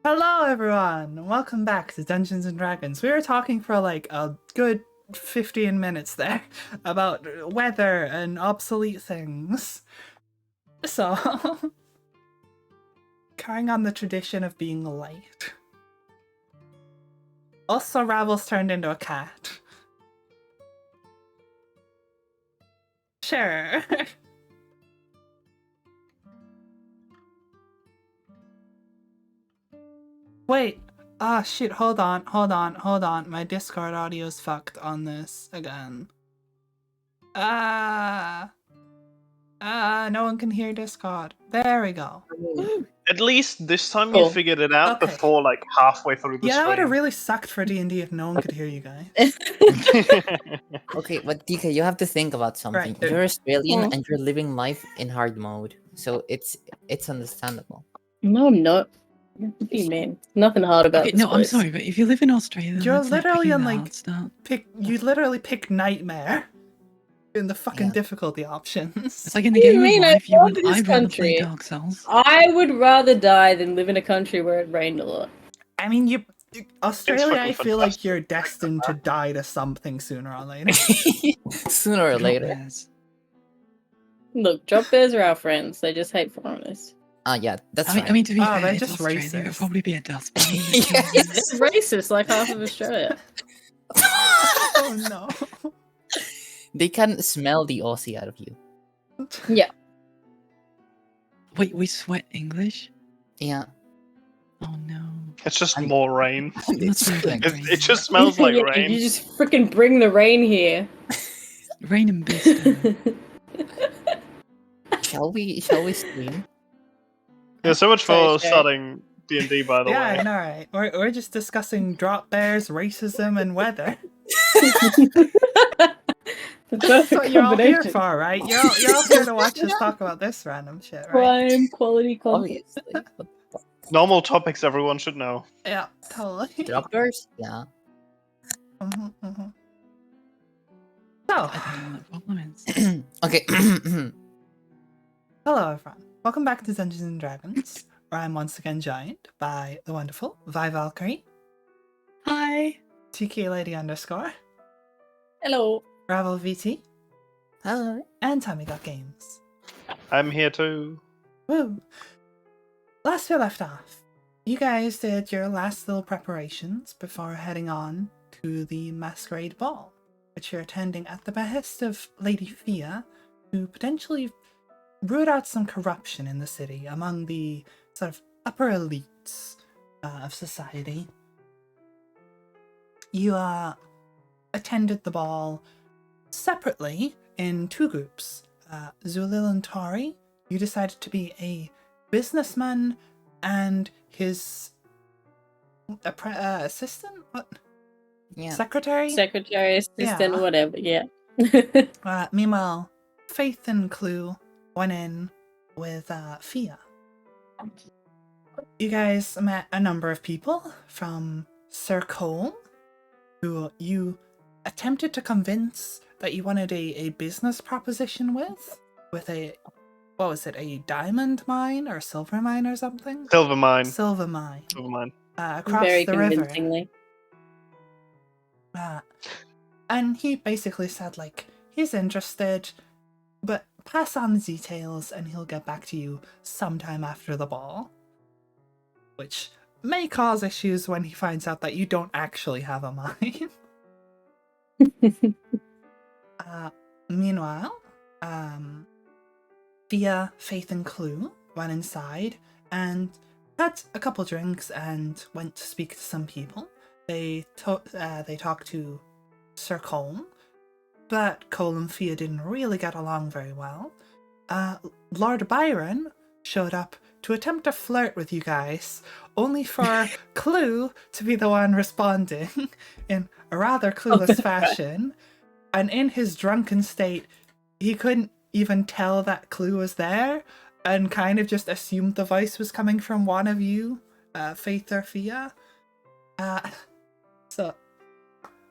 Hello everyone! Welcome back to Dungeons and Dragons. We were talking for like a good 15 minutes there about weather and obsolete things. So, carrying on the tradition of being late. Also, Ravel's turned into a cat. Sure. Wait. Ah, shit. Hold on. My Discord audio's fucked on this again. No one can hear Discord. There we go. At least this time you figured it out Okay. before like halfway through the Yeah, that would have stream. really sucked for D&D if no one could hear you guys. Okay, but DK, you have to think about something. Right. You're Australian and you're living life in hard mode, so it's understandable. No, I'm not. What do you mean? Nothing hard about Okay, this no, I'm place. sorry, but if you live in Australia, You're that's like literally picking on, the like, hard start. You literally pick Nightmare in the fucking Yeah. difficulty options. It's like in the What do game you of mean? I life, you love would this I'd rather play country. Dark Souls. I would rather die than live in a country where it rained a lot. I mean, Australia, I fucking feel like fantastic. you're destined to die to something sooner or later. Sooner or Drop later. bears. Look, drop bears are our friends. They just hate foreigners. Yeah, that's I mean, fine. I mean, to be Oh, fair, they're it's just Australia. It would racist. probably be a dust bunny. Yeah. It's racist like half of Australia. Oh no. They can smell the Aussie out of you. Yeah. Wait, we sweat English? Yeah. Oh no. It's just I'm- more rain. That's It's like It just smells like Yeah, rain. You just freaking bring the rain here. rain and Bicester. Shall we stream? Yeah, so much Sorry, for sorry. starting D&D, by the Yeah, I way. know, right? We're just discussing drop bears, racism, and weather. The That's perfect what you're all here combination. for, right? You're all here to watch us talk about this random shit, right? Prime quality content. Obviously. But Normal topics everyone should know. Yeah, totally. drop bears? Yeah. Mhm, mhm. I So, don't know what the problem is. Okay. hello everyone. Welcome back to Dungeons and Dragons, where I'm once again joined by the wonderful Vi Valkyrie, Hi. TK Lady _ Hello. Ravel VT, Hello. and Tommy Got Games. I'm here too. Woo! Last we left off, you guys did your last little preparations before heading on to the Masquerade Ball, which you're attending at the behest of Lady Fia, who potentially root out some corruption in the city among the sort of upper elites of society. You attended the ball separately in two groups. Zulil and Tori, you decided to be a businessman and his assistant? What? Yeah. Secretary? Secretary, assistant, Yeah. whatever. Yeah. Meanwhile, Faith and Clue went in with Fia. You guys met a number of people from Sir Cole, who you attempted to convince that you wanted a business proposition with a, what was it, a diamond mine or a silver mine or something? Silver mine. Silver mine. Silver mine. Across Very the river. convincingly. And he basically said, like, he's interested, but pass on the details and he'll get back to you sometime after the ball. Which may cause issues when he finds out that you don't actually have a mine. Meanwhile, Fia, Faith, and Clue went inside and had a couple drinks and went to speak to some people. They talked to Sir Colm, but Cole and Fia didn't really get along very well. Lord Byron showed up to attempt to flirt with you guys, only for Clue to be the one responding in a rather clueless fashion. And in his drunken state, he couldn't even tell that Clue was there, and kind of just assumed the voice was coming from one of you, Faith or Fia. So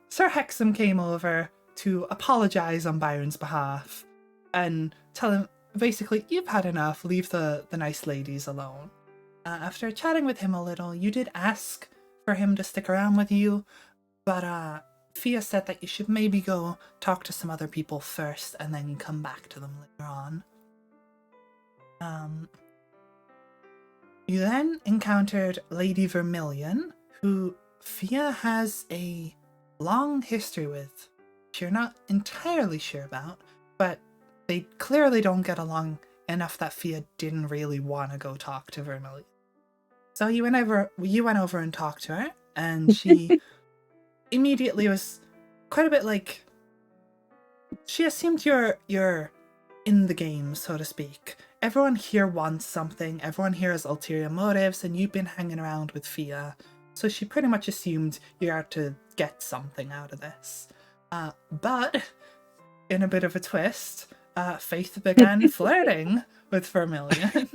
Sir Hexam came over to apologize on Byron's behalf and tell him, basically, you've had enough, leave the nice ladies alone. After chatting with him a little, you did ask for him to stick around with you, but Fia said that you should maybe go talk to some other people first and then come back to them later on. You then encountered Lady Vermilion, who Fia has a long history with, which you're not entirely sure about, but they clearly don't get along enough that Fia didn't really want to go talk to Vermilion. So you went over and talked to her, and she immediately was quite a bit like, she assumed you're in the game, so to speak. Everyone here wants something, everyone here has ulterior motives, and you've been hanging around with Fia, so she pretty much assumed you're out to get something out of this. But, in a bit of a twist, Faith began flirting with Vermilion.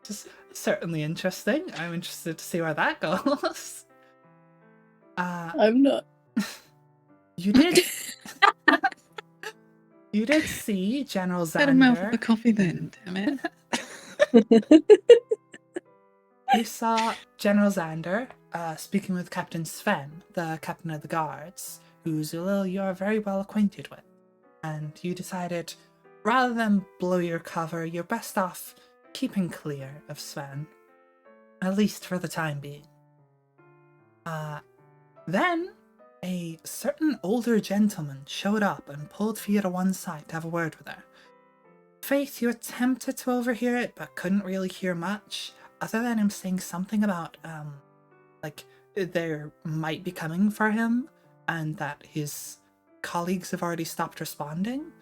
Just certainly interesting. I'm interested to see where that goes. I'm not. You did... You did see General Get a mouth of the Xander. coffee then, damn it. You saw General Xander speaking with Captain Sven, the captain of the guards, whose Ulil you are very well acquainted with. And you decided, rather than blow your cover, you're best off keeping clear of Sven. At least for the time being. Then, a certain older gentleman showed up and pulled Fia to one side to have a word with her. Faith, you attempted to overhear it, but couldn't really hear much, other than him saying something about, like, there might be coming for him, and that his colleagues have already stopped responding.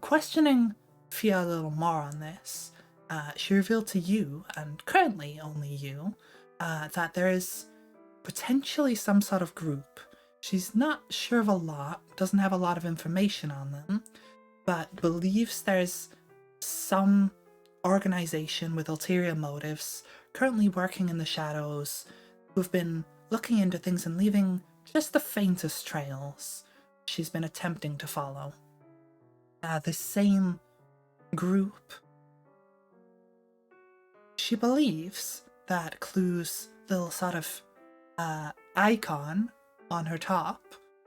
Questioning Fia a little more on this, she revealed to you, and currently only you, that there is potentially some sort of group. She's not sure of a lot, doesn't have a lot of information on them, but believes there's some organization with ulterior motives currently working in the shadows who've been looking into things and leaving just the faintest trails she's been attempting to follow. The same group, she believes that Clue's little sort of icon on her top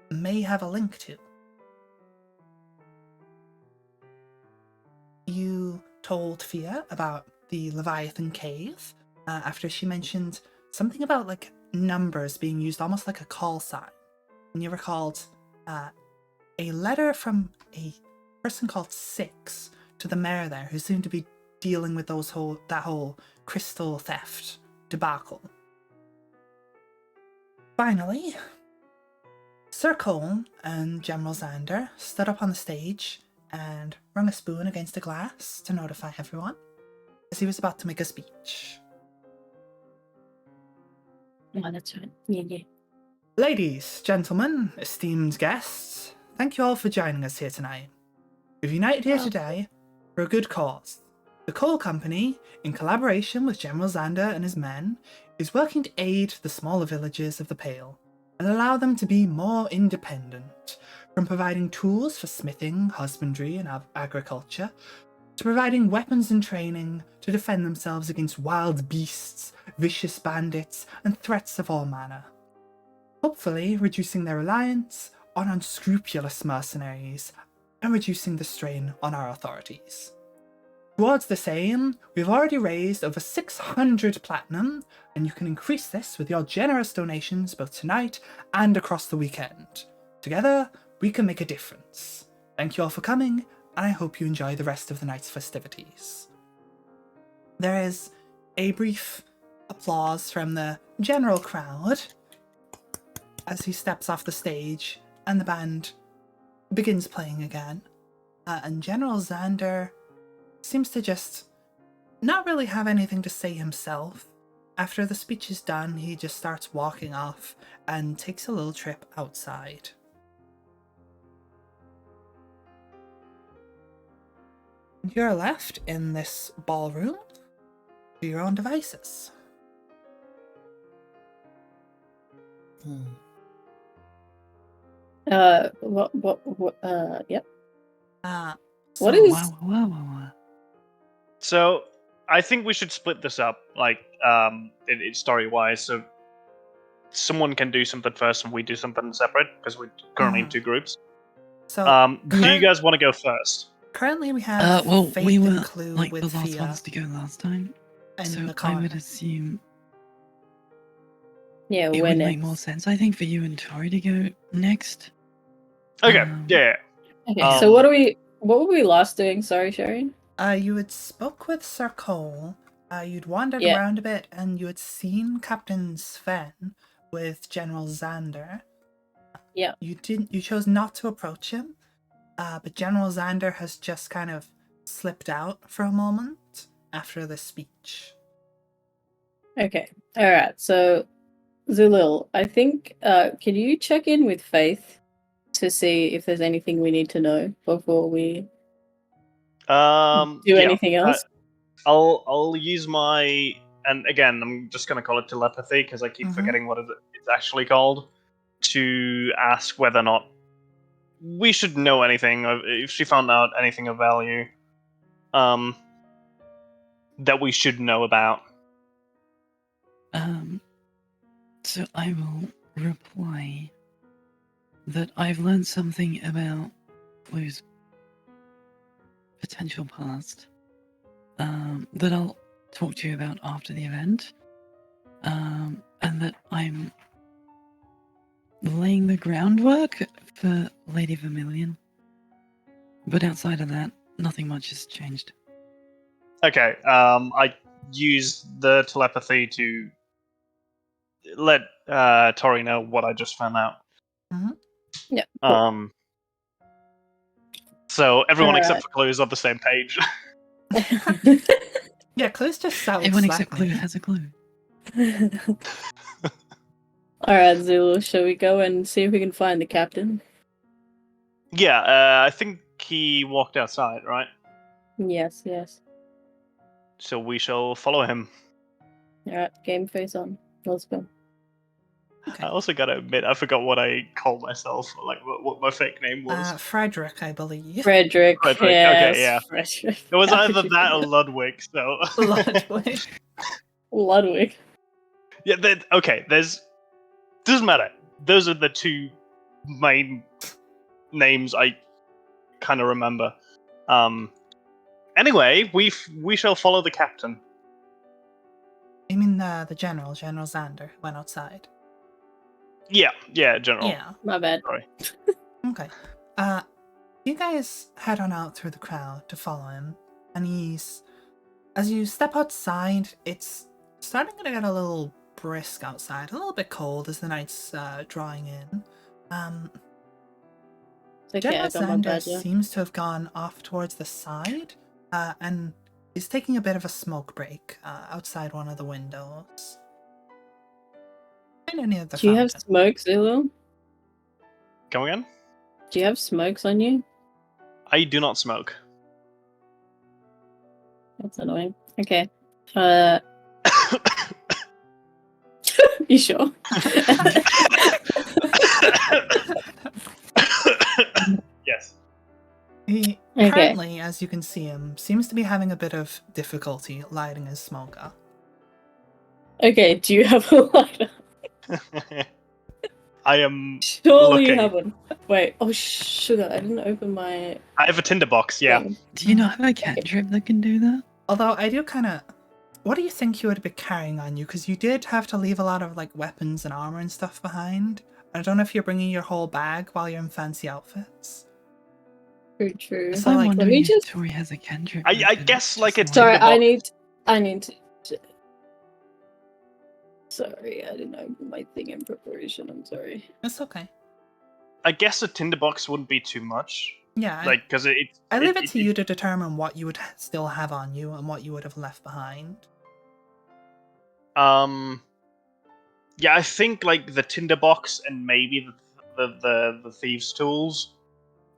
may have a link to. You told Fia about the Leviathan Cave after she mentioned something about like numbers being used almost like a call sign. And you recalled a letter from a person called Six to the mayor there, who seemed to be dealing with that whole crystal theft debacle. Finally, Sir Cole and General Xander stood up on the stage and rung a spoon against a glass to notify everyone as he was about to make a speech. Oh, that's right. Yeah. Ladies, gentlemen, esteemed guests, thank you all for joining us here tonight. We've united here today for a good cause. The coal company, in collaboration with General Xander and his men, is working to aid the smaller villages of the Pale and allow them to be more independent, from providing tools for smithing, husbandry, and agriculture, to providing weapons and training to defend themselves against wild beasts, vicious bandits, and threats of all manner. Hopefully reducing their reliance on unscrupulous mercenaries and reducing the strain on our authorities. Towards the same, we've already raised over 600 platinum, and you can increase this with your generous donations both tonight and across the weekend. Together, we can make a difference. Thank you all for coming, and I hope you enjoy the rest of the night's festivities. There is a brief applause from the general crowd as he steps off the stage, and the band begins playing again. And General Xander seems to just not really have anything to say himself. After the speech is done, he just starts walking off and takes a little trip outside. You're left in this ballroom to your own devices. Yep. So, What is- Wow. So I think we should split this up, like, story wise. So someone can do something first, and we do something separate because we're currently in Mhm. 2 groups. So Do you guys want to go first? currently we have Well, Faith we were and Clue like with the last Fia ones to go last time, in so the I car. would assume Yeah, it we're would next. make more sense. I think for you and Tori to go next. Okay, Um, yeah. Okay, so what were we last doing? Sorry, Sherry. You had spoke with Sir Cole. You'd wandered Yeah. around a bit, and you had seen Captain Sven with General Xander. Yeah. You chose not to approach him, but General Xander has just kind of slipped out for a moment after the speech. Okay. All right. So, Zulil, I think can you check in with Faith to see if there's anything we need to know before we do Yeah. anything else? I'll use my, and again, I'm just gonna call it telepathy because I keep Mhm. forgetting what it's actually called, to ask whether or not we should know anything, if she found out anything of value, that we should know about. So I will reply that I've learned something about Blue's potential past. That I'll talk to you about after the event. And that I'm laying the groundwork for Lady Vermilion. But outside of that, nothing much has changed. Okay, I use the telepathy to let Tori know what I just found out. Mhm. Yeah. Cool. So everyone Alright. except for Clue is on the same page. Yeah, Clue's just sat with Everyone except Clue Slackney. has a clue. All right, Zulu. Shall we go and see if we can find the captain? Yeah, I think he walked outside, right? Yes. Yes. So we shall follow him. All right. Game face on. Let's go. Okay. I also gotta admit, I forgot what I called myself, like what my fake name was. Frederick, I believe. Frederick. Frederick, Yes. okay, yeah. Frederick. It was How could either you that or forget? Ludwig, so... Ludwig. Ludwig. Yeah, okay, doesn't matter. Those are the 2 main names I kind of remember. Anyway, we shall follow the captain. You mean the General Xander, who went outside? Yeah, General. Yeah. My bad. Sorry. Okay. You guys head on out through the crowd to follow him, and as you step outside, it's starting to get a little brisk outside, a little bit cold as the night's drawing in. It's okay. General I got my Xander badge. Yeah. seems to have gone off towards the side, and is taking a bit of a smoke break outside one of the windows. Right near the Do you have fountain. smoke, Zulu? Come again? Do you have smokes on you? I do not smoke. That's annoying. Okay. You sure? Yes. He Okay. currently, as you can see him, seems to be having a bit of difficulty lighting his smoker. Okay. Do you have a lighter? I am Surely looking. you have one. Wait. Oh, sugar! I didn't open my. I have a tinderbox, yeah. thing. Do you not have a cantrip that can do that? Although I do kind of... What do you think you would be carrying on you? Because you did have to leave a lot of like weapons and armor and stuff behind. I don't know if you're bringing your whole bag while you're in fancy outfits. True. So, I'm like, wondering let me if just- Tori has a cantrip. I that could guess, like, just a Sorry, tinderbox. I need to. Sorry, I didn't open my thing in preparation. I'm sorry. It's okay. I guess a tinderbox wouldn't be too much. Yeah, Like, because I leave it to you to determine what you would still have on you and what you would have left behind. Yeah, I think like the tinderbox and maybe the thieves' tools.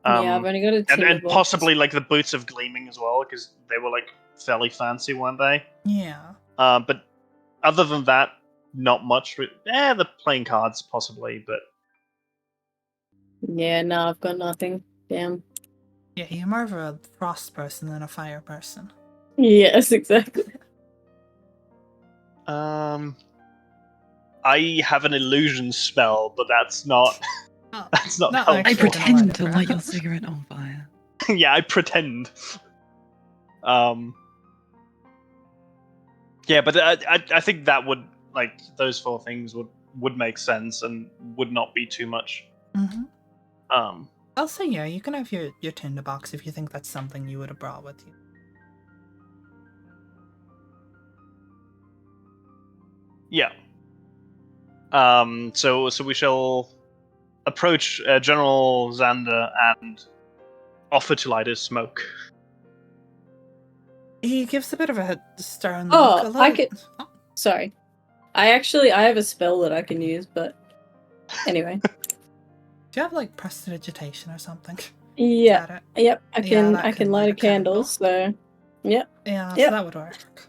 Yeah, I've only got a and tinderbox. possibly like the boots of gleaming as well, because they were like fairly fancy, weren't they? Yeah. But other than that, not much. The playing cards possibly, but Yeah, no, I've got nothing. Damn. Yeah, you're more of a frost person than a fire person. Yes, exactly. I have an illusion spell, but that's not Oh, that's not not helpful. I actually gonna light pretend it to for light your us. cigarette on fire. Yeah, I pretend. Yeah, but I think that would, like, those four things would make sense and would not be too much. Mm-hmm. Um, I'll say yeah. You can have your tinderbox if you think that's something you would have brought with you. yeah. So we shall approach General Xander and offer to light his smoke. He gives a bit of a stern look. Oh, A I little... could. Sorry, I have a spell that I can use, but anyway. Do you have like prestidigitation or something? Yeah. Is that it? Yep. Yeah, I that can could light a candle. candle. So. Yep. Yeah, so Yep. that would work.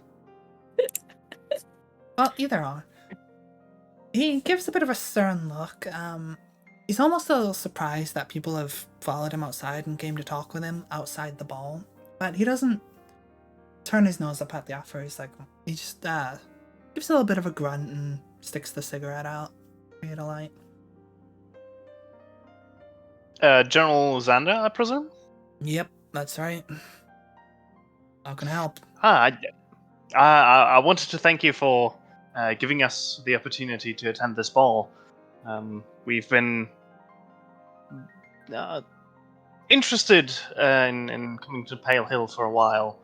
Well, either or. He gives a bit of a stern look. He's almost a little surprised that people have followed him outside and came to talk with him outside the ball. But he doesn't turn his nose up at the offer. He's like, he just gives a little bit of a grunt and sticks the cigarette out for you to light. General Xander, I presume? Yep, that's right. How can I help? I wanted to thank you for giving us the opportunity to attend this ball. We've been interested in coming to Pale Hill for a while.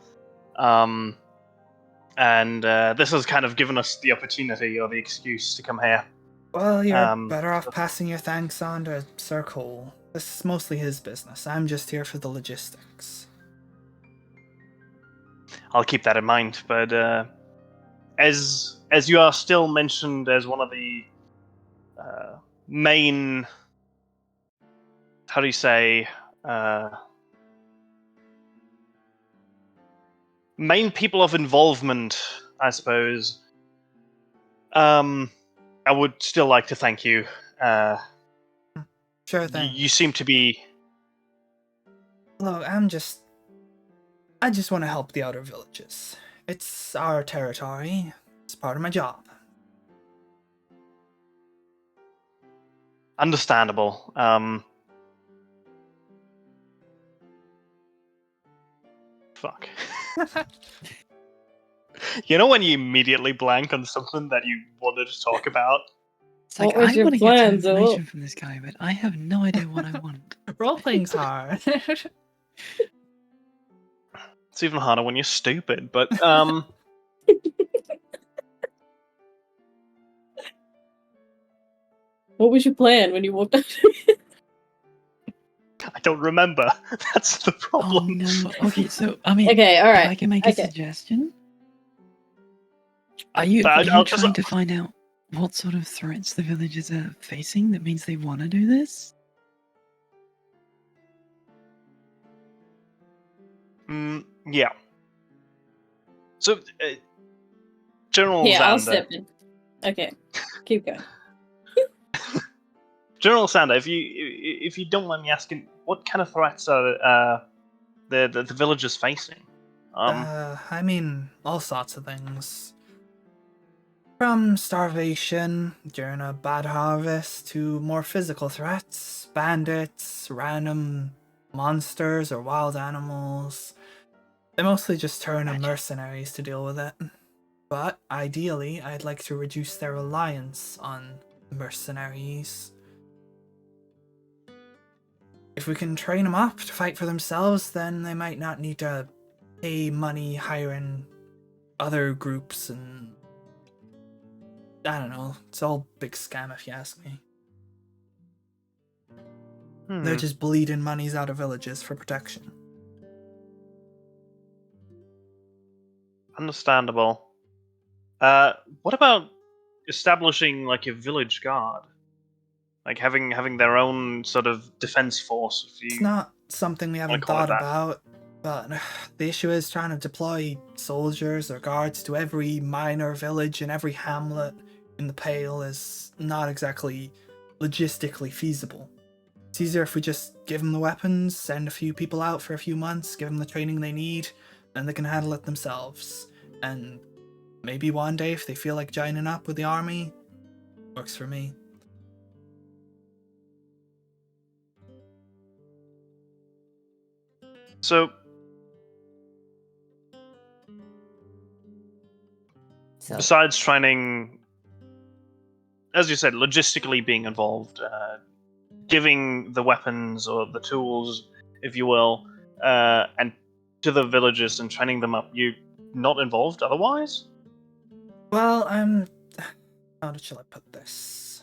And this has kind of given us the opportunity or the excuse to come here. Well, you're better off passing your thanks on to Sir Cole. This is mostly his business. I'm just here for the logistics. I'll keep that in mind. But as you are still mentioned as one of the main, how do you say, main people of involvement, I suppose. I would still like to thank you. Sure thing. You seem to be. Look, I just want to help the outer villages. It's our territory. It's part of my job. Understandable. Fuck. You know when you immediately blank on something that you wanted to talk about? It's like, What was I your want to get some plan, Zul? information from this guy, but I have no idea what I want. Role-playing's hard. It's even harder when you're stupid, but What was your plan when you walked up? I don't remember. That's the Oh problem. no. Okay, so I mean, Okay, all if right. I can make a Okay. suggestion, are you But I'll trying to find out what sort of threats the villagers are facing that means they want to do this? Yeah. So, General Here, I'll Xander. step in. Okay, keep going. General Xander, if you don't mind me asking, what kind of threats are the villagers facing? I mean, all sorts of things. From starvation during a bad harvest to more physical threats, bandits, random monsters or wild animals. They mostly just turn to mercenaries to deal with it. But ideally, I'd like to reduce their reliance on mercenaries. If we can train them up to fight for themselves, then they might not need to pay money hiring other groups and... I don't know. It's all a big scam if you ask me. They're just bleeding monies out of villages for protection. Understandable. What about establishing like a village guard? Like having their own sort of defense force. If It's you not something we haven't call it thought that. about, but the issue is trying to deploy soldiers or guards to every minor village and every hamlet in the Pale is not exactly logistically feasible. It's easier if we just give them the weapons, send a few people out for a few months, give them the training they need, and they can handle it themselves. And maybe one day if they feel like joining up with the army, works for me. So, So besides training, as you said, logistically being involved, giving the weapons or the tools, if you will, and to the villagers and training them up, you not involved otherwise? Well, how shall I put this?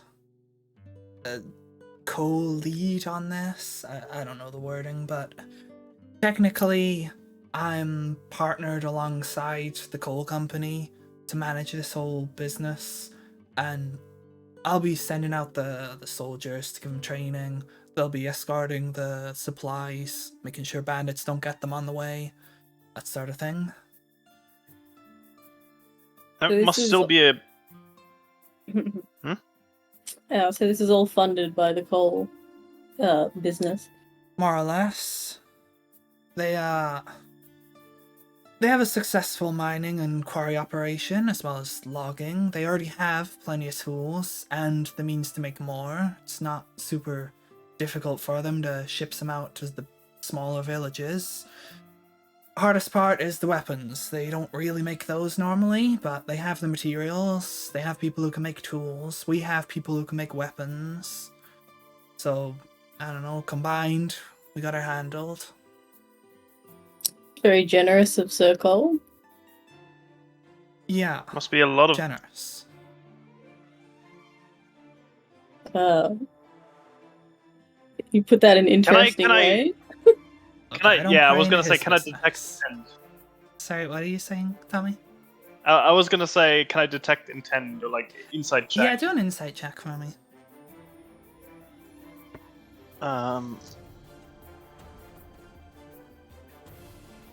Co-lead on this? I don't know the wording, but technically, I'm partnered alongside the coal company to manage this whole business, and I'll be sending out the soldiers to give them training. They'll be escorting the supplies, making sure bandits don't get them on the way, that sort of thing. There So this must is- still be a. Yeah, so this is all funded by the coal business. More or less. They have a successful mining and quarry operation, as well as logging. They already have plenty of tools and the means to make more. It's not super difficult for them to ship some out to the smaller villages. Hardest part is the weapons. They don't really make those normally, but they have the materials. They have people who can make tools. We have people who can make weapons. So, I don't know, combined, we got her handled. Very generous of Sir Cole. Yeah, Must be a lot of. generous. You put that in Can I? interesting Can I? way. Look, Can I? don't Yeah, I pry was into gonna say, his can I detect business. intent? Sorry, what are you saying, Tommy? I was gonna say, can I detect intent or like inside check? Yeah, do an insight check for me.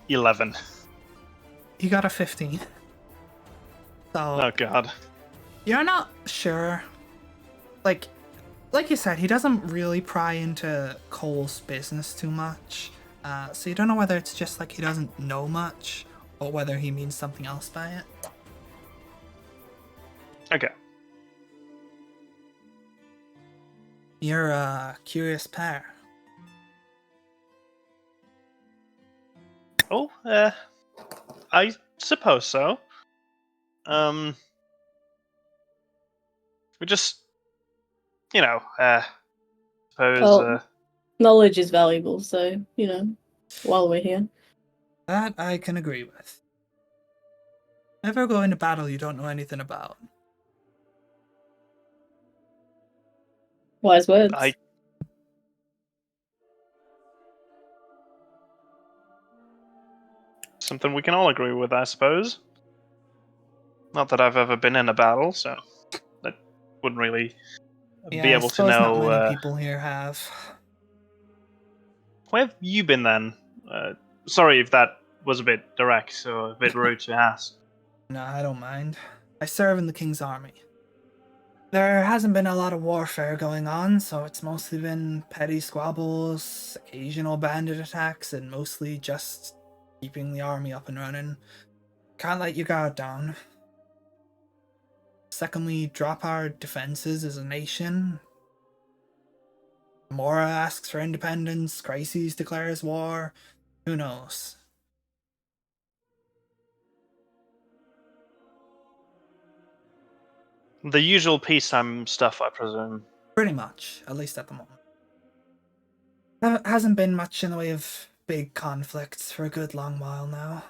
11. You got a 15. So, Oh god. you're not sure. Like you said, he doesn't really pry into Cole's business too much. So you don't know whether it's just like he doesn't know much, or whether he means something else by it. Okay. You're a curious pair. Oh, I suppose so. We just, suppose. Well, knowledge is valuable, so, while we're here. That I can agree with. Never go into battle you don't know anything about. Wise words. Something we can all agree with, I suppose. Not that I've ever been in a battle, so that wouldn't really Yeah, be I able to suppose know. not many people here have. Where have you been then? Sorry if that was a bit direct or a bit rude to ask. No, I don't mind. I serve in the King's army. There hasn't been a lot of warfare going on, so it's mostly been petty squabbles, occasional bandit attacks, and mostly just keeping the army up and running. Can't let your guard down. Secondly, drop our defenses as a nation. Mora asks for independence, Crises declares war. Who knows? The usual peacetime stuff, I presume. Pretty much, at least at the moment. There hasn't been much in the way of big conflicts for a good long while now.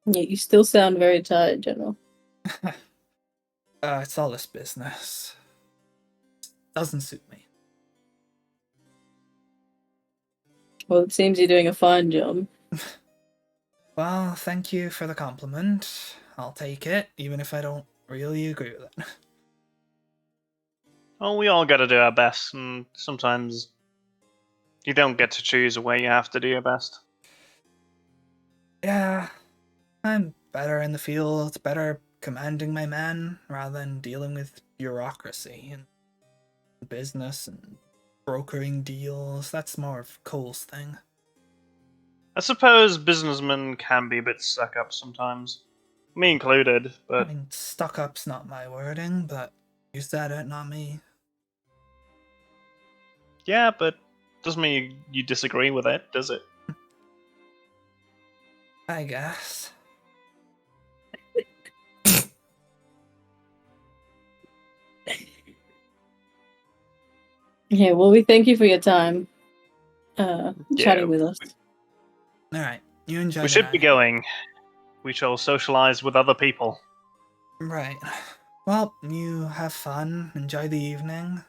Yeah, you still sound very tired, General. It's all this business. Doesn't suit me. Well, it seems you're doing a fine job. Well, thank you for the compliment. I'll take it, even if I don't really agree with it. Well, we all gotta do our best, and sometimes you don't get to choose where you have to do your best. Yeah, I'm better in the field, better commanding my men, rather than dealing with bureaucracy and business and brokering deals. That's more of Cole's thing. I suppose businessmen can be a bit stuck up sometimes. Me included, I but mean, stuck up's not my wording, but you said it, not me. yeah, but doesn't mean you disagree with it, does it? I guess. Yeah, well, we thank you for your time chatting with us. Alright, you enjoy We the should be night. going. We shall socialize with other people. Right. Well, you have fun, enjoy the evening.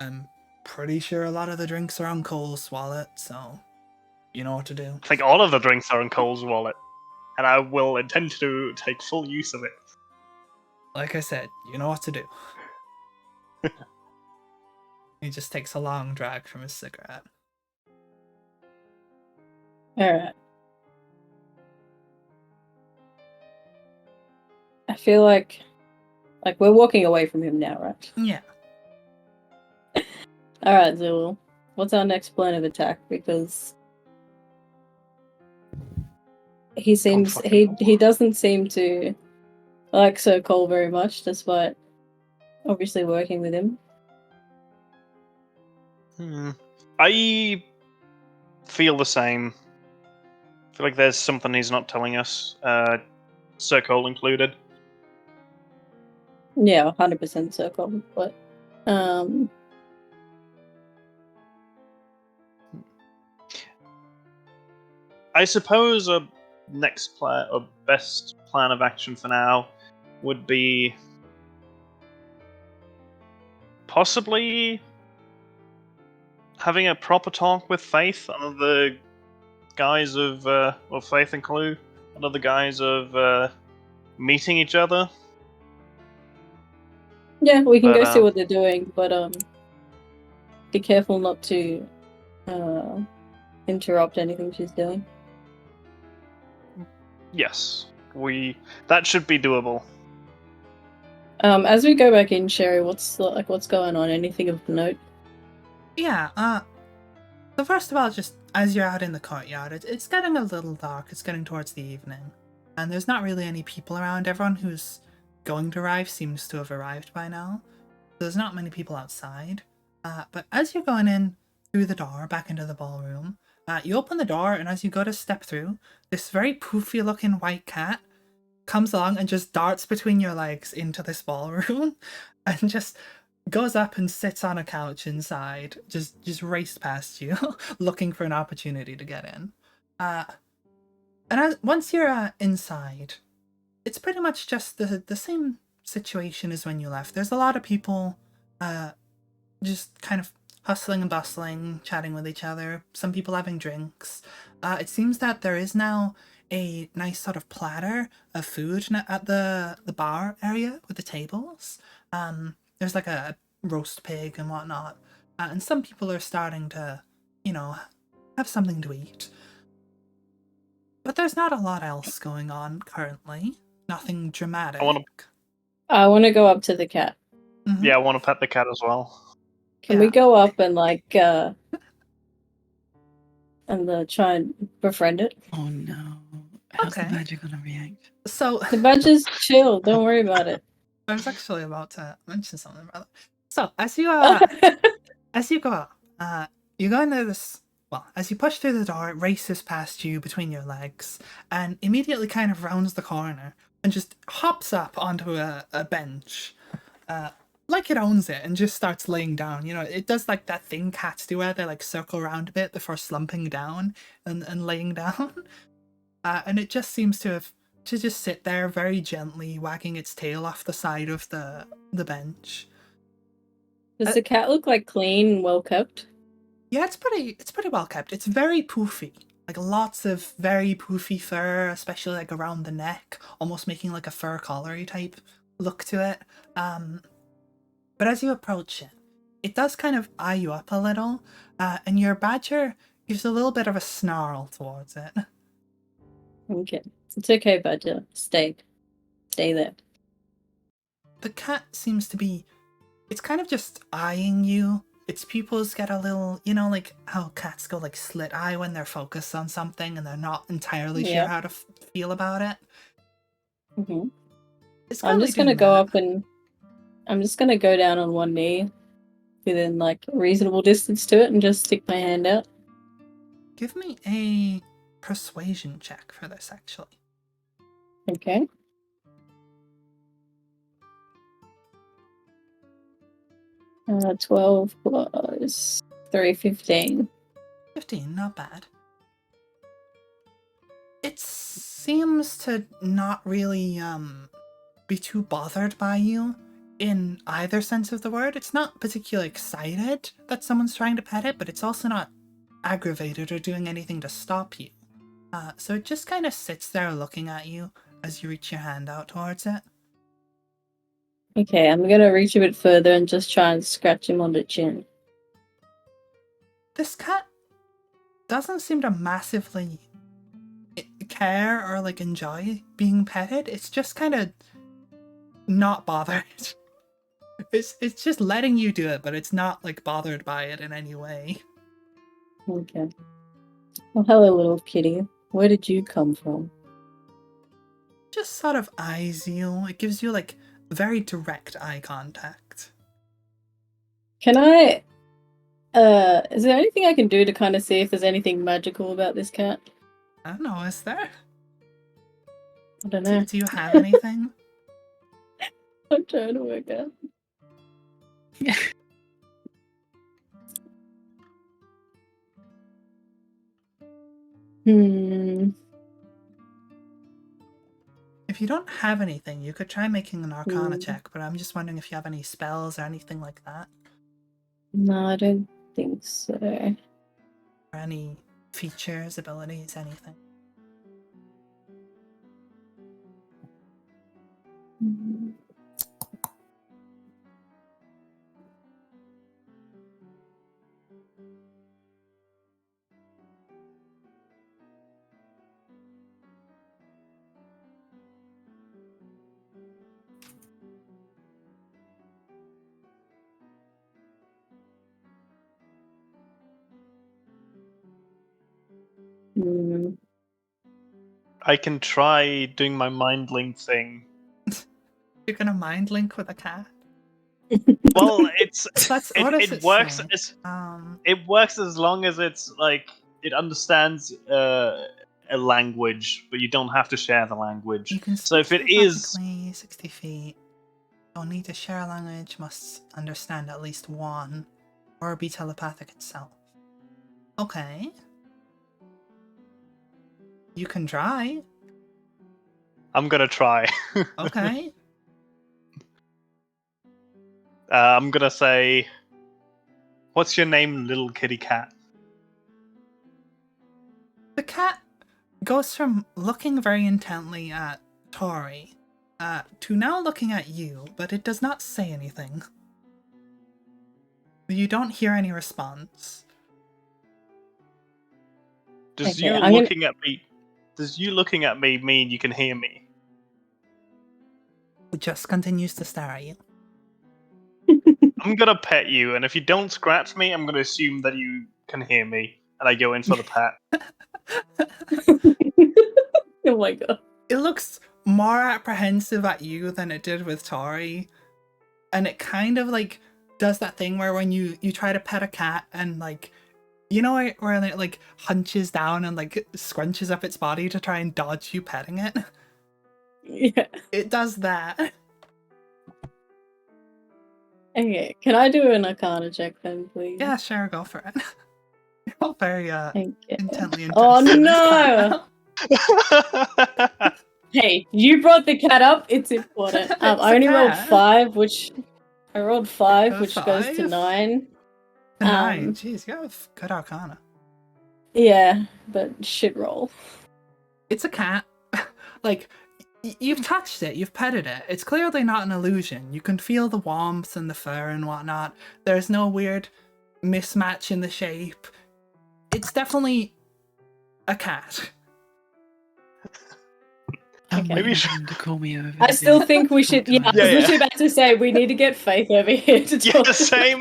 I'm pretty sure a lot of the drinks are on Cole's wallet, so you know what to do. I think all of the drinks are in Cole's wallet, and I will intend to take full use of it. Like I said, you know what to do. He just takes a long drag from his cigarette. Alright. I feel like we're walking away from him now, right? Yeah. Alright, Zulu. What's our next plan of attack? Because he seems fucking he doesn't seem to like Sir Cole very much, despite obviously working with him. I feel the same. I feel like there's something he's not telling us, Sir Cole included. Yeah, 100% Sir Cole, but I suppose a next plan, or best plan of action for now, would be possibly having a proper talk with Faith under the guise of, or Faith and Clue, under the guise of meeting each other. yeah, we can But, go see what they're doing, but be careful not to interrupt anything she's doing. Yes, that should be doable. As we go back in, Sherry, what's going on? Anything of note? Yeah, so first of all, just as you're out in the courtyard, it's getting a little dark, it's getting towards the evening, and there's not really any people around. Everyone who's going to arrive seems to have arrived by now. There's not many people outside, but as you're going in through the door, back into the ballroom, you open the door, and as you go to step through, this very poofy looking white cat comes along and just darts between your legs into this ballroom, and just goes up and sits on a couch inside, just raced past you, looking for an opportunity to get in. And once you're inside, it's pretty much just the same situation as when you left. There's a lot of people just kind of hustling and bustling, chatting with each other, some people having drinks. It seems that there is now a nice sort of platter of food at the bar area with the tables. There's like a roast pig and whatnot. And some people are starting to, have something to eat. But there's not a lot else going on currently. Nothing dramatic. I want to go up to the cat. Mhm. Yeah, I want to pet the cat as well. Can we go up and and try and befriend it? Oh no. How's Okay. the badger gonna react? So The badger's chill. Don't worry about it. I was actually about to mention something about that. So as you go up, you go into this. Well, as you push through the door, it races past you between your legs, and immediately kind of rounds the corner and just hops up onto a bench, like it owns it, and just starts laying down. It does like that thing cats do, where they like circle around a bit before slumping down and laying down. And it just seems to just sit there very gently, wagging its tail off the side of the bench. Does the cat look like clean and well kept? Yeah, it's pretty well kept. It's very poofy. Like lots of very poofy fur, especially like around the neck, almost making like a fur collar-y type look to it. But as you approach it, it does kind of eye you up a little, and your badger gives a little bit of a snarl towards it. Okay. It's okay, badger. Stay there. The cat seems to be... It's kind of just eyeing you, its pupils get a little, like how cats go like slit eye when they're focused on something and they're not entirely sure Yeah. how to feel about it. Hmm. It's I'm currently just gonna doing go that. up and I'm just gonna go down on one knee within like a reasonable distance to it and just stick my hand out. Give me a persuasion check for this, actually. Okay. Uh, 12 plus 3, 15. 15, not bad. It seems to not really be too bothered by you in either sense of the word. It's not particularly excited that someone's trying to pet it, but it's also not aggravated or doing anything to stop you. So it just kind of sits there looking at you as you reach your hand out towards it. Okay, I'm gonna reach a bit further and just try and scratch him on the chin. This cat doesn't seem to massively care or like enjoy being petted. It's just kind of not bothered. It's just letting you do it, but it's not like bothered by it in any way. Okay. Well, hello, little kitty. Where did you come from? Just sort of eyes you. It gives you like very direct eye contact. Can I... is there anything I can do to kind of see if there's anything magical about this cat? I don't know, is there? I don't know. Do you have anything? I'm trying to work out. Hmm. If you don't have anything, you could try making an Arcana check, but I'm just wondering if you have any spells or anything like that. No, I don't think so. Or any features, abilities, anything. Hmm. Hmm. I can try doing my mind link thing. You're gonna mind link with a cat? Well, What does it works say? it works as long as it's like it understands a language, but you don't have to share the language. You can So if speak it is, telepathically 60 feet. You'll need to share a language, must understand at least one, or be telepathic itself. Okay. You can try. I'm gonna try. Okay. I'm gonna say, "What's your name, little kitty cat?" The cat goes from looking very intently at Tori to now looking at you, but it does not say anything. You don't hear any response. Does Okay, you I'm gonna- looking at me? Does you looking at me mean you can hear me? It just continues to stare at you. I'm gonna pet you, and if you don't scratch me, I'm gonna assume that you can hear me, and I go in for the pet. Oh my god. It looks more apprehensive at you than it did with Tori. And it kind of like does that thing where when you try to pet a cat and like, you know where it like hunches down and like scrunches up its body to try and dodge you petting it? Yeah. It does that. Okay, can I do an Arcana check then, please? Yeah, sure, go for it. You're all very Thank you. intently interested Oh in this no! cat now. Hey, you brought the cat up. It's important. It's I a only rolled cat. 5, which goes to 5? 9. A 9. Jeez, you have good Arcana. Yeah, but shit roll. It's a cat. Like, you've touched it, you've petted it. It's clearly not an illusion. You can feel the warmth and the fur and whatnot. There's no weird mismatch in the shape. It's definitely a cat. I'm Okay. Maybe waiting you for him to call me over. I to still do think we should. Yeah, I was Yeah, yeah. literally about to say we need to get Faith over here to Yeah, talk. same.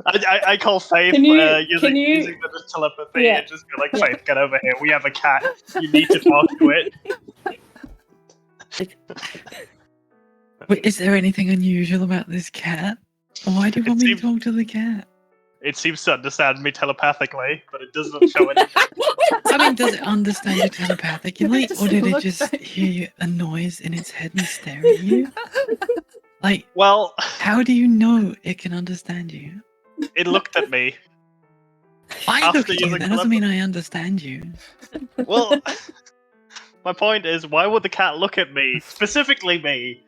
I call Faith Can you- using the telepathy Yeah. and just go like, Faith, get over here. We have a cat. You need to talk to it. Wait, is there anything unusual about this cat? Why do you It want me to seems- talk to the cat? It seems to understand me telepathically, but it doesn't show anything. I mean, does it understand you telepathically, Just or did it looked just at hear a noise in its head and stare at you? Like, Well, how do you know it can understand you? it looked at me. I After look at you, using that doesn't mean I understand you. Well, my point is, why would the cat look at me, specifically me,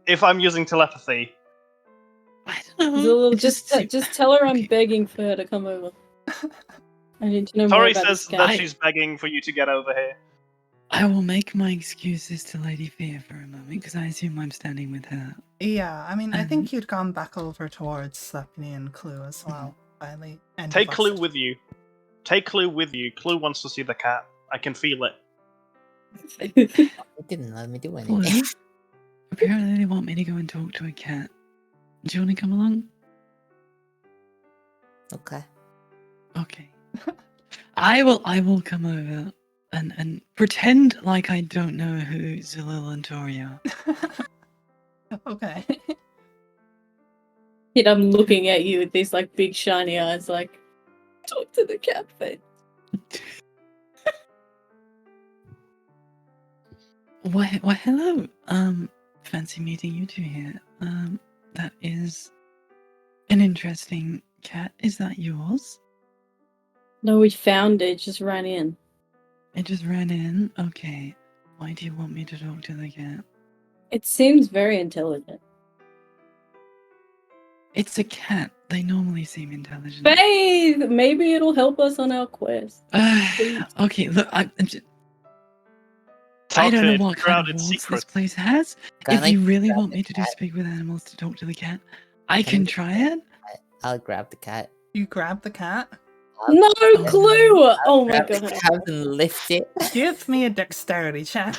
if I'm using telepathy? I don't know. Zulu, it just seem- tell her I'm Okay. begging for her to come over. I need to know more Tori about says this that guy. she's begging for you to get over here. I will make my excuses to Lady Fear for a moment, because I assume I'm standing with her. Yeah, I mean, I think you'd gone back over towards Slepney and Clue as well. By the end Take of Clue us. with you. Take Clue with you. Clue wants to see the cat. I can feel it. It didn't let me do anything. Clue? Apparently they want me to go and talk to a cat. Do you want to come along? Okay. Okay. I will come over and pretend like I don't know who Zalil and Tori are. Okay. Kid, I'm looking at you with these like big shiny eyes, like talk to the cat face. Why hello. Fancy meeting you two here. That is an interesting cat. Is that yours? No, we found it. Just ran in. It just ran in. Okay. Why do you want me to talk to the cat? It seems very intelligent. It's a cat. They normally seem intelligent. Faith, maybe it'll help us on our quest. Okay, look, I'm just, Talk I don't to know it, what figure kind out of its walls this secrets. place has. Can If I you really grab want the me to do cat? speak with animals to talk to the cat, I Can can you try it. I'll grab the cat. You grab the cat. No Oh, clue! Oh my Grab the god. cat and lift it. Give me a dexterity check.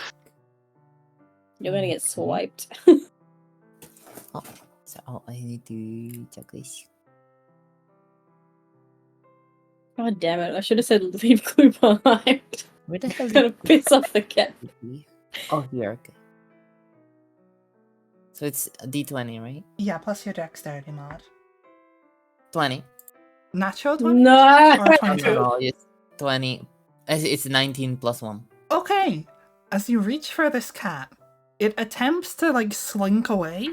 You're gonna get swiped. So I need to check this. God damn it. I should have said leave clue behind. Where the hell It's gonna did piss off the cat. Oh, here. Okay. So it's a D20, right? Yeah, plus your dexterity mod. 20. Natural 20? No! Or 22? No, it's 20. It's 19 plus 1. Okay. As you reach for this cat, it attempts to like slink away,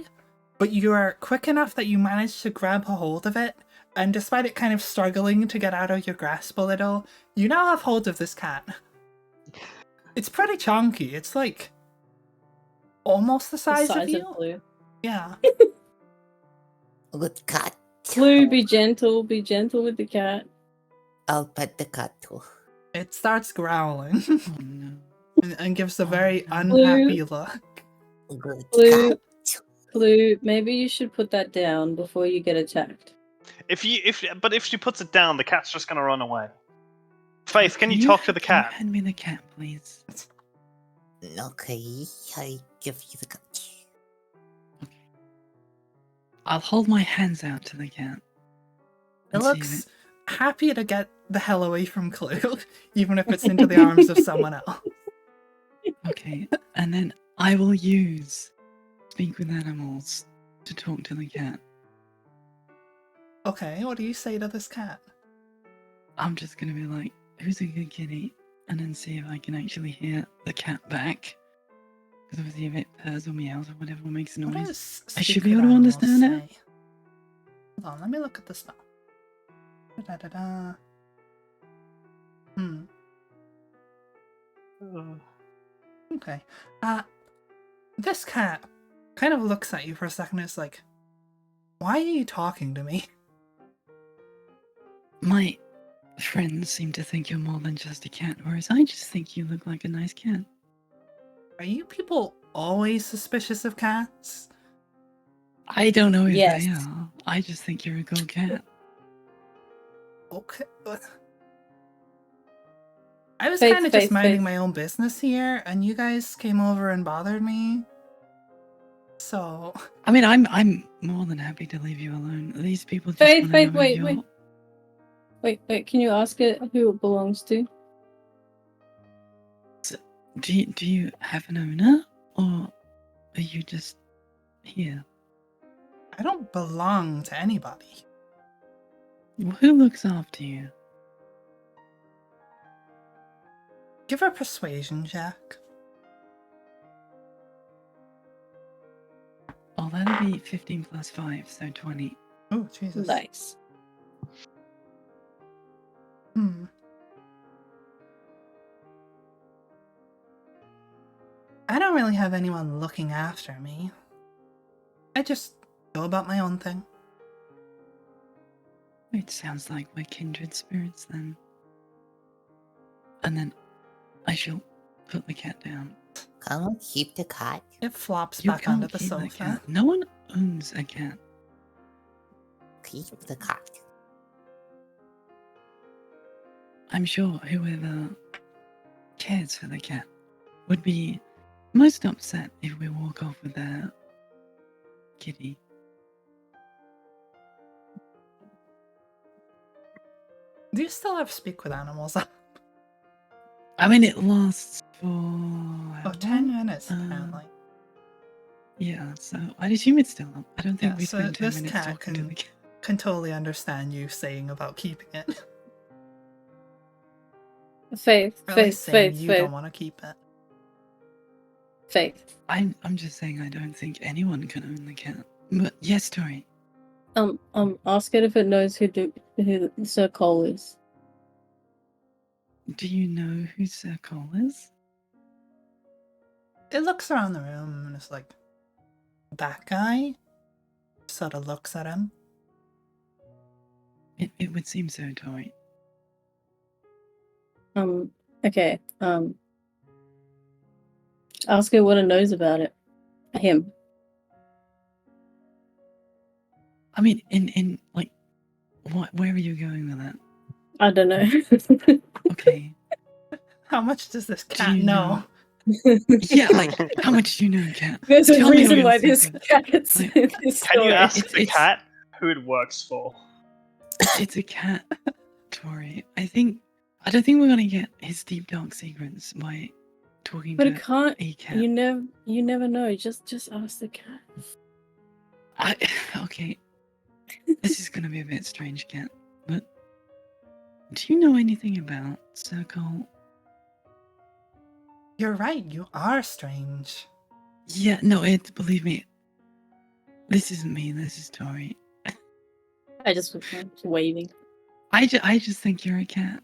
but you are quick enough that you manage to grab a hold of it, and despite it kind of struggling to get out of your grasp a little, you now have hold of this cat. It's pretty chunky. It's like almost the The Oh, size of you. Clue. Yeah. Good cat. Clue, be gentle with the cat. I'll pet the cat too. It starts growling Oh no. and gives a Oh, very no. unhappy look. Good Clue. cat. Clue, maybe you should put that down before you get attacked. If she puts it down, the cat's just gonna run away. Faith, can you talk to the Can you cat? hand me the cat, please? Okay, I give you the cat. I'll hold my hands out to the cat. It and see if looks happy to get the hell away from Clue, even if it's into the arms of someone else. Okay, and then I will use speak with animals to talk to the cat. Okay, what do you say to this cat? I'm just gonna be like, who's a good kitty? And then see if I can actually hear the cat back. Because obviously if it purrs or meows or whatever makes a What noise. does I should speak be with able to animals understand it. say? Hold on, let me look at the spell. Da-da-da. Okay. This cat kind of looks at you for a second and it's like, why are you talking to me? My friends seem to think you're more than just a cat, whereas I just think you look like a nice cat. Are you people always suspicious of cats? I don't know if Yes. they are. I just think you're a good cat. Okay. I was Faith, kind of just Faith, minding Faith. my own business here, and you guys came over and bothered me. So, I mean, I'm more than happy to leave you alone. These people just Faith, want to Faith, know wait, your... wait. Can you ask it who it belongs to? Do you have an owner, or are you just here? I don't belong to anybody. Well, who looks after you? Give her a persuasion check. Oh, that'll be 15 plus 5, so 20. Oh, Jesus. Nice. I don't really have anyone looking after me. I just go about my own thing. It sounds like we're kindred spirits then. And then I shall put the cat down. Can we keep the cat? It flops You back can't onto the keep the sofa. cat. No one owns a cat. Keep the cat. I'm sure whoever cares for the cat would be most upset if we walk off with their kitty. Do you still have speak with animals? I mean, it lasts for... Oh, 10 minutes, apparently. Yeah, so I'd assume it's still up. I don't think Yeah, we so spent 10 this minutes cat talking to the cat. can totally understand you saying about keeping it. Faith, Or at least saying Faith, you Faith, don't want to keep it. Faith. I'm just saying I don't think anyone can own the cat. But yes, Tori. Ask it if it knows who Sir Cole is. Do you know who Sir Cole is? It looks around the room and it's like, that guy? Sort of looks at him. It would seem so, Tori. Okay. Ask her what it knows about it. Him. I mean, in like, where are you going with that? I don't know. Okay. How much does this Do cat you know? Yeah, like, how much do you know, cat? There's a Tell me reason all why your this secrets. cat's Like, in this Can you story. ask It's- the it's- cat who it works for? It's a cat, Tori. I don't think we're gonna get his deep dark secrets by talking But to it can't. a cat. You never know. Just ask the cat. Okay. This is gonna be a bit strange, cat. But do you know anything about Sir Cole? You're right, you are strange. Yeah, no, believe me. This isn't me. This is Tori. I just was waving. I just think you're a cat.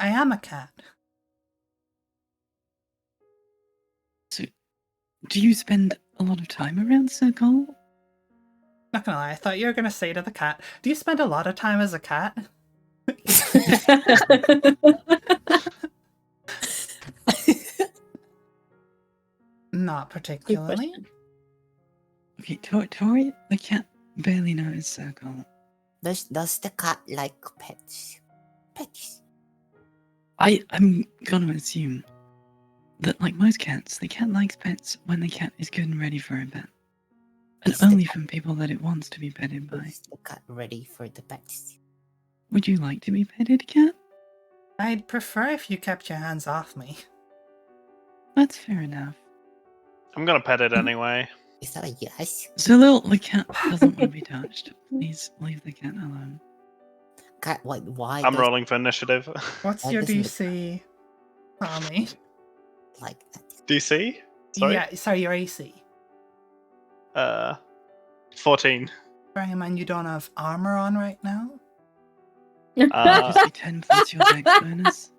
I am a cat. So, do you spend a lot of time around Sir Cole? Not gonna lie, I thought you were gonna say to the cat, do you spend a lot of time as a cat? Not particularly. question. Okay, Tori, the cat barely knows Sir Cole. Does the cat like pets? Pets. I'm gonna assume that, like most cats, the cat likes pets when the cat is good and ready for a pet. And Is the only cat- from people that it wants to be petted by. Is the cat ready for the pets? Would you like to be petted, cat? I'd prefer if you kept your hands off me. That's fair enough. I'm gonna pet it anyway. Is that a yes? Zalil, the cat doesn't want to be touched. Please leave the cat alone. Cat, why? I'm does rolling for initiative. What's Why your doesn't the DC, Tommy? like that? DC? Sorry? Yeah, sorry, your AC. 14. Bearing in mind you don't have armor on right now. Just be 10 plus your dex bonus.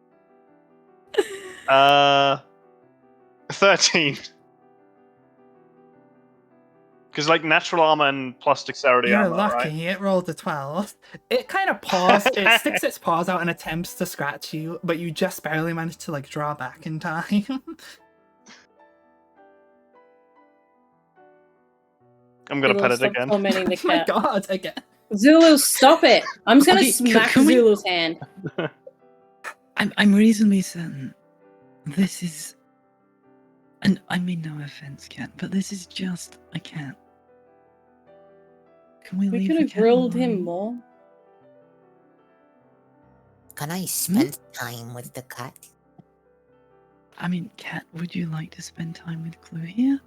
13. Because like natural armor and plus dexterity You're armor, lucky, right? it rolled a 12. It kind of paws, it sticks its paws out and attempts to scratch you, but you just barely manage to like draw back in time. I'm gonna pet it Stop again. tormenting the Oh my cat. god, again. Zulu, stop it! I'm just gonna Okay, smack can we- Zulu's hand. I'm reasonably certain this is And I mean no offense, cat, but this is just a cat. Can we We leave could the have cat grilled him alone? more. Can I spend time with the cat? I mean, cat, would you like to spend time with Clue here?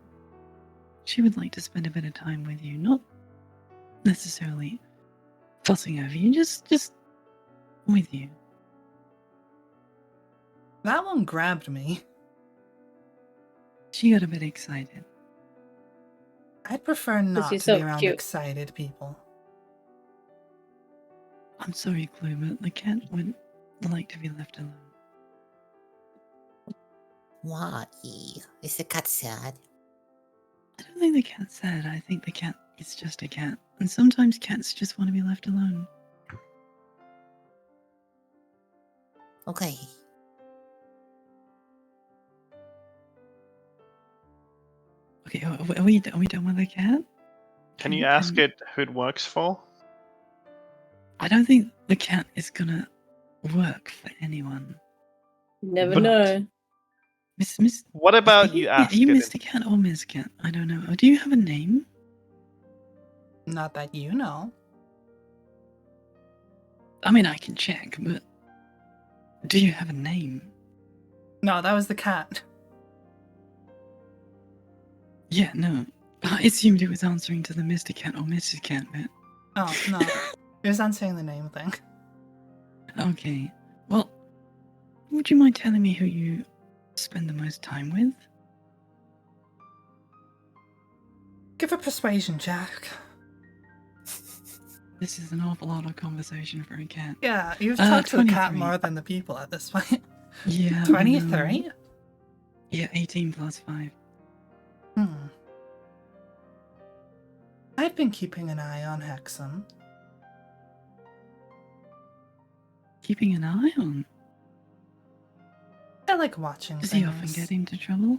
She would like to spend a bit of time with you, not necessarily fussing over you, just with you. That one grabbed me. She got a bit excited. I'd prefer not you're to be so around cute. excited people. I'm sorry, Clue, but the cat would like to be left alone. Why? Is the cat sad? I don't think the cat's sad. I think the cat is just a cat. And sometimes cats just want to be left alone. Okay. Okay, are we done with the cat? Can you ask it who it works for? I don't think the cat is gonna work for anyone. Never But- know. Miss. What about are you Are ask you it? Mr. Cat or Miss Cat? I don't know. Do you have a name? Not that you know. I mean, I can check, but do you have a name? No, that was the cat. Yeah, no. I assumed it was answering to the Mr. Cat or Mrs. Cat bit. Oh, no. It was answering the name thing. Okay. Well, would you mind telling me who you spend the most time with? Give a persuasion check. This is an awful lot of conversation for a cat. Yeah, you've talked to the cat 23. more than the people at this point. Yeah. I know. 23? Yeah, 18 plus 5. I've been keeping an eye on Hexam. Keeping an eye on. I like watching Does things. he often get into trouble?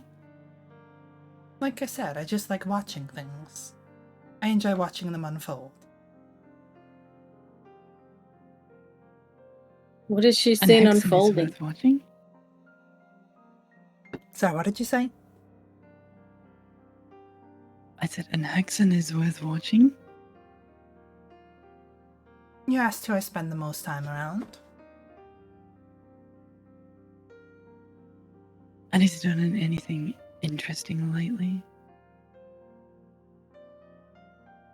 Like I said, I just like watching things. I enjoy watching them unfold. What has she And seen Hexam is unfolding? worth watching? Sorry, what did you say? I said, and Hexen is worth watching? You asked who I spend the most time around. And has he done anything interesting lately?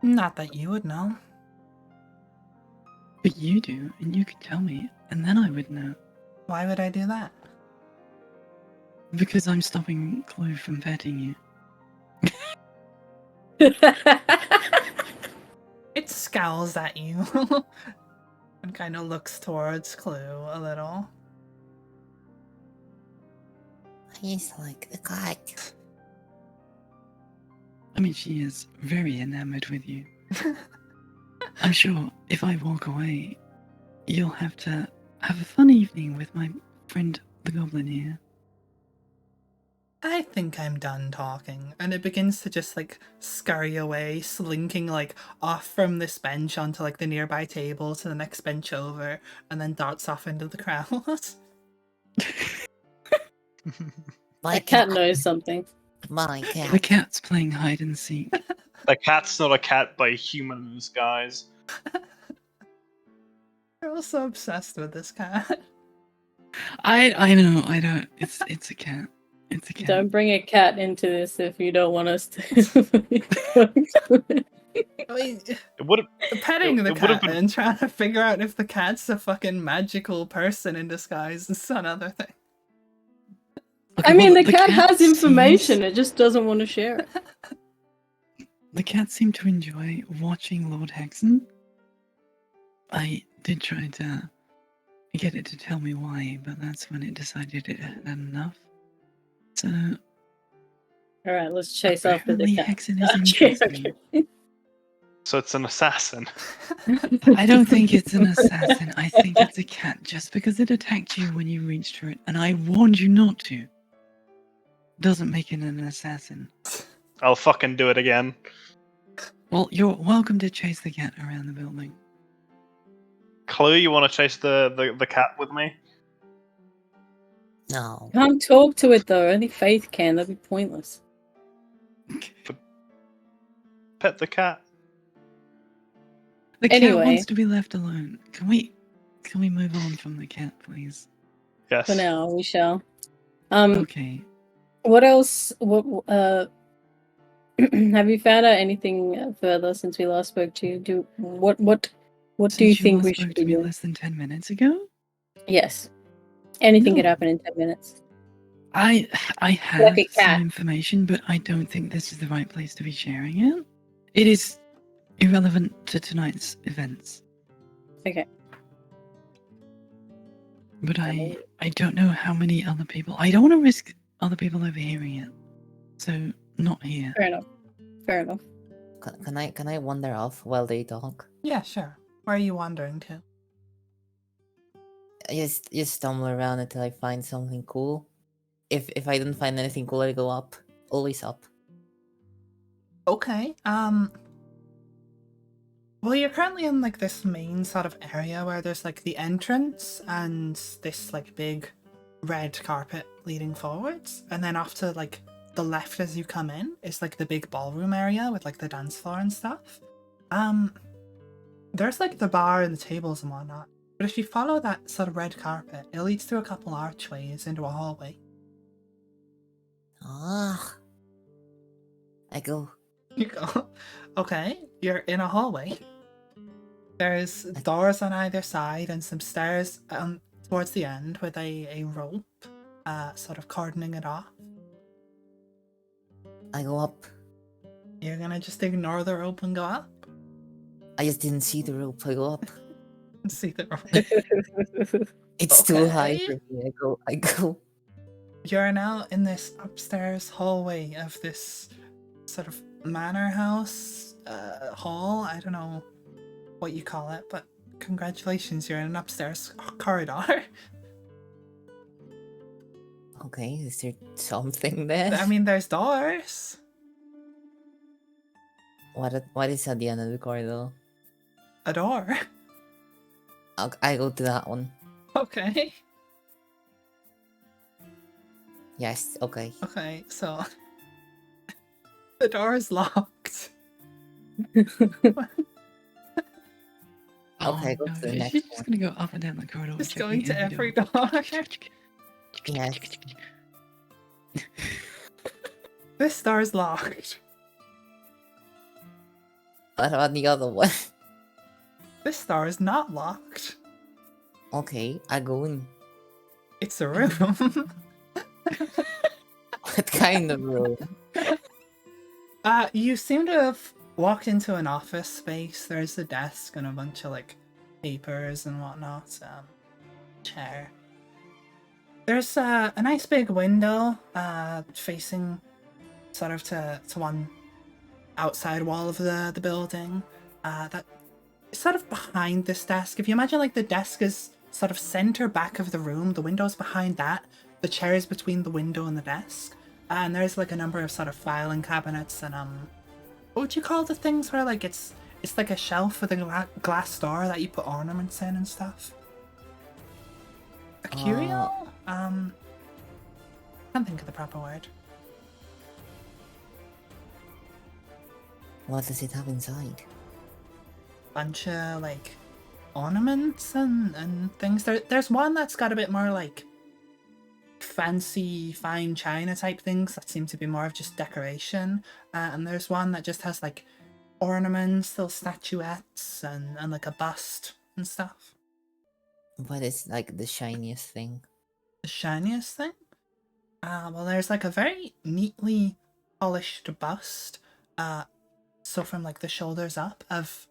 Not that you would know. But you do, and you could tell me, and then I would know. Why would I do that? Because I'm stopping Clue from petting you. It scowls at you and kind of looks towards Clue a little. I just like the cat. I mean, she is very enamored with you. I'm sure if I walk away, you'll have to have a fun evening with my friend the goblin here. I think I'm done talking, and it begins to just like scurry away, slinking like off from this bench onto like the nearby table to the next bench over, and then darts off into the crowd. My A cat knows something. My cat. The cat's playing hide and seek. The cat's not a cat by humans, guys. You're also obsessed with this cat. I know, I don't. It's a cat. It's a cat. Don't bring a cat into this if you don't want us to. I mean, It would have. petting the it would've cat been- and trying to figure out if the cat's a fucking magical person in disguise is another thing. Okay, I mean, well, the cat has seems- information, it just doesn't want to share it. The cat seemed to enjoy watching Lord Hexen. I did try to get it to tell me why, but that's when it decided it had enough. So Alright, let's chase after the apparently cat. Hexen is Okay, interesting. okay. So it's an assassin. I don't think it's an assassin. I think it's a cat just because it attacked you when you reached for it, and I warned you not to. Doesn't make it an assassin. I'll fucking do it again. Well, you're welcome to chase the cat around the building. Clue, you want to chase the cat with me? No. Can't talk to it though. Only Faith can. That'd be pointless. Pet the cat. The cat Anyway. wants to be left alone. Can we move on from the cat, please? Yes. For now, we shall. Okay. What else? What? Have you found out anything further since we last spoke to you? What Since do you you think last we spoke should to be me doing? less than 10 minutes ago? Yes. Anything could No. happen in 10 minutes. I have a some cat. information, but I don't think this is the right place to be sharing it. It is irrelevant to tonight's events. Okay. But I don't know how many other people. I don't want to risk other people overhearing it. So not here. Fair enough. Fair enough. Can I wander off while they talk? Yeah, sure. Where are you wandering to? I just stumble around until I find something cool. If I don't find anything cool, I go up. Always up. Okay. Well, you're currently in like this main sort of area where there's like the entrance and this like big red carpet leading forwards, and then off to like the left as you come in is like the big ballroom area with like the dance floor and stuff. There's like the bar and the tables and whatnot. But if you follow that sort of red carpet, it leads through a couple archways into a hallway. Ah. I go. You go. Okay, you're in a hallway. There's doors on either side and some stairs towards the end with a rope sort of cordoning it off. I go up. You're gonna just ignore the rope and go up? I just didn't see the rope. I go up. See the rope. It's too high Okay. for me. I go. You're now in this upstairs hallway of this sort of manor house hall. I don't know what you call it, but congratulations, you're in an upstairs corridor. Okay, is there something there? I mean, there's doors. What is at the end of the corridor? A door. I go to that one. Okay. Yes, okay. Okay, so the door is locked. Okay, go to the is next she just one. gonna go up and down the corridor? Just checking going to every door. Yes. This door is locked. What about the other one? This door is not locked. Okay, I go in. It's a room. What kind of room? You seem to have walked into an office space. There's a desk and a bunch of like papers and whatnot. Chair. There's a nice big window facing sort of to one outside wall of the building. That is sort of behind this desk. If you imagine like the desk is sort of center back of the room, the window's behind that, the chair is between the window and the desk. And there's like a number of sort of filing cabinets and what would you call the things where like it's like a shelf with a glass door that you put ornaments in and stuff? A curio? Can't think of the proper word. What does it have inside? Bunch of like ornaments and things. There's one that's got a bit more like fancy fine china type things that seem to be more of just decoration, and there's one that just has like ornaments, little statuettes and like a bust and stuff. What is like the shiniest thing? The shiniest thing? Well, there's like a very neatly polished bust, so from like the shoulders up, of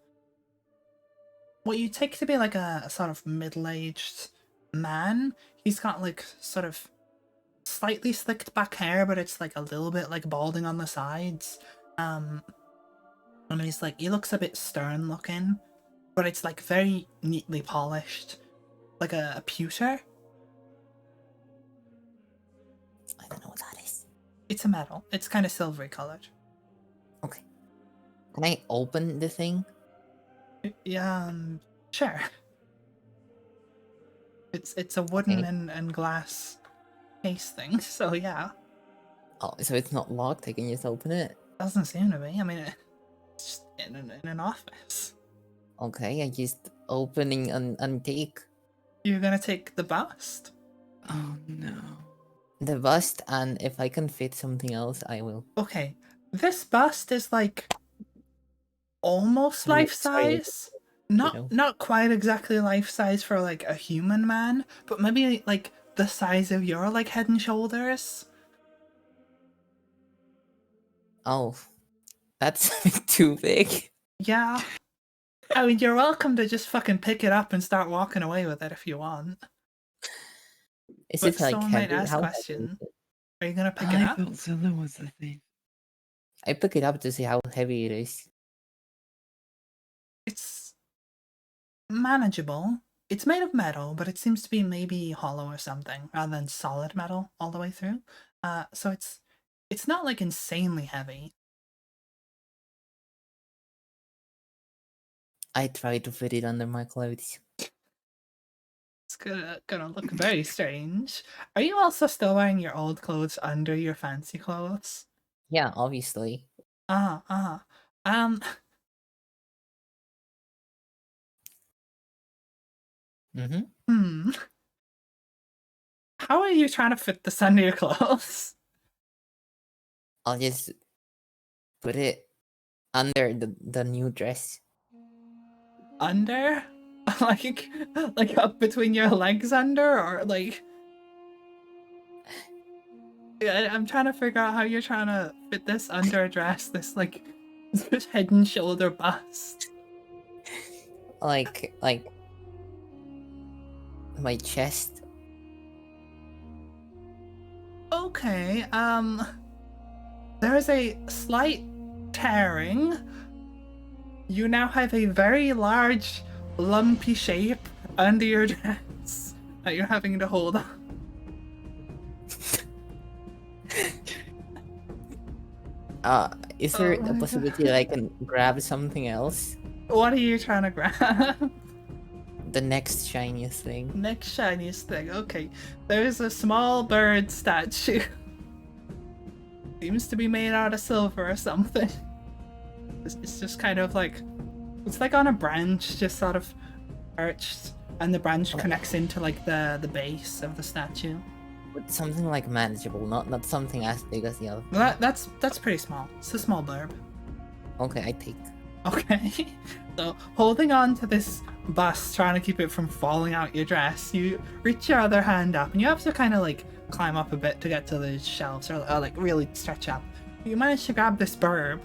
what you take to be like a sort of middle-aged man. He's got like sort of slightly slicked back hair, but it's like a little bit like balding on the sides. And he's like, he looks a bit stern looking, but it's like very neatly polished, like a pewter. I don't know what that is. It's a metal. It's kind of silvery colored. Okay. Can I open the thing? Yeah, sure. It's a wooden Okay. and glass case thing, so yeah. Oh, so it's not locked? I can just open it? Doesn't seem to be. I mean, it's just in an office. Okay, I just opening and take You're gonna take the bust? Oh no. the bust, and if I can fit something else, I will. Okay, this bust is like almost Sorry, life sorry, size. you Not know. not quite exactly life size for like a human man, but maybe like the size of your like head and shoulders. Oh, that's a bit too big. Yeah. I mean, you're welcome to just fucking pick it up and start walking away with it if you want. Is But it like someone might heavy? ask How heavy is question. it? Are you gonna pick it I up? thought Zilla was the thief. I pick it up to see how heavy it is. It's manageable. It's made of metal, but it seems to be maybe hollow or something, rather than solid metal all the way through. So it's not like insanely heavy. I try to fit it under my clothes. It's gonna look very strange. Are you also still wearing your old clothes under your fancy clothes? Yeah, obviously. Um, Mm-hmm. hmm. How are you trying to fit this under your clothes? I'll just put it under the new dress. Under? like like up between your legs under, or like yeah, I'm trying to figure out how you're trying to fit this under a dress, this like this head and shoulder bust. Like my chest. Okay, there is a slight tearing. You now have a very large lumpy shape under your dress that you're having to hold on. Is there Oh a my possibility God. that I can grab something else? What are you trying to grab? The next shiniest thing. Next shiniest thing. Okay, there's a small bird statue. Seems to be made out of silver or something. It's just kind of like, it's like on a branch, just sort of perched, and the branch connects into like the base of the statue. But something like manageable, not something as big as the other. Well, that's pretty small. It's a small blurb. Okay, I take. Okay. So holding on to this bust, trying to keep it from falling out your dress, you reach your other hand up, and you have to kind of like climb up a bit to get to the shelves, or like really stretch up. You manage to grab this burb,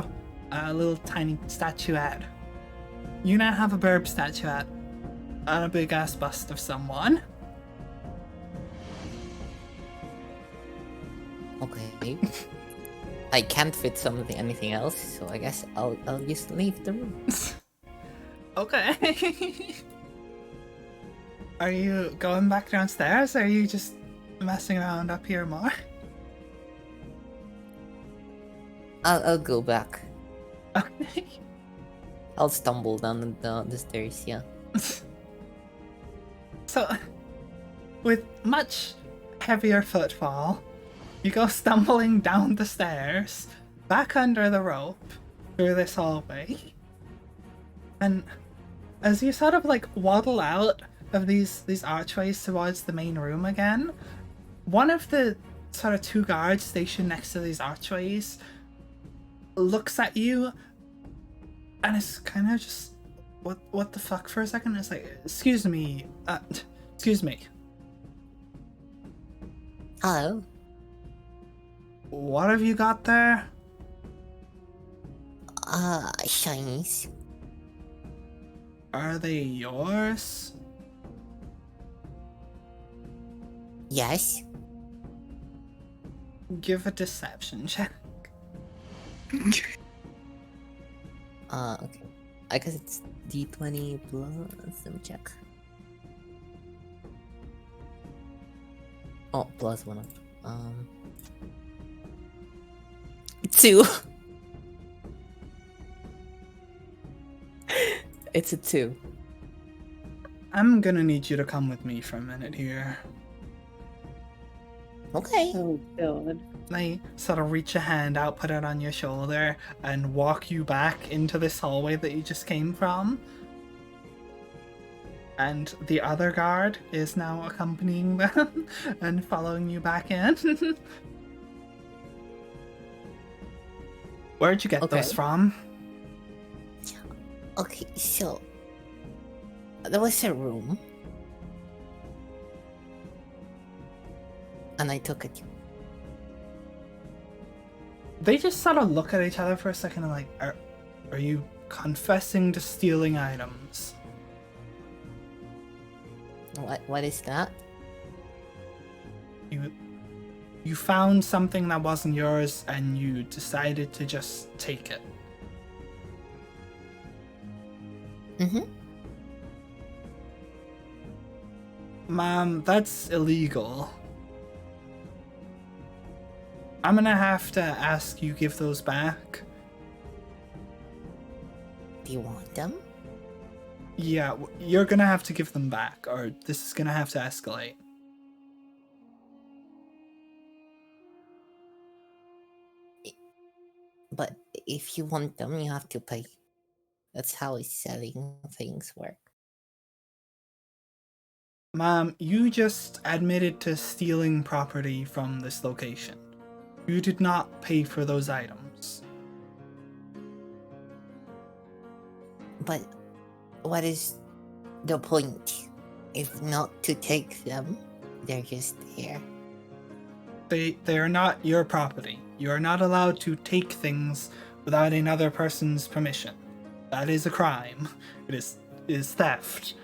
a little tiny statuette. You now have a burb statuette and a big ass bust of someone. Okay. I can't fit anything else, so I guess I'll just leave the room. Okay. Are you going back downstairs, or are you just messing around up here more? I'll go back. Okay. I'll stumble down the stairs, yeah. So, with much heavier footfall, you go stumbling down the stairs, back under the rope, through this hallway. And as you sort of like waddle out of these archways towards the main room again, one of the sort of two guards stationed next to these archways looks at you and it's kind of just what the fuck for a second. It's like, excuse me. Hello. What have you got there? Shinies. Are they yours? Yes. Give a deception check. Okay. I guess it's D20 plus. Let me check. Oh, plus one. 2. It's a 2. I'm gonna need you to come with me for a minute here. Okay. Oh god. They sort of reach a hand out, put it on your shoulder, and walk you back into this hallway that you just came from. And the other guard is now accompanying them and following you back in. Where'd you get those Okay. from? Okay, so there was a room, and I took it. They just sort of look at each other for a second and like, are you confessing to stealing items? What is that? You found something that wasn't yours and you decided to just take it. Mm-hmm. Ma'am, that's illegal. I'm gonna have to ask you give those back. Do you want them? Yeah, you're gonna have to give them back, or this is gonna have to escalate. But if you want them, you have to pay. That's how selling things work. Ma'am, you just admitted to stealing property from this location. You did not pay for those items. But what is the point? If not to take them, they're just there. They are not your property. You are not allowed to take things without another person's permission. That is a crime. It is theft.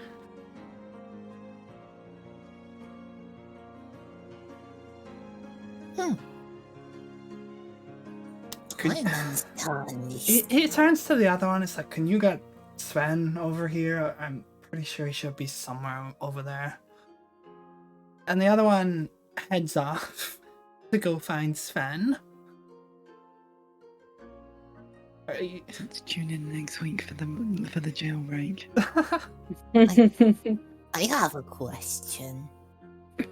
Could- I understand this. He turns to the other one. It's like, can you get Sven over here? I'm pretty sure he should be somewhere over there. And the other one heads off to go find Sven. Let's tune in next week for the jailbreak. I have a question.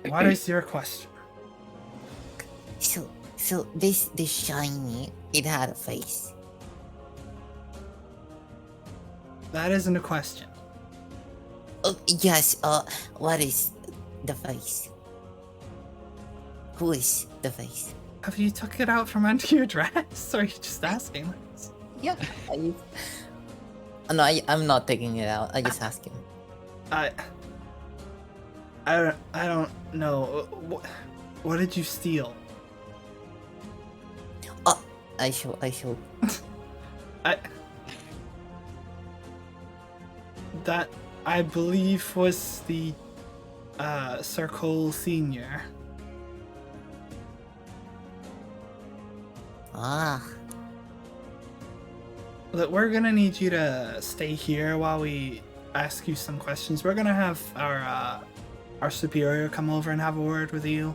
What is your question? So this shiny, it had a face. That isn't a question. Oh yes. What is the face? Who is the face? Have you took it out from under your dress, or are you just asking? Yeah. No, I'm not taking it out. I just asked him. I don't know. What did you steal? I show. That I believe was the Sir Cole Senior. Ah. Look, we're gonna need you to stay here while we ask you some questions. We're gonna have our superior come over and have a word with you.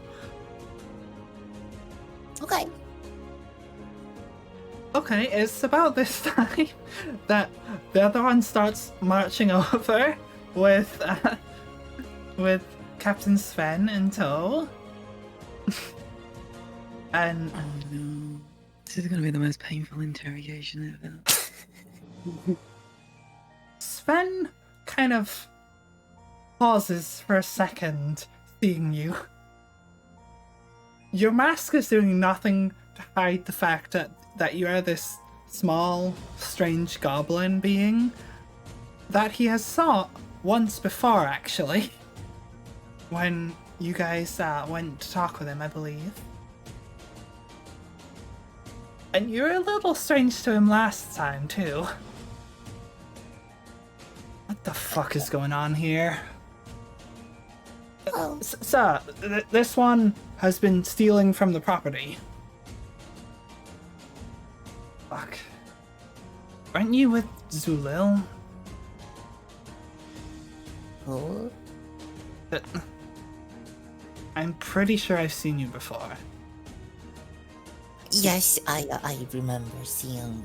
Okay. Okay, it's about this time that the other one starts marching over with Captain Sven in tow. And Oh no. This is gonna be the most painful interrogation ever. Sven kind of pauses for a second, seeing you. Your mask is doing nothing to hide the fact that you are this small, strange goblin being that he has saw once before, actually. When you guys went to talk with him, I believe. And you were a little strange to him last time, too. What the fuck is going on here? Oh. Sir, this one has been stealing from the property. Fuck. Aren't you with Zulil? Who? I'm pretty sure I've seen you before. Yes, I remember seeing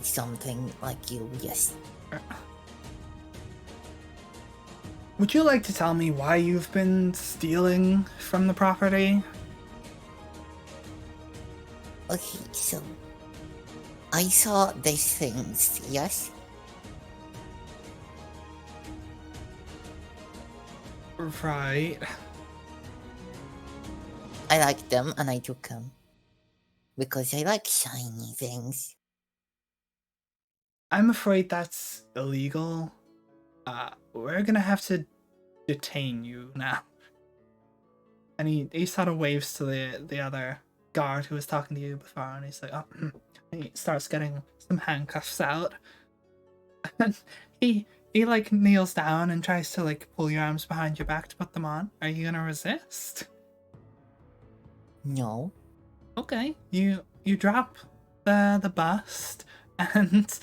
something like you. Yes. Would you like to tell me why you've been stealing from the property? Okay, so I saw these things, yes? Right. I liked them and I took them. Because I like shiny things. I'm afraid that's illegal. We're gonna have to detain you now. And he sort of waves to the other guard who was talking to you before, and he's like, oh, and he starts getting some handcuffs out. And he like kneels down and tries to like pull your arms behind your back to put them on. Are you gonna resist? No. Okay. You drop the bust and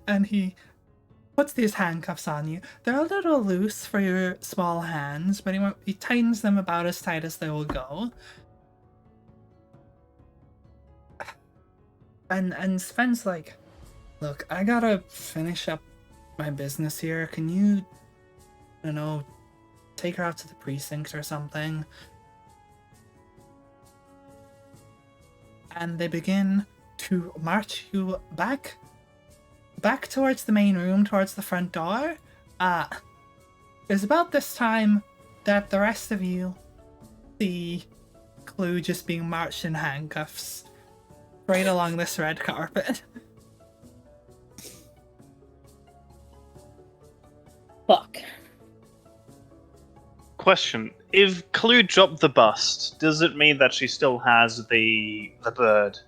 and he puts these handcuffs on you. They're a little loose for your small hands, but he tightens them about as tight as they will go. And Sven's like, look, I gotta finish up my business here. Can you, take her out to the precinct or something? And they begin to march you back towards the main room, towards the front door. It's about this time that the rest of you see Clue just being marched in handcuffs right along this red carpet. Fuck. Question: if Clue dropped the bust, does it mean that she still has the bird?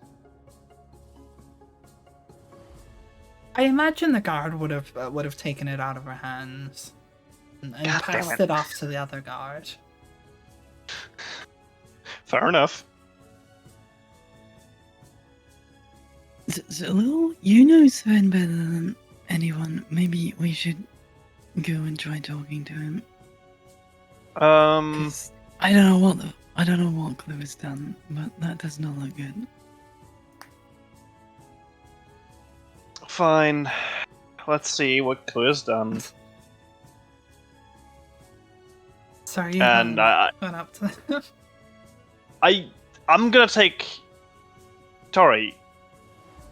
I imagine the guard would have taken it out of her hands and God damn passed it. it off to the other guard. Fair enough. Zulu, you know Sven better than anyone. Maybe we should go and try talking to him. 'Cause I don't know what Clue has done, but that does not look good. Fine. Let's see what Clue has done. Sorry, you And went up to them. I'm gonna take Tori.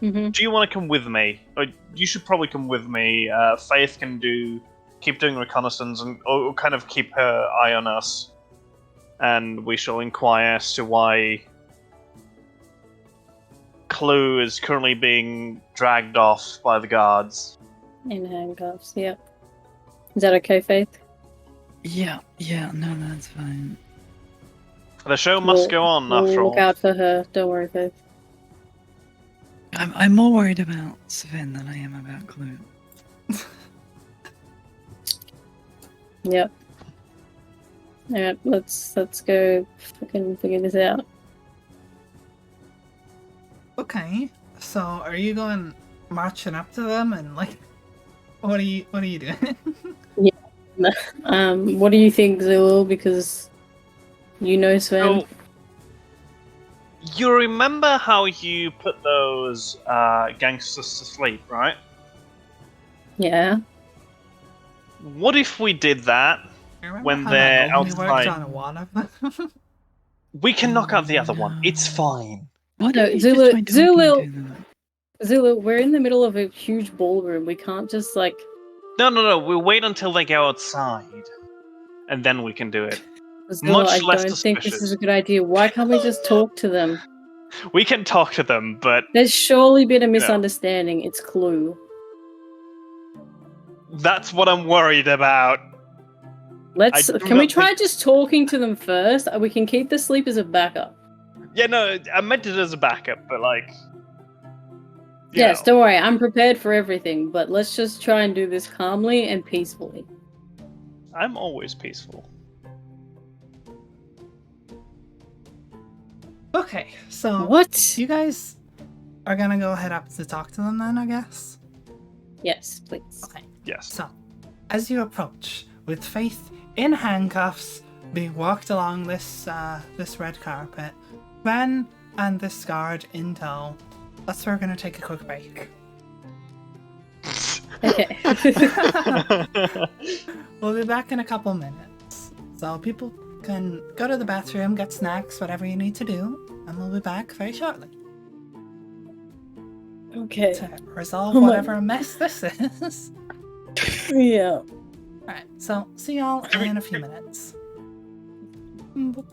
Mm-hmm. Do you want to come with me? Or you should probably come with me. Faith can keep doing reconnaissance and or kind of keep her eye on us, and we shall inquire as to why Clue is currently being dragged off by the guards. In handcuffs, yep. Is that okay, Faith? Yeah, no, that's fine. The show must go on, We'll after look all. out for her. Don't worry, Faith. I'm more worried about Sven than I am about Clue. Yep. Alright, let's go fucking figure this out. Okay, so are you going marching up to them and like, what are you doing? What do you think, Zulu? Because you know Sven. So, you remember how you put those gangsters to sleep, right? Yeah. What if we did that? I remember When how they're that only worked outside. on one of them. We can knock out the other one. no. It's fine. Why No, don't you Zulu- just try talking Zulu- to them? Zulu, we're in the middle of a huge ballroom. We can't just like. No. We'll wait until they go outside, and then we can do it. Zulu, Much I less don't think this is suspicious. a good idea. Why can't we just talk to them? We can talk to them, but There's surely been a misunderstanding. It's Clue. that's what I'm worried about. Let's. I do Can we not try think- just talking to them first? We can keep the sleep as a backup. Yeah, no, I meant it as a backup, but like. you Yes, know. don't worry. I'm prepared for everything, but let's just try and do this calmly and peacefully. I'm always peaceful. Okay, so What? you guys are gonna go head up to talk to them then, I guess? Yes, please. Okay, Yes. so as you approach, with Faith in handcuffs, being walked along this red carpet, Van and this guard in tow, that's where we're gonna take a quick break. Okay. We'll be back in a couple minutes. So people can go to the bathroom, get snacks, whatever you need to do, and we'll be back very shortly Okay. to resolve Oh my- whatever mess this is. Yeah. Alright, so see y'all in a few minutes. Boop.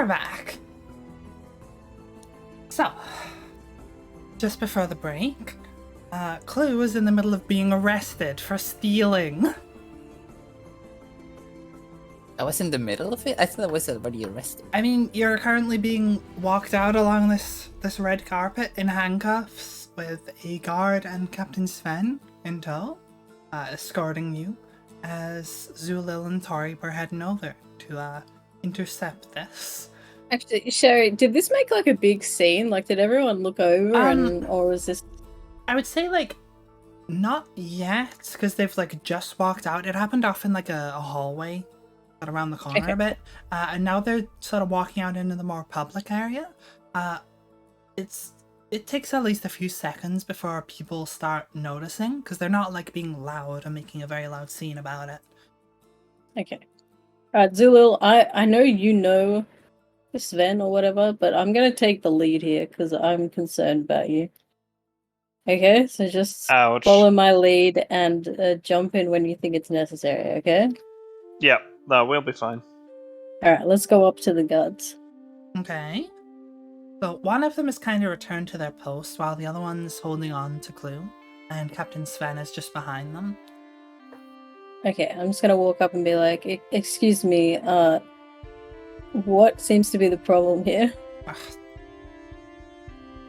we're back. So, just before the break, Clue was in the middle of being arrested for stealing. I was in the middle of it? I thought I was already arrested. I mean, you're currently being walked out along this red carpet in handcuffs with a guard and Captain Sven in tow, escorting you as Zulil and Tori were heading over to intercept this. Actually, Sherry, did this make like a big scene? Like, did everyone look over, or was this? I would say like not yet, because they've like just walked out. It happened off in like a hallway around the corner a bit, and now they're sort of walking out into the more public area. It takes at least a few seconds before people start noticing, because they're not like being loud and making a very loud scene about it. Okay. Zulil, I know you know Sven or whatever, but I'm gonna take the lead here because I'm concerned about you. Okay, so just Ouch. follow my lead and jump in when you think it's necessary. Okay. Yeah, no, we'll be fine. All right, let's go up to the guards. Okay. So one of them is kind of returned to their post while the other one's holding on to Clue, and Captain Sven is just behind them. Okay, I'm just gonna walk up and be like, "Excuse me, what seems to be the problem here?"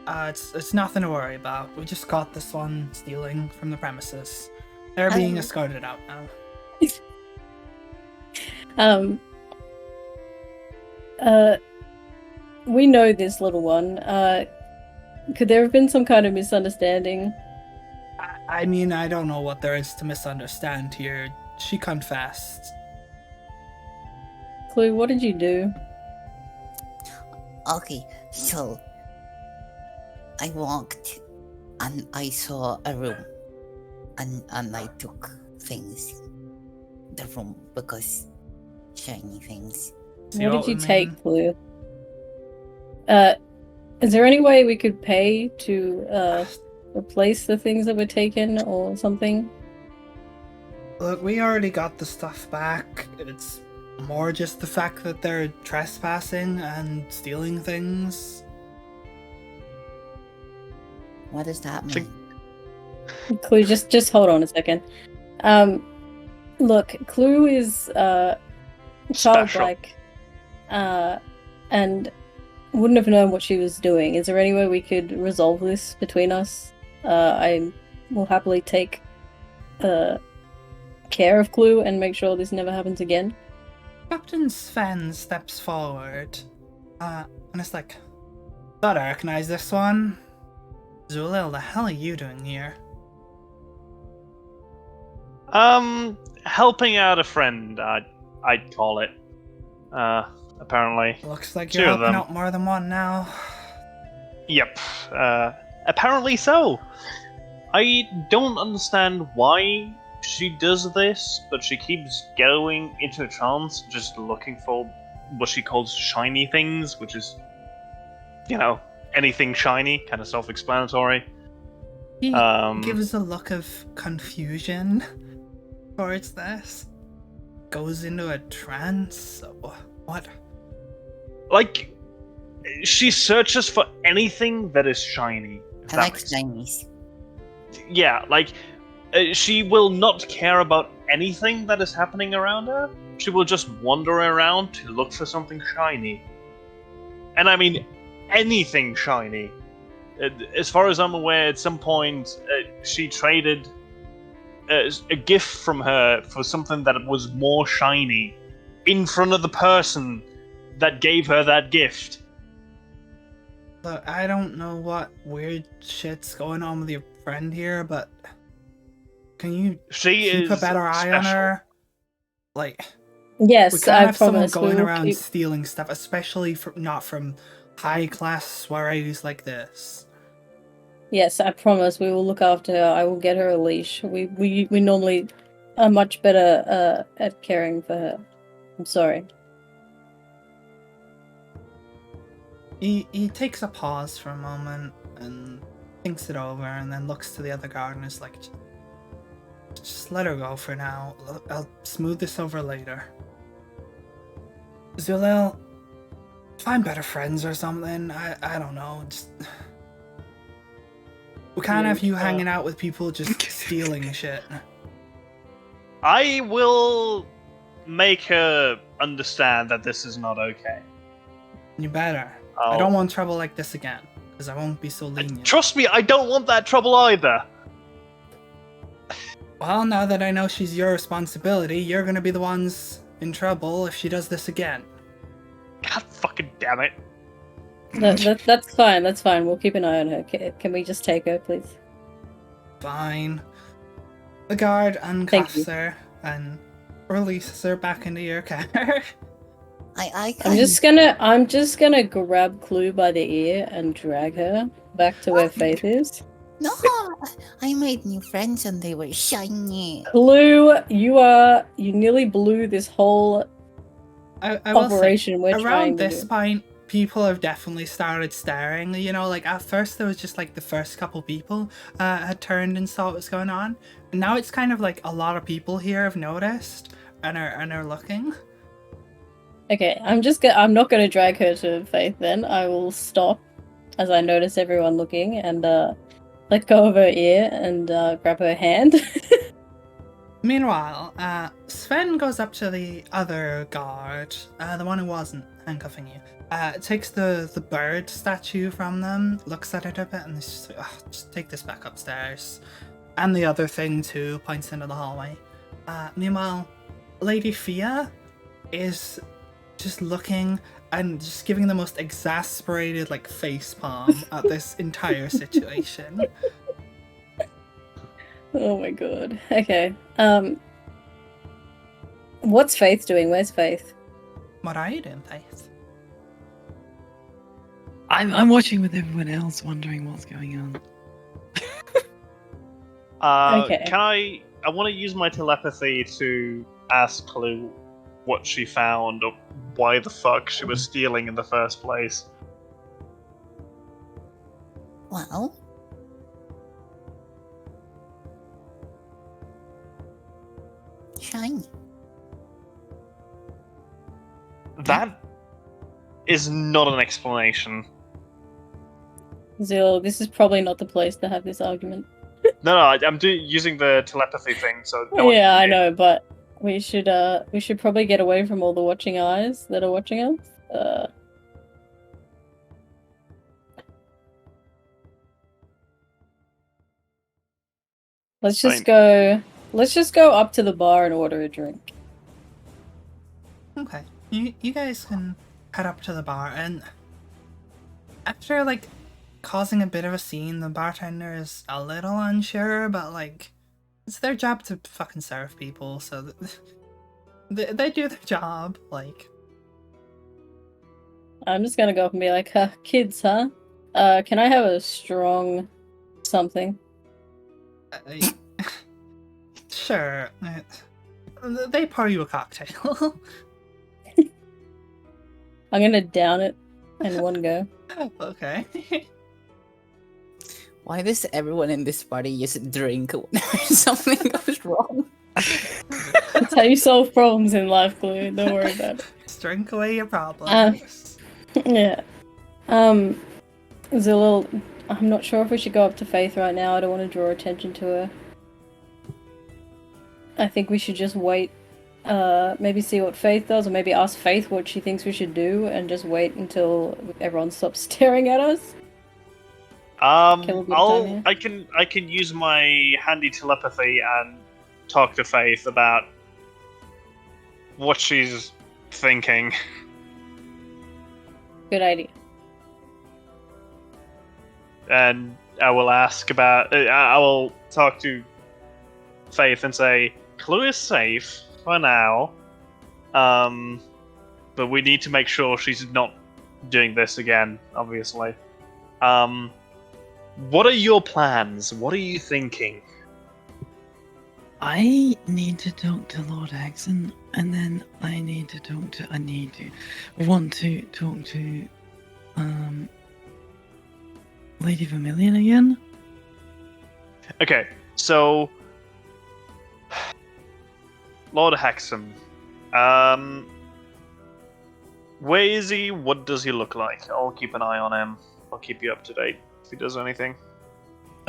It's nothing to worry about. We just caught this one stealing from the premises. They're being escorted out now. We know this little one. Could there have been some kind of misunderstanding? I mean, I don't know what there is to misunderstand here. She confessed. Clue, what did you do? Okay, so I walked and I saw a room and I took things. The room because shiny things. See What what did you we take, mean? Clue? Is there any way we could pay to replace the things that were taken or something? Look, we already got the stuff back. It's more just the fact that they're trespassing and stealing things. What does that mean? Clue, just hold on a second. Look, Clue is childlike, and wouldn't have known what she was doing. Is there any way we could resolve this between us? I will happily take care of Clue and make sure this never happens again. Captain Sven steps forward, and it's like, thought I recognize this one. Zulil, the hell are you doing here? Helping out a friend, I'd call it. Apparently. Looks like Two you're of helping them. out more than one now. Yep. Apparently so. I don't understand why she does this, but she keeps going into a trance, just looking for what she calls shiny things, which is, anything shiny, kind of self-explanatory. He gives a look of confusion towards this. Goes into a trance. What? Like, she searches for anything that is shiny. I like shinies. Yeah, like, she will not care about anything that is happening around her. She will just wander around to look for something shiny. And I mean, anything shiny. As far as I'm aware, at some point, she traded a gift from her for something that was more shiny in front of the person that gave her that gift. Look, I don't know what weird shit's going on with your friend here, but can you keep a better eye on her? Like, Yes, we can't I have someone promise. going We will around keep... stealing stuff, especially not from high-class soirees like this. Yes, I promise. We will look after her. I will get her a leash. We normally are much better at caring for her. I'm sorry. He takes a pause for a moment and thinks it over, and then looks to the other guard and is like, just let her go for now. I'll smooth this over later. Zulil, find better friends or something. I don't know. Just... We can't have you hanging out with people just stealing shit. I will make her understand that this is not okay. You better. I don't want trouble like this again, because I won't be so lenient. Trust me, I don't want that trouble either. Well, now that I know she's your responsibility, you're gonna be the ones in trouble if she does this again. God fucking damn it. That's fine. That's fine. We'll keep an eye on her. Can we just take her, please? Fine. The guard uncuffs her and releases her back into your car. I'm just gonna grab Clue by the ear and drag her back to where Faith is. No, I made new friends and they were shiny. Clue, you nearly blew this whole I will operation. say, around this point, people have definitely started staring. You know, like at first there was just like the first couple people had turned and saw what was going on. And now it's kind of like a lot of people here have noticed and are looking. Okay, I'm not gonna drag her to Faith then. I will stop as I notice everyone looking and let go of her ear and grab her hand. Meanwhile, Sven goes up to the other guard, the one who wasn't handcuffing you, takes the bird statue from them, looks at it a bit, and is just like, oh, just take this back upstairs. And the other thing too, points into the hallway. Meanwhile, Lady Fia is just looking and just giving the most exasperated like face palm at this entire situation. Oh my god. Okay. What's Faith doing? Where's Faith? What are you doing, Faith? I'm watching with everyone else, wondering what's going on. Okay. Can I want to use my telepathy to ask Clue what she found or why the fuck she was stealing in the first place. Well, shiny. That is not an explanation. Zil, this is probably not the place to have this argument. No, I'm using the telepathy thing, so no one Yeah, can I hear. know, but we should probably get away from all the watching eyes that are watching us. Let's just go up to the bar and order a drink. Okay, you guys can head up to the bar, and after like causing a bit of a scene, the bartender is a little unsure, but like it's their job to fucking serve people, so they do their job. Like, I'm just gonna go up and be like, kids, huh? Can I have a strong something? sure. They pour you a cocktail. I'm gonna down it in one go. Okay. Why does everyone in this party just drink whenever something goes wrong? That's how you solve problems in life, Clue. Don't worry about it. Just drink away your problems. Yeah. Zilil, I'm not sure if we should go up to Faith right now. I don't want to draw attention to her. I think we should just wait. Maybe see what Faith does, or maybe ask Faith what she thinks we should do, and just wait until everyone stops staring at us. I can use my handy telepathy and talk to Faith about what she's thinking. Good idea. And I will ask about. I will talk to Faith and say, Clue is safe for now, but we need to make sure she's not doing this again, obviously. What are your plans? What are you thinking? I need to talk to Lord Axon, and then I want to talk to Lady Vermilion again. Okay, so Lord Hexam, Where is he? What does he look like? I'll keep an eye on him. I'll keep you up to date if he does anything.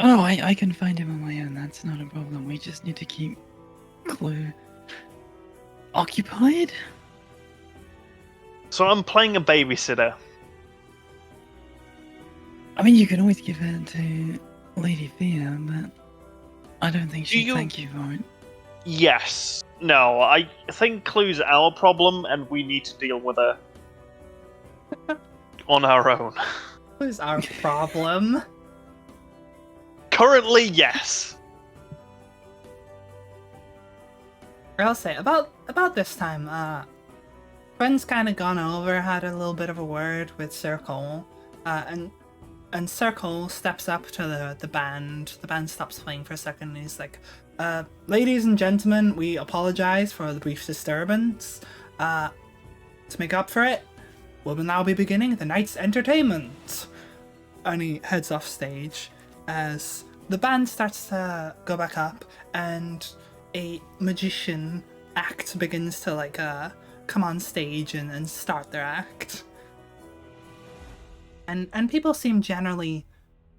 Oh, I can find him on my own. That's not a problem. We just need to keep Clue occupied. So I'm playing a babysitter. I mean, you can always give her to Lady Thea, but I don't think she'd you- thank you for it. Yes. No, I think Clue's our problem, and we need to deal with her on our own. What is our problem? Currently, yes. I'll say about this time, friends kind of gone over, had a little bit of a word with Sir Cole, and Sir Cole steps up to the band. The band stops playing for a second, and he's like, "Ladies and gentlemen, we apologize for the brief disturbance. To make up for it, we will now be beginning the night's entertainment." And he heads off stage as the band starts to go back up, and a magician act begins to come on stage and start their act. And people seem generally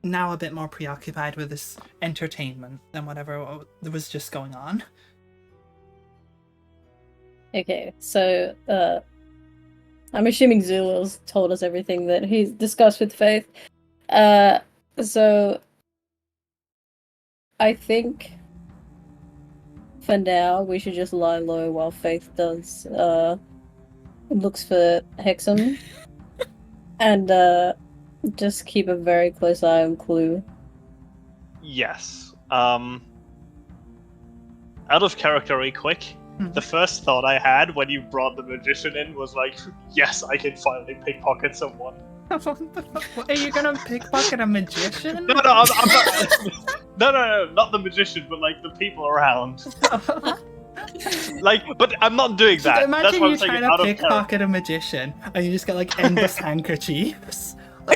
now a bit more preoccupied with this entertainment than whatever was just going on. Okay, so I'm assuming Zulil's told us everything that he's discussed with Faith. So I think for now we should just lie low while Faith does looks for Hexam and just keep a very close eye on Clue. Yes. Out of character, really quick. The first thought I had when you brought the magician in was like, yes, I can finally pickpocket someone. What the fuck? Are you gonna pickpocket a magician? No, I'm not. No, not the magician, but like the people around. But I'm not doing that. Imagine That's what you I'm saying. trying Out to of character. pickpocket a magician and you just get like endless handkerchiefs. I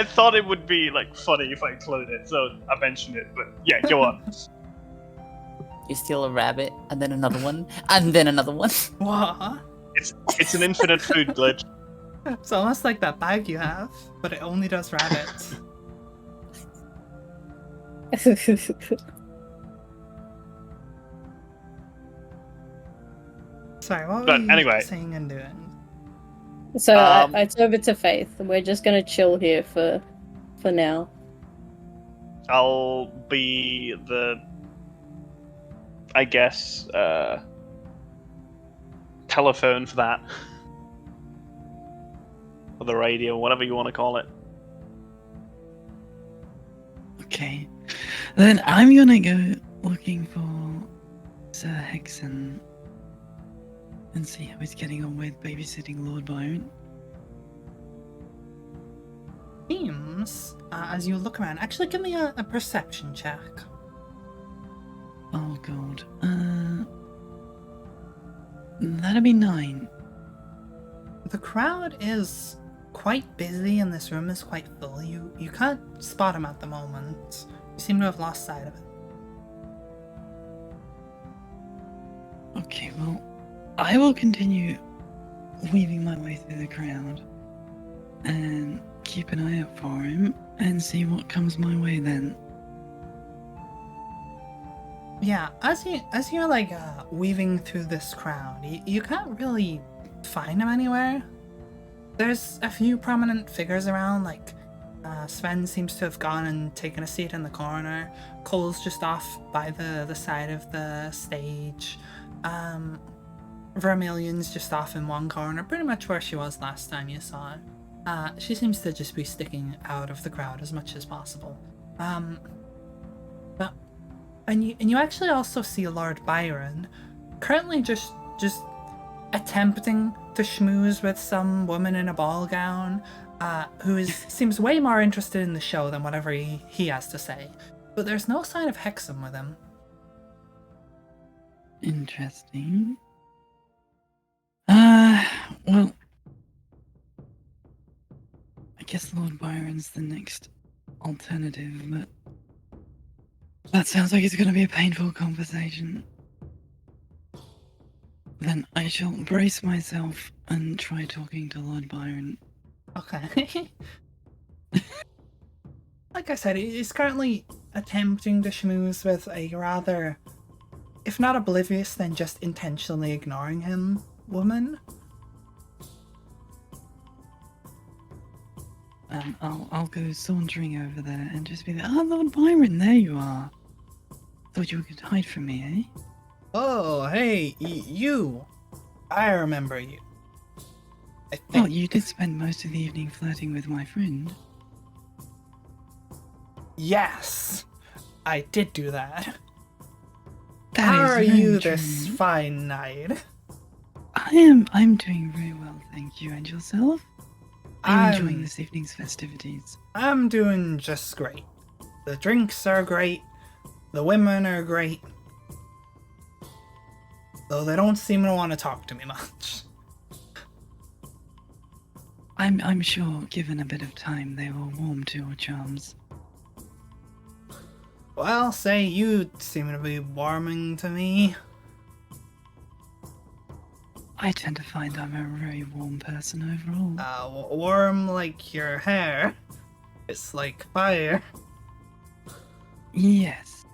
thought it would be like funny if I included it, so I mentioned it. But yeah, go on. You steal a rabbit, and then another one, and then another one. What? It's an infinite food glitch. It's almost like that bag you have, but it only does rabbits. Sorry, what were But you anyway. saying and doing? So it's over to Faith. We're just gonna chill here for now. I'll be the, I guess, telephone for that. Or the radio, whatever you want to call it. Okay. Then I'm gonna go looking for Sir Hexen and see how he's getting on with babysitting Lord Byron. Seems, as you look around, actually give me a perception check. Oh god. That'd be 9. The crowd is quite busy and this room is quite full. You can't spot him at the moment. You seem to have lost sight of it. Okay, well, I will continue weaving my way through the crowd and keep an eye out for him and see what comes my way then. Yeah, as you're weaving through this crowd, you can't really find him anywhere. There's a few prominent figures around, like Sven seems to have gone and taken a seat in the corner. Cole's just off by the side of the stage. Vermilion's just off in one corner, pretty much where she was last time you saw her. She seems to just be sticking out of the crowd as much as possible. And you actually also see Lord Byron currently just attempting to schmooze with some woman in a ball gown, who seems way more interested in the show than whatever he has to say. But there's no sign of Hexam with him. Interesting. Well, I guess Lord Byron's the next alternative, but that sounds like it's going to be a painful conversation. Then I shall brace myself and try talking to Lord Byron. Okay. Like I said, he's currently attempting to schmooze with a rather, if not oblivious, then just intentionally ignoring him woman. I'll go sauntering over there and just be like, "Ah, Lord Byron, there you are. Thought you could hide from me, eh?" Oh, hey, you. I remember you. I think. Well, you did spend most of the evening flirting with my friend. Yes, I did do that. That How is are very you true. this fine night? I'm doing very well, thank you. And yourself? Are you enjoying I'm- this evening's festivities? I'm doing just great. The drinks are great. The women are great. Though they don't seem to want to talk to me much. I'm sure, given a bit of time, they will warm to your charms. Well, say you seem to be warming to me. I tend to find I'm a very warm person overall. Warm like your hair. It's like fire. Yes.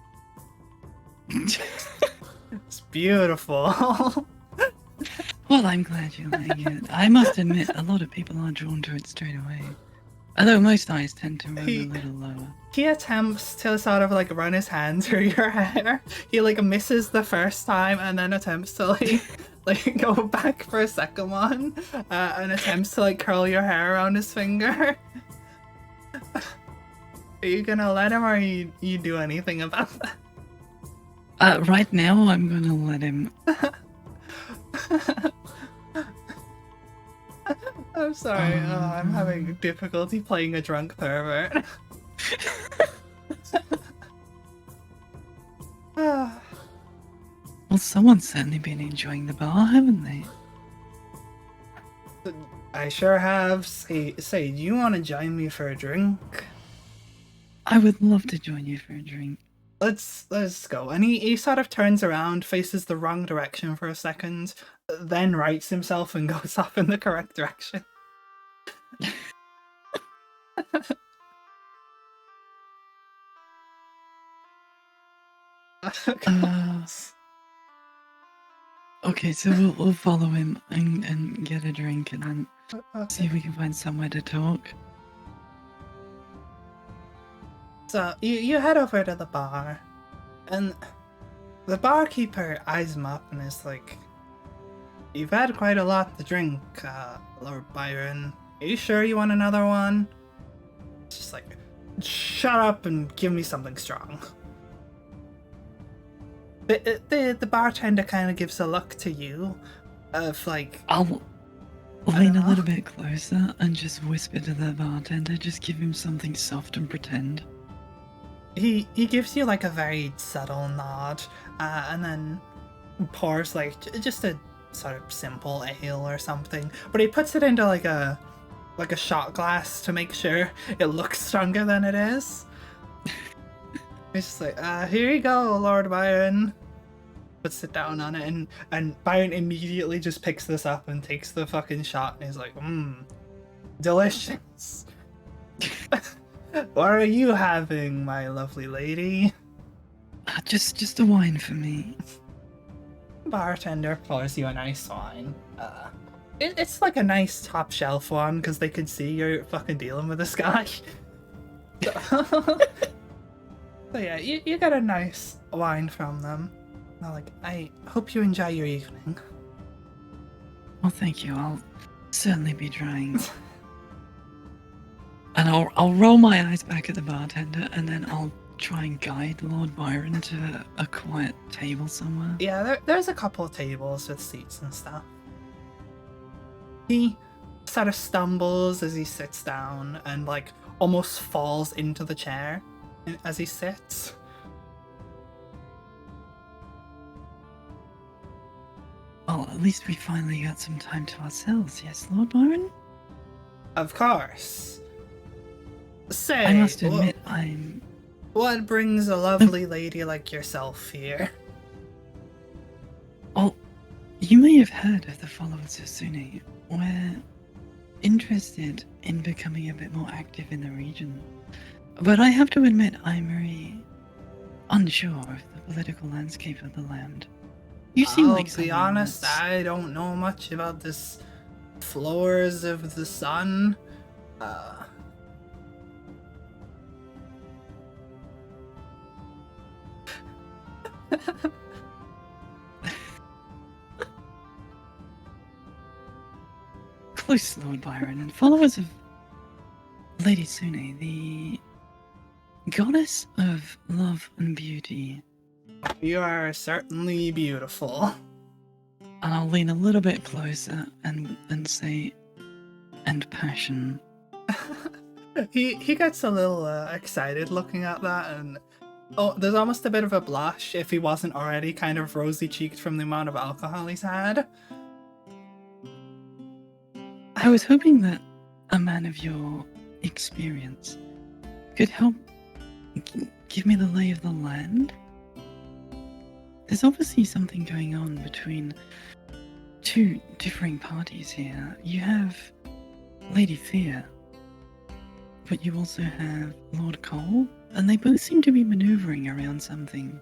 It's beautiful. Well, I'm glad you like it. I must admit, a lot of people are drawn to it straight away. Although most eyes tend to run a little lower. He attempts to sort of like run his hand through your hair. He like misses the first time and then attempts to like go back for a second one and attempts to like curl your hair around his finger. Are you gonna let him or you do anything about that? Right now, I'm gonna let him. I'm sorry, I'm having difficulty playing a drunk pervert. Well, someone's certainly been enjoying the bar, haven't they? I sure have. Say, do you want to join me for a drink? I would love to join you for a drink. Let's go. And he sort of turns around, faces the wrong direction for a second, then rights himself and goes off in the correct direction. Okay, so we'll follow him and get a drink and then see if we can find somewhere to talk. So you head over to the bar, and the barkeeper eyes him up and is like, "You've had quite a lot to drink, Lord Byron. Are you sure you want another one?" It's just like, "Shut up and give me something strong." The bartender kind of gives a look to you, of like, I'll I lean don't a little know. bit closer and just whisper to the bartender, just give him something soft and pretend. He gives you like a very subtle nod, and then pours like just a sort of simple ale or something, but he puts it into like a shot glass to make sure it looks stronger than it is. He's just like, here you go, Lord Byron. Puts it down on it, and Byron immediately just picks this up and takes the fucking shot, and he's like, delicious. What are you having, my lovely lady? Just a wine for me. Bartender pours you a nice wine. It's like a nice top shelf one because they can see you're fucking dealing with this guy. So yeah, you get a nice wine from them. They're like, I hope you enjoy your evening. Well, thank you. I'll certainly be trying. And I'll roll my eyes back at the bartender, and then I'll try and guide Lord Byron to a quiet table somewhere. Yeah, there's a couple of tables with seats and stuff. He sort of stumbles as he sits down and like almost falls into the chair as he sits. Well, at least we finally got some time to ourselves, yes, Lord Byron? Of course. Say, I must admit, I'm... what brings a lovely lady like yourself here? Oh, you may have heard of the followers of Sune. We're interested in becoming a bit more active in the region. But I have to admit, I'm very unsure of the political landscape of the land. You seem I'll like be someone honest, that's- I don't know much about this floors of the sun. Close, Lord Byron, and followers of Lady Sune, the goddess of love and beauty. You are certainly beautiful. And I'll lean a little bit closer and say, and passion. He gets a little excited looking at that, and there's almost a bit of a blush if he wasn't already kind of rosy cheeked from the amount of alcohol he's had. I was hoping that a man of your experience could help give me the lay of the land. There's obviously something going on between two differing parties here. You have Lady Fear, but you also have Lord Cole, and they both seem to be maneuvering around something.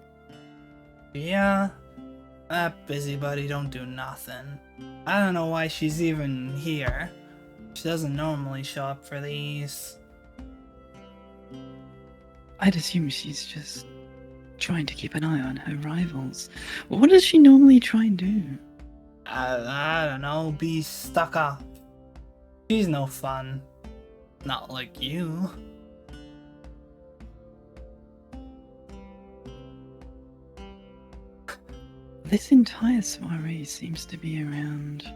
Yeah, that busybody don't do nothing. I don't know why she's even here. She doesn't normally show up for these. I'd assume she's just trying to keep an eye on her rivals. What does she normally try and do? I don't know, be stuck up. She's no fun. Not like you. This entire soiree seems to be around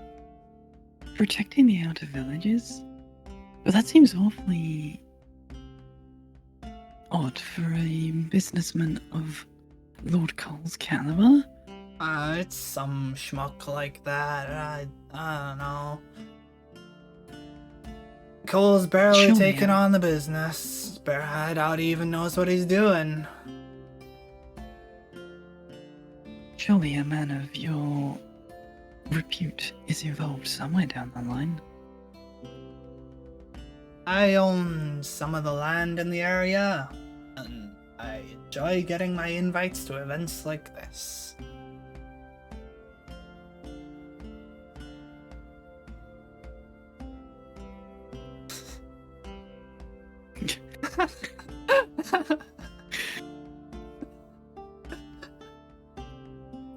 protecting the outer villages. But that seems awfully odd for a businessman of Lord Cole's caliber. It's some schmuck like that. I don't know. Cole's barely Show me taking how. on the business. I doubt he even knows what he's doing. Surely a man of your repute is involved somewhere down the line. I own some of the land in the area, and I enjoy getting my invites to events like this.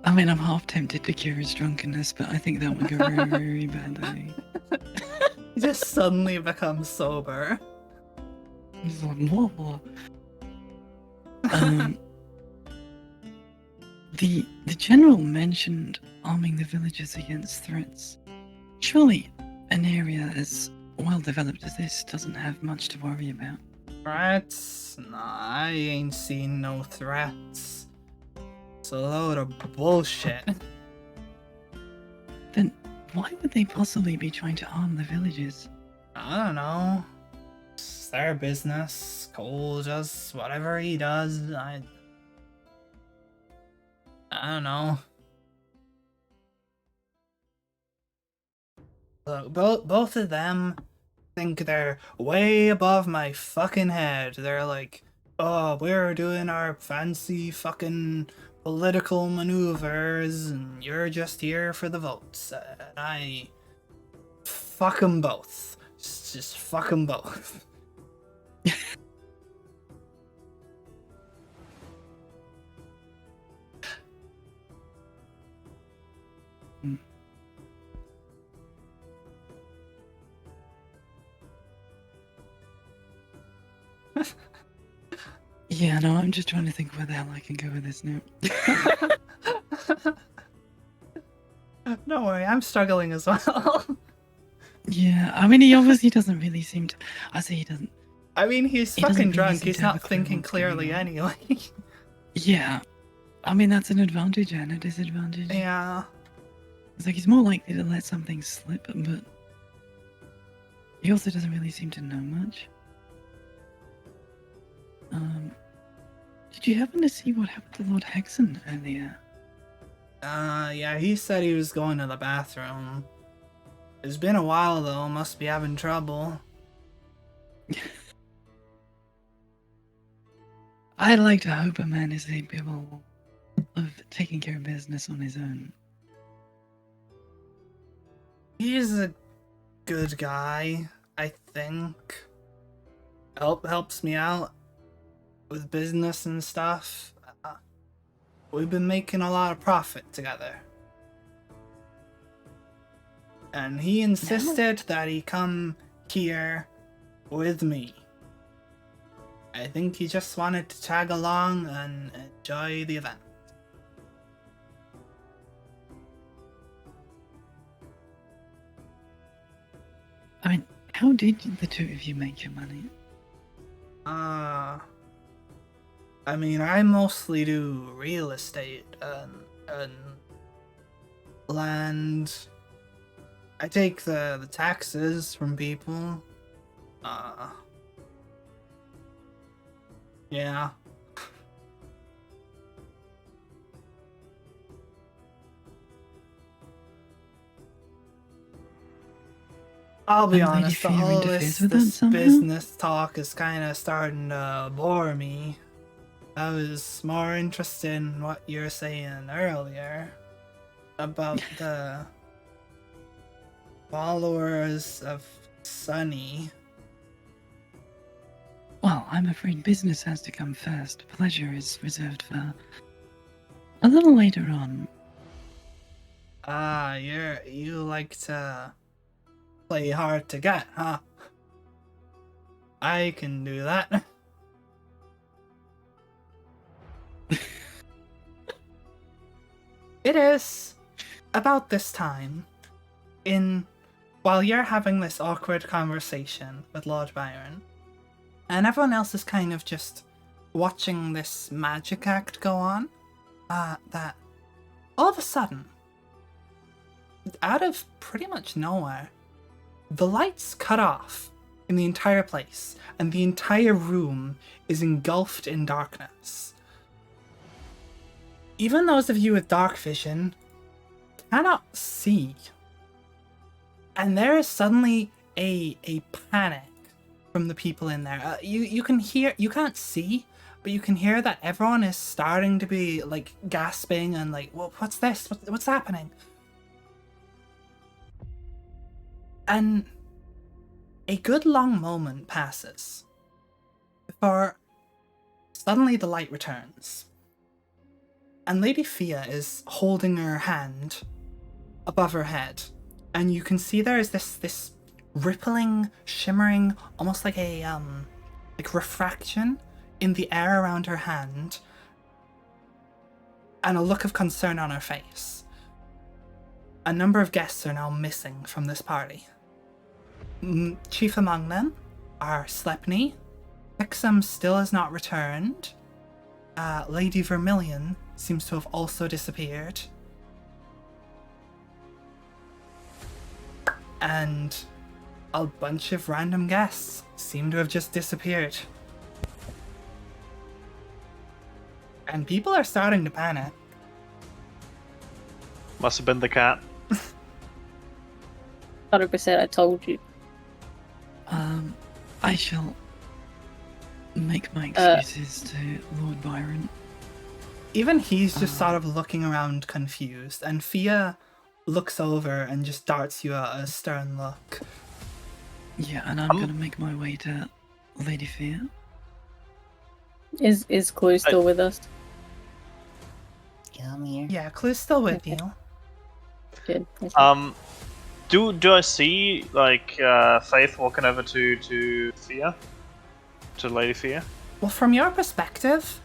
I mean, I'm half tempted to cure his drunkenness, but I think that would go very, very badly. He just suddenly becomes sober. He's like, whoa. The general mentioned arming the villagers against threats. Surely an area as well developed as this doesn't have much to worry about. Threats? Nah, I ain't seen no threats. It's a load of bullshit. Then why would they possibly be trying to arm the villagers? I don't know. It's their business. Cole does whatever he does. I don't know. Look, both of them think they're way above my fucking head. They're like, oh, we're doing our fancy fucking political maneuvers, and you're just here for the votes. And I fuck them both. Just fuck them both. Yeah, no, I'm just trying to think where the hell I can go with this now. Don't worry, I'm struggling as well. Yeah, I mean, he obviously doesn't really seem to. I say he doesn't. I mean, he's He doesn't fucking really drunk. seem He's to have not a clue thinking what's going clearly on. anyway. Yeah, I mean, that's an advantage and a disadvantage. Yeah. It's like he's more likely to let something slip, but he also doesn't really seem to know much. Did you happen to see what happened to Lord Hexen earlier? Yeah, he said he was going to the bathroom. It's been a while though, must be having trouble. I'd like to hope a man is capable of taking care of business on his own. He's a good guy, I think. Helps me out with business and stuff. We've been making a lot of profit together. And he insisted that he come here with me. I think he just wanted to tag along and enjoy the event. I mean, how did the two of you make your money? I mean, I mostly do real estate and land. I take the taxes from people. Yeah. I'll be And Lady honest, Fear all interferes with that this somehow? business talk is kind of starting to bore me. I was more interested in what you were saying earlier about the followers of Sunny. Well, I'm afraid business has to come first. Pleasure is reserved for a little later on. You like to play hard to get, huh? I can do that. It is about this time while you're having this awkward conversation with Lord Byron, and everyone else is kind of just watching this magic act go on, that all of a sudden, out of pretty much nowhere, the lights cut off in the entire place, and the entire room is engulfed in darkness. Even those of you with dark vision cannot see. And there is suddenly a panic from the people in there. You can't see, but you can hear that everyone is starting to be like gasping and like, what's this? What's happening? And a good long moment passes before suddenly the light returns. And Lady Fia is holding her hand above her head. And you can see there is this rippling, shimmering, almost like a like refraction in the air around her hand. And a look of concern on her face. A number of guests are now missing from this party. Chief among them are Slepny. Hexam still has not returned. Lady Vermilion seems to have also disappeared. And a bunch of random guests seem to have just disappeared. And people are starting to panic. Must have been the cat. 100%, I told you. I shall make my excuses to Lord Byron. Even he's just sort of looking around confused, and Fia looks over and just darts you a stern look. Yeah, and I'm gonna make my way to Lady Fear. Is Chloe still with us? Yeah, I'm here. Yeah, Clue's still with Okay. you. Good. Okay. Do I see like Faith walking over to Fia, to Lady Fia? Well, from your perspective,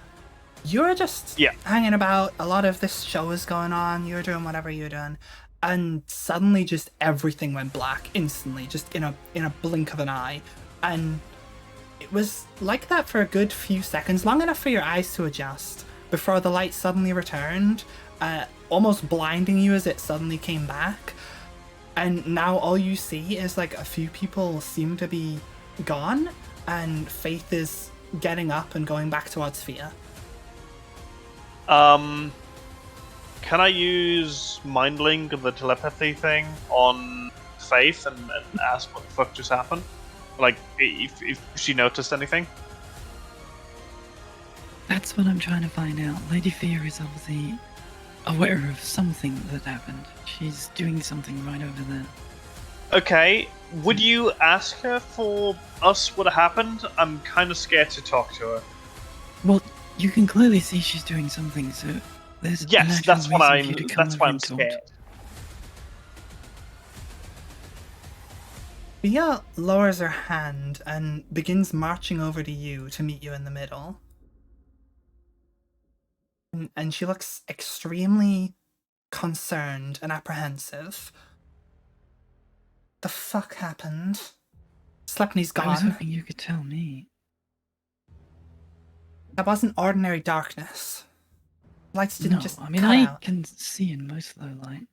you're just hanging about. A lot of this show is going on. You're doing whatever you're doing, and suddenly, just everything went black instantly, just in a blink of an eye, and it was like that for a good few seconds, long enough for your eyes to adjust before the light suddenly returned, almost blinding you as it suddenly came back. And now all you see is like a few people seem to be gone, and Faith is getting up and going back towards Fia. can I use Mind Link, the telepathy thing, on Faith and ask what the fuck just happened? Like, if she noticed anything? That's what I'm trying to find out. Lady Fear is obviously aware of something that happened. She's doing something right over there. Okay, would you ask her for us what happened? I'm kind of scared to talk to her. Well, you can clearly see she's doing something, so there's Yes, an actual that's what reason for you to come That's over why I'm and talk. scared. Bia lowers her hand and begins marching over to you to meet you in the middle. And she looks extremely concerned and apprehensive. The fuck happened? Slepny's I was gone. hoping you could tell me. That wasn't ordinary darkness. Lights didn't No, just I mean, cut I out. can see in most low light.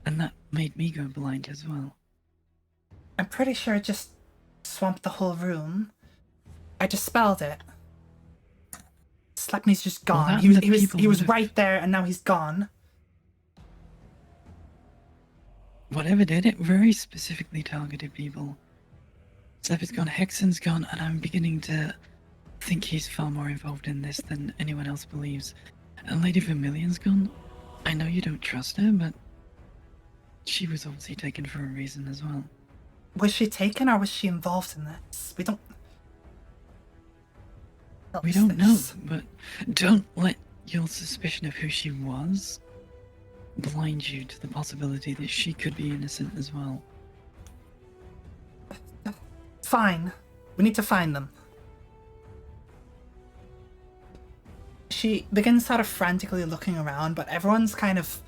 And that made me go blind as well. I'm pretty sure it just swamped the whole room. I dispelled it. Slepny's just Well, gone. that He was the he was people he was would've- right there and now he's gone. Whatever did it very specifically targeted people. Zep's gone, Hexen's gone, and I'm beginning to think he's far more involved in this than anyone else believes. And Lady Vermilion's gone. I know you don't trust her, but she was obviously taken for a reason as well. Was she taken or was she involved in this? We don't know, but don't let your suspicion of who she was blind you to the possibility that she could be innocent as well. Fine. We need to find them. She begins sort of frantically looking around, but everyone's kind of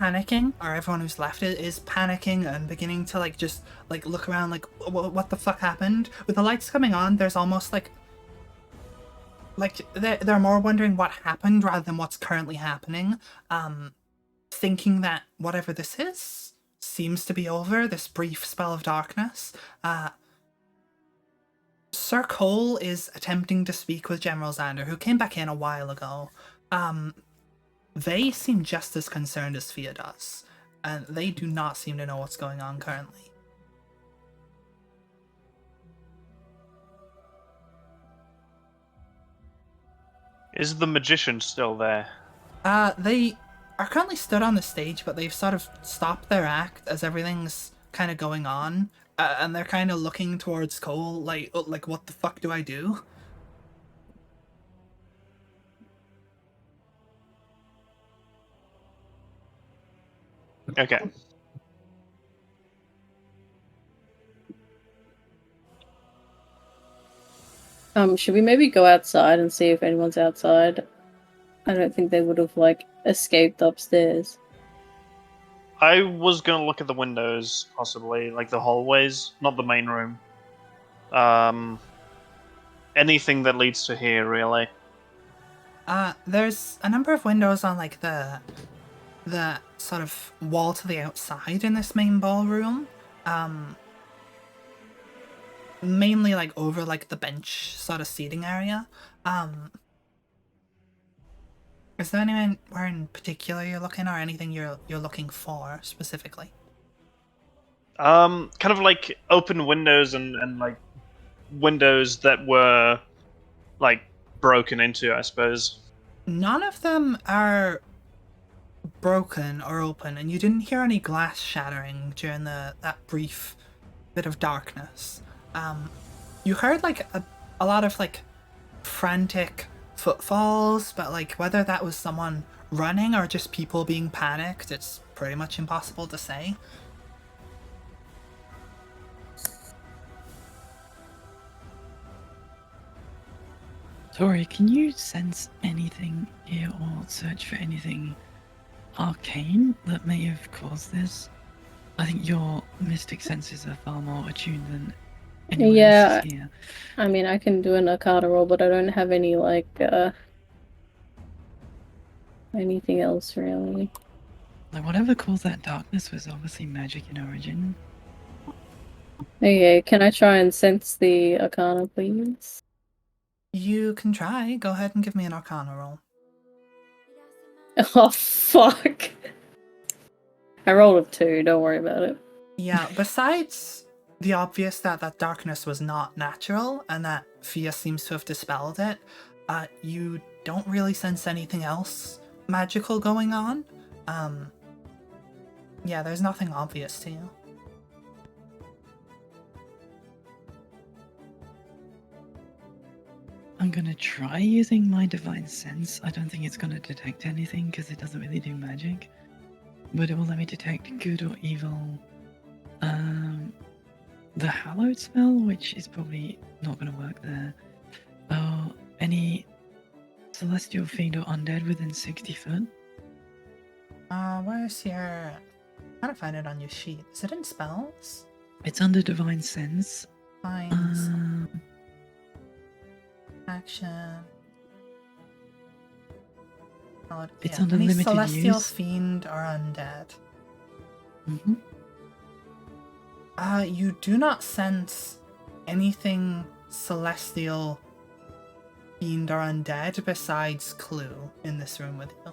panicking, or everyone who's left it is panicking and beginning to just look around like, what the fuck happened? With the lights coming on, there's almost like they're more wondering what happened rather than what's currently happening, thinking that whatever this is seems to be over, this brief spell of darkness. Sir Cole is attempting to speak with General Xander, who came back in a while ago. They seem just as concerned as Fia does, and they do not seem to know what's going on currently. Is the magician still there? They are currently stood on the stage, but they've sort of stopped their act as everything's kind of going on, and they're kind of looking towards Cole, like what the fuck do I do? Okay. Should we maybe go outside and see if anyone's outside? I don't think they would have escaped upstairs. I was gonna look at the windows, possibly, like the hallways, not the main room. Anything that leads to here, really. There's a number of windows on the sort of wall to the outside in this main ballroom. Mainly over the bench sort of seating area. Is there anywhere in particular you're looking, or anything you're looking for specifically? Kind of like open windows and windows that were broken into, I suppose. None of them are broken or open, and you didn't hear any glass shattering during that brief bit of darkness. You heard a lot of frantic footfalls, but whether that was someone running or just people being panicked, it's pretty much impossible to say. Tori, can you sense anything here or search for anything arcane that may have caused this? I think your mystic senses are far more attuned than anyone else's here. I mean, I can do an Arcana roll, but I don't have any anything else really. Whatever caused that darkness was obviously magic in origin. Okay, can I try and sense the Arcana, please? You can try. Go ahead and give me an Arcana roll. Oh, fuck. I rolled a 2, don't worry about it. Yeah, besides the obvious that darkness was not natural and that Fia seems to have dispelled it, you don't really sense anything else magical going on. Yeah, there's nothing obvious to you. I'm gonna try using my divine sense. I don't think it's gonna detect anything because it doesn't really do magic, but it will let me detect good or evil. The hallowed spell, which is probably not gonna work there. Oh, any celestial fiend or undead within 60 foot. Where's your... I'm trying to find it on your sheet. Is it in spells? It's under divine sense. Find action. It's Yeah, under any limited celestial use. fiend or undead. Mm-hmm. You do not sense anything celestial, fiend, or undead besides Clue in this room with you.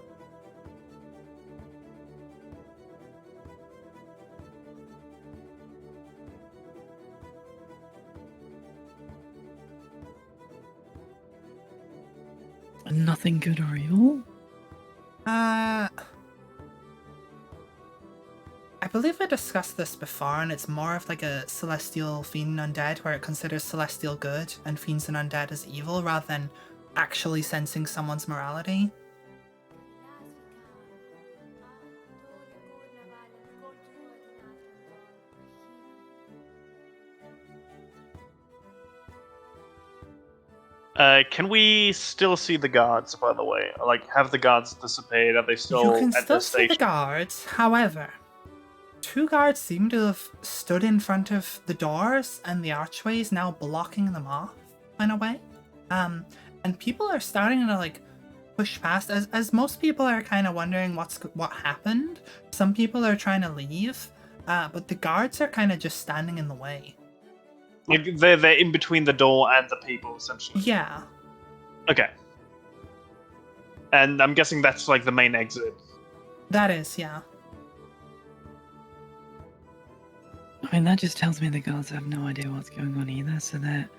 Nothing good or evil? I believe we discussed this before, and it's more of like a celestial fiend and undead, where it considers celestial good and fiends and undead as evil, rather than actually sensing someone's morality. Can we still see the guards, by the way? Like, have the guards disappeared? Are they still You can at still the see the station? guards, however, 2 guards seem to have stood in front of the doors and the archways, now blocking them off in a way. And people are starting to like push past, as most people are kind of wondering what happened. Some people are trying to leave, but the guards are kind of just standing in the way. Like, they're in between the door and the people, essentially. Yeah, Okay. And I'm guessing that's like the main exit. that is, yeah. I mean, that just tells me the guards have no idea what's going on either, so they're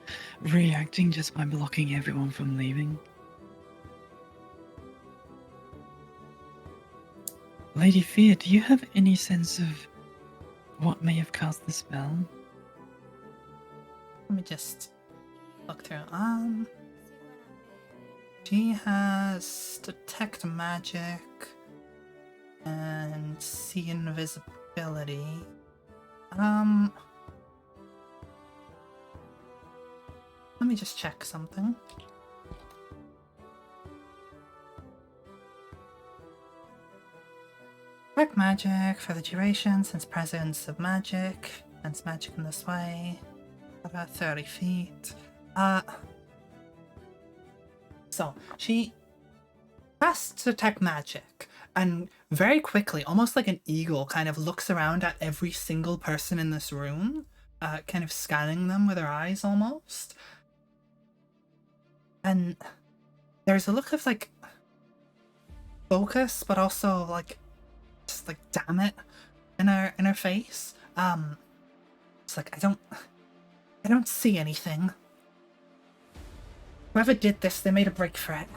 reacting just by blocking everyone from leaving. Lady Fear, do you have any sense of what may have cast the spell? Let me just look through. She has detect magic and see invisibility. Let me just check something. Detect magic for the duration, since presence of magic, sense magic in this way. About 30 feet. So she casts detect magic, and very quickly, almost like an eagle, kind of looks around at every single person in this room, kind of scanning them with her eyes almost. And there's a look of like focus, but also like just like damn it in her face. It's like I don't see anything. Whoever did this, they made a break for it.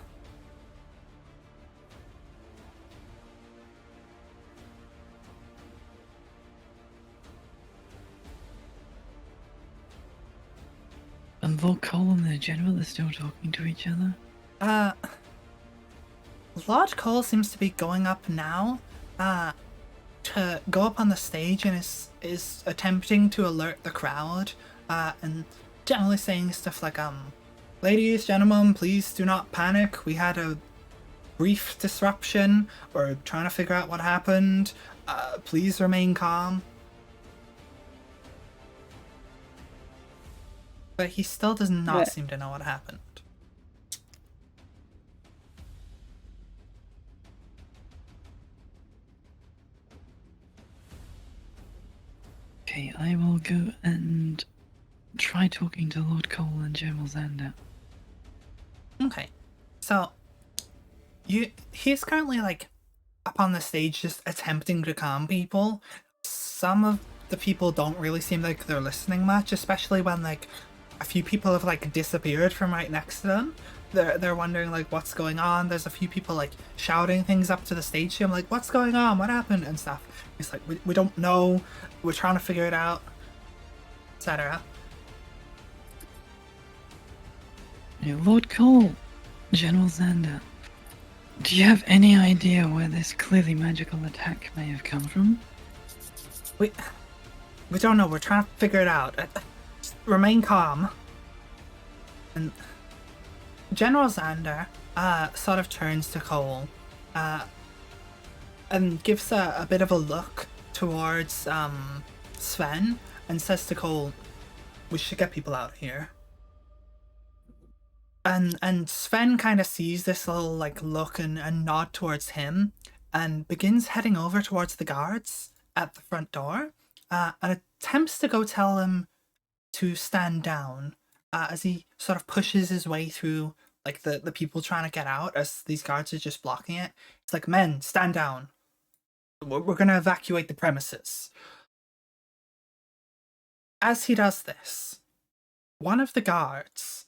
And Lord Cole and the General are still talking to each other? Lord Cole seems to be going up now, to go up on the stage and is attempting to alert the crowd, and generally saying stuff like, ladies, gentlemen, please do not panic. We had a brief disruption. We're trying to figure out what happened. Please remain calm. But he still does not Yeah. seem to know what happened. Okay, I will go and try talking to Lord Cole and General Xander. Okay, so he's currently like up on the stage just attempting to calm people. Some of the people don't really seem like they're listening much, especially when like a few people have like disappeared from right next to them. They're wondering like what's going on. There's a few people like shouting things up to the stage to him like what's going on, what happened and stuff. It's like we don't know, we're trying to figure it out, etc. Lord Cole, General Xander, do you have any idea where this clearly magical attack may have come from? We don't know, we're trying to figure it out. Just remain calm. And General Xander sort of turns to Cole and gives a bit of a look towards Sven and says to Cole, we should get people out of here. And Sven kind of sees this little like look and nod towards him and begins heading over towards the guards at the front door and attempts to go tell them to stand down as he sort of pushes his way through like the people trying to get out as these guards are just blocking it. It's like, men, stand down. We're going to evacuate the premises. As he does this, one of the guards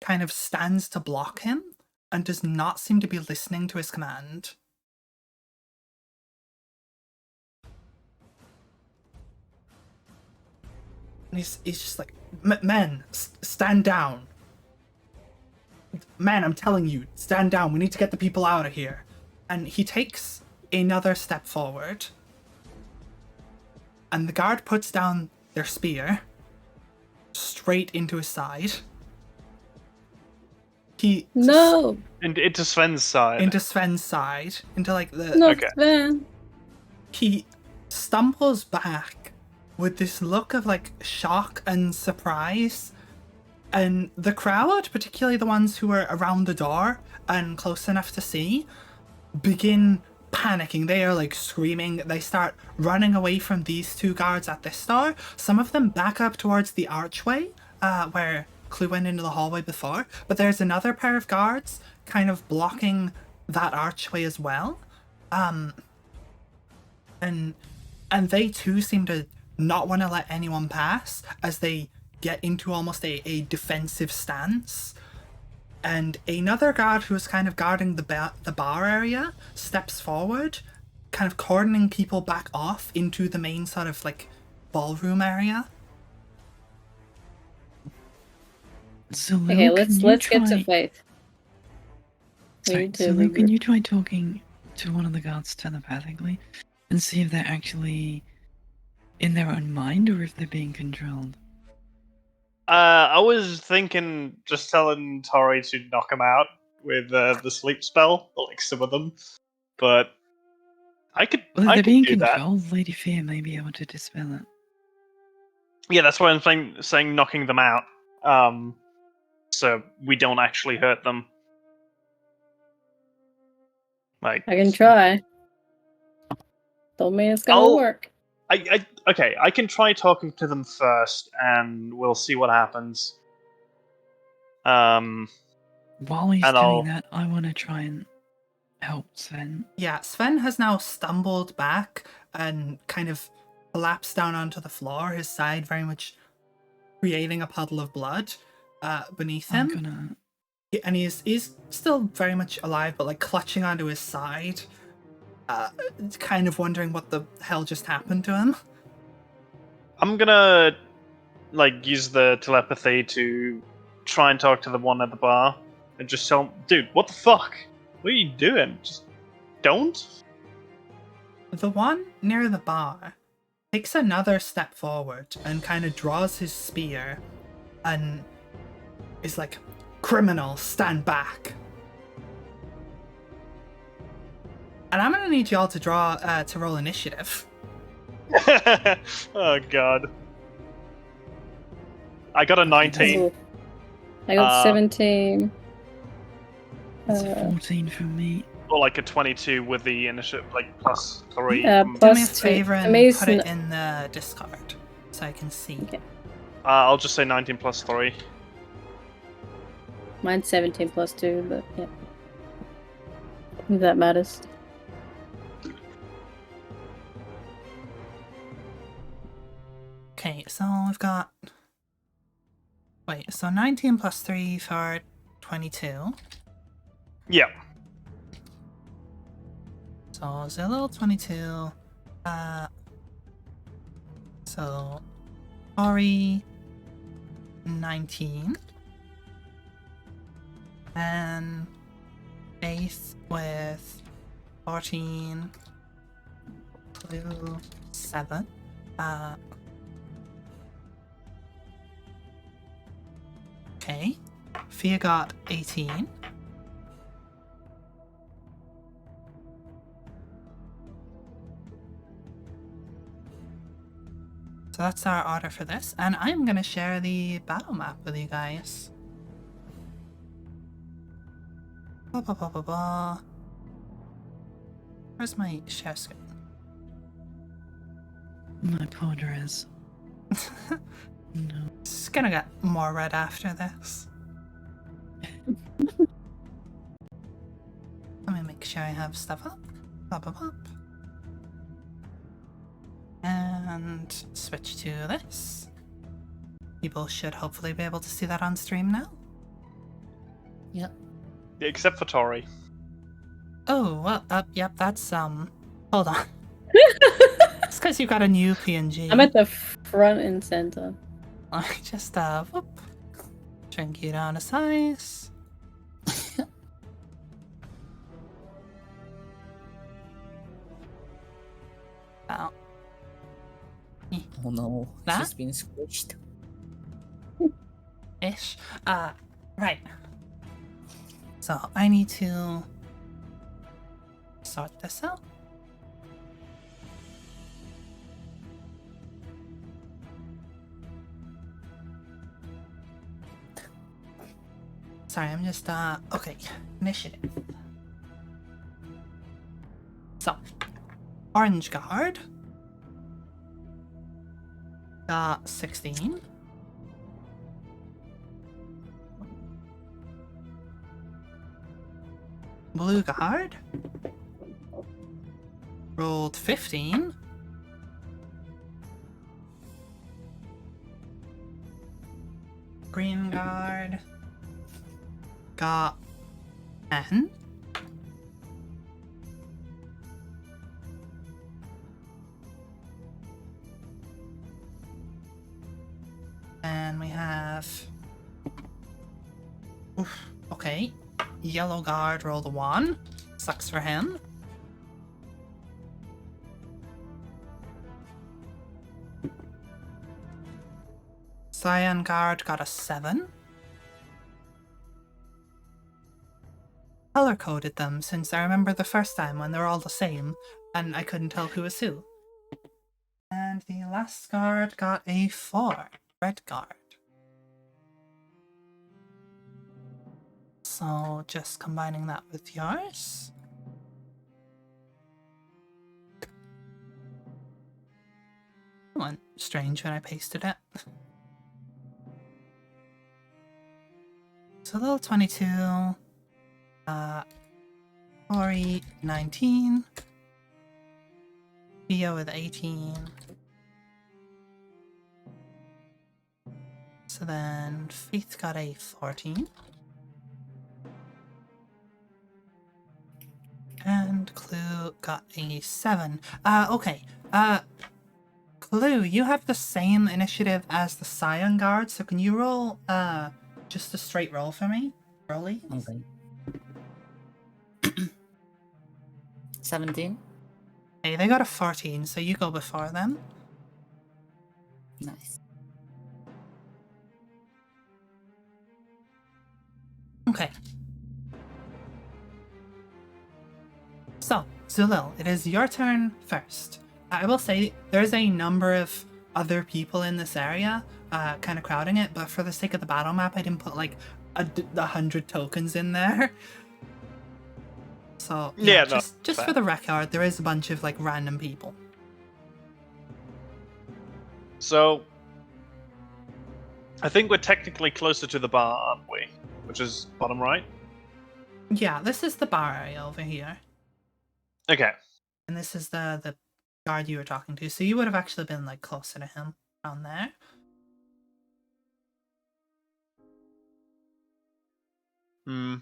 kind of stands to block him and does not seem to be listening to his command. And he's just like, men, stand down. Man, I'm telling you, stand down. We need to get the people out of here. And he takes another step forward. And the guard puts down their spear straight into his side. No! Into Sven's side. Into Sven's side. Into like the... Not Okay. Sven! He stumbles back with this look of like shock and surprise. And the crowd, particularly the ones who are around the door and close enough to see, begin panicking. They are like screaming. They start running away from these two guards at this door. Some of them back up towards the archway where Clue went into the hallway before. But there's another pair of guards kind of blocking that archway as well. And they too seem to not want to let anyone pass as they get into almost a defensive stance. And another guard who is kind of guarding the bar area steps forward, kind of cordoning people back off into the main sort of like ballroom area. Zulu, Okay, let's get to try... Faith. We Sorry, need to Zulu, can regroup. you try talking to one of the guards telepathically and see if they're actually in their own mind or if they're being controlled? I was thinking just telling Tori to knock him out with the sleep spell, like some of them, but I could Well, if I they're could being do that. controlled, Lady Fear may be able to dispel it. Yeah, that's why I'm saying knocking them out, so we don't actually hurt them. Like, I can try. Don't mean it's gonna I'll- work. okay, I can try talking to them first, and we'll see what happens. While he's And doing that, I want to try and help Sven. Yeah, Sven has now stumbled back and kind of collapsed down onto the floor, his side very much creating a puddle of blood beneath I'm him. gonna... And he's still very much alive, but like clutching onto his side, kind of wondering what the hell just happened to him. I'm gonna like use the telepathy to try and talk to the one at the bar and just tell him, dude, what the fuck? What are you doing? Just don't. The one near the bar takes another step forward and kind of draws his spear and is like, criminal, stand back. And I'm gonna need y'all to roll initiative. Oh god. I got a 19. Ooh. I got 17. It's a 14 from me. Or like a 22 with the initiative, like plus 3. Yeah, from- Do plus me a 2. favor and Amazing. put it in the Discord so I can see. Okay. I'll just say 19 plus 3. Mine's 17 plus 2, but yeah. If that matters. Okay, so we've got... Wait, so 19 plus 3 for 22. Yeah. So Zilil 22. So Ori 19. And Faith with 14. Blue 7. Okay. Fia got 18. So that's our order for this, and I'm gonna share the battle map with you guys. Blah, blah, blah, blah, blah. Where's my share screen? My poor dress. No. It's gonna get more red after this. Let me make sure I have stuff up. Up, up, up. And switch to this. People should hopefully be able to see that on stream now. Yep. Except for Tori. Oh, well, yep, that's, hold on. It's because you got a new PNG. I'm at the front and center. I just, whoop. Shrink you down to size. Oh. Oh no, That? she's been squished. Ish. Right. So I need to sort this out. Sorry, I'm just, okay. Initiative. So, Orange Guard got 16. Blue Guard rolled 15. Green Guard got 10. And we have... Oof, okay. Yellow Guard rolled a 1. Sucks for him. Cyan Guard got a 7. Color-coded them since I remember the first time when they were all the same and I couldn't tell who was who. And the last guard got a 4. Red Guard. So just combining that with yours. It went strange when I pasted it. So little 22. Ori 19. Theo with 18. So then Faith got a 14. And Clue got a 7. Okay. Clue, you have the same initiative as the Cyan Guard, so can you roll, just a straight roll for me? Rolly? Okay. 17. Hey, they got a 14, so you go before them. Nice. Okay. So, Zulil, it is your turn first. I will say there's a number of other people in this area, kind of crowding it, but for the sake of the battle map, I didn't put like 100 tokens in there. So yeah, just for the record, there is a bunch of like random people. So, I think we're technically closer to the bar, aren't we? Which is bottom right? Yeah, this is the bar area over here. Okay. And this is the guard you were talking to, so you would have actually been like closer to him. around there. Hmm.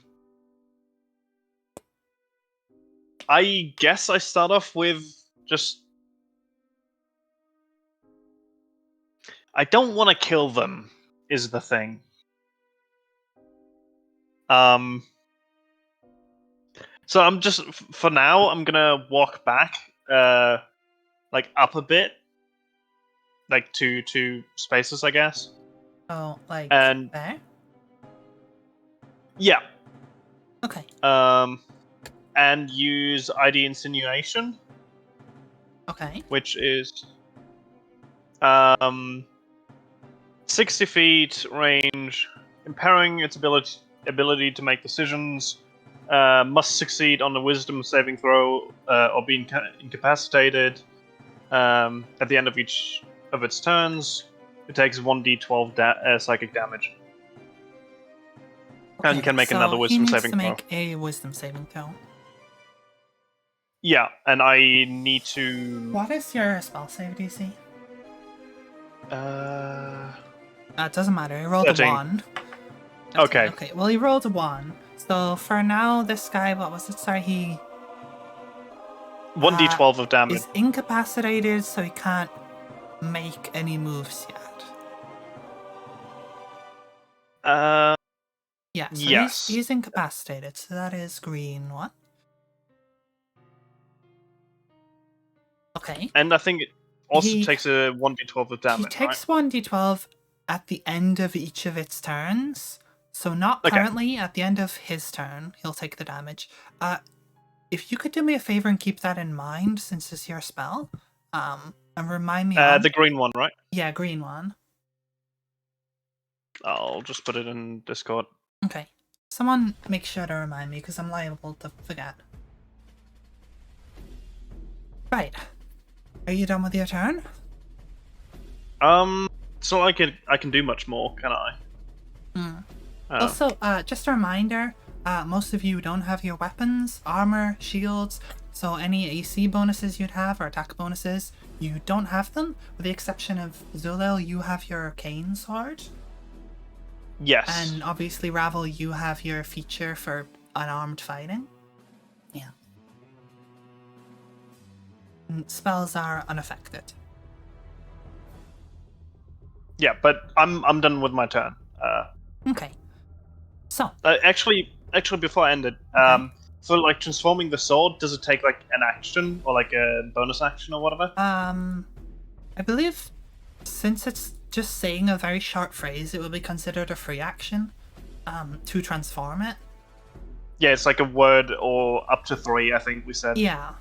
I guess I start off with just. I don't want to kill them, is the thing. So I'm just for now. I'm gonna walk back, like up a bit, like two spaces, I guess. Oh, like And there? yeah, Okay. and use ID insinuation, Okay. which is 60 feet range, impairing its ability to make decisions. Must succeed on a wisdom saving throw or be incapacitated. At the end of each of its turns, it takes 1d12 psychic damage. And can make so another he wisdom needs saving to throw. make a wisdom saving throw. Yeah, and I need to. What is your spell save DC? Uh, It doesn't matter. He rolled 13. a 1. Okay. Okay, well, he rolled a 1. So for now, this guy, what was it? Sorry, he 1d12 of damage. is incapacitated, so he can't make any moves yet. Yeah, so yes. he's incapacitated, so that is green one. Okay. And I think it also He- takes a 1d12 of damage, He takes 1d12 at the end of each of its turns. So not Okay. currently, at the end of his turn, he'll take the damage. If you could do me a favor and keep that in mind, since it's your spell, and remind me right? The green one, right? Yeah, green one. I'll just put it in Discord. Okay. Someone make sure to remind me, because I'm liable to forget. Right. Are you done with your turn? It's not like I can do much more, can I? Also, just a reminder, most of you don't have your weapons, armor, shields, so any AC bonuses you'd have, or attack bonuses, you don't have them, with the exception of Zulil, you have your arcane sword. Yes. And obviously, Ravel, you have your feature for unarmed fighting. Yeah. And spells are unaffected. Yeah, but I'm done with my turn. Okay. So, Actually, before I end it, Okay. for like transforming the sword, does it take like an action or like a bonus action or whatever? I believe since it's just saying a very short phrase, it will be considered a free action, to transform it. Yeah, it's like a word or up to 3, I think we said. Yeah.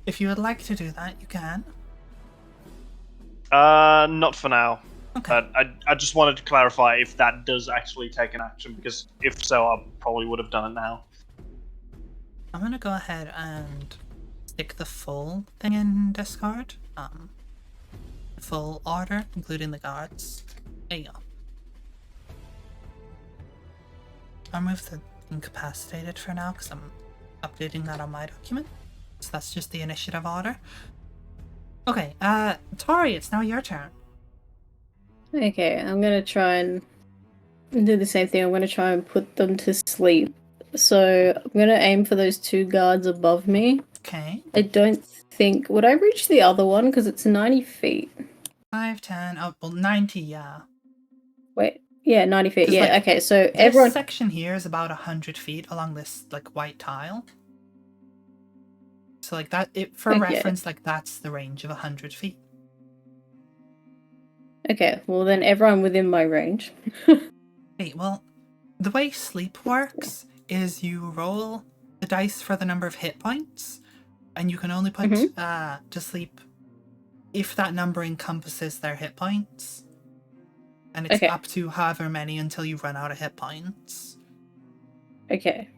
If you would like to do that, you can. Not for now. Okay. I just wanted to clarify if that does actually take an action, because if so, I probably would have done it now. I'm gonna go ahead and stick the full thing in Discord. Full order, including the guards. There you go. I'll move the incapacitated for now, because I'm updating that on my document. So that's just the initiative order. Okay, Tori, it's now your turn. Okay, I'm gonna try and do the same thing. I'm gonna try and put them to sleep. So I'm gonna aim for those 2 guards above me. Okay. I don't think... Would I reach the other one? Because it's 90 feet. 5, 10, oh, well, 90, yeah. Wait, yeah, 90 feet. 'Cause, Yeah, like, okay, so This everyone... section here is about 100 feet along this, like, white tile. So, like, that, for Okay. reference, like, that's the range of 100 feet. Okay, well then everyone within my range. Wait, well, the way sleep works is you roll the dice for the number of hit points, and you can only put to sleep if that number encompasses their hit points. And it's Okay. up to however many until you run out of hit points. Okay.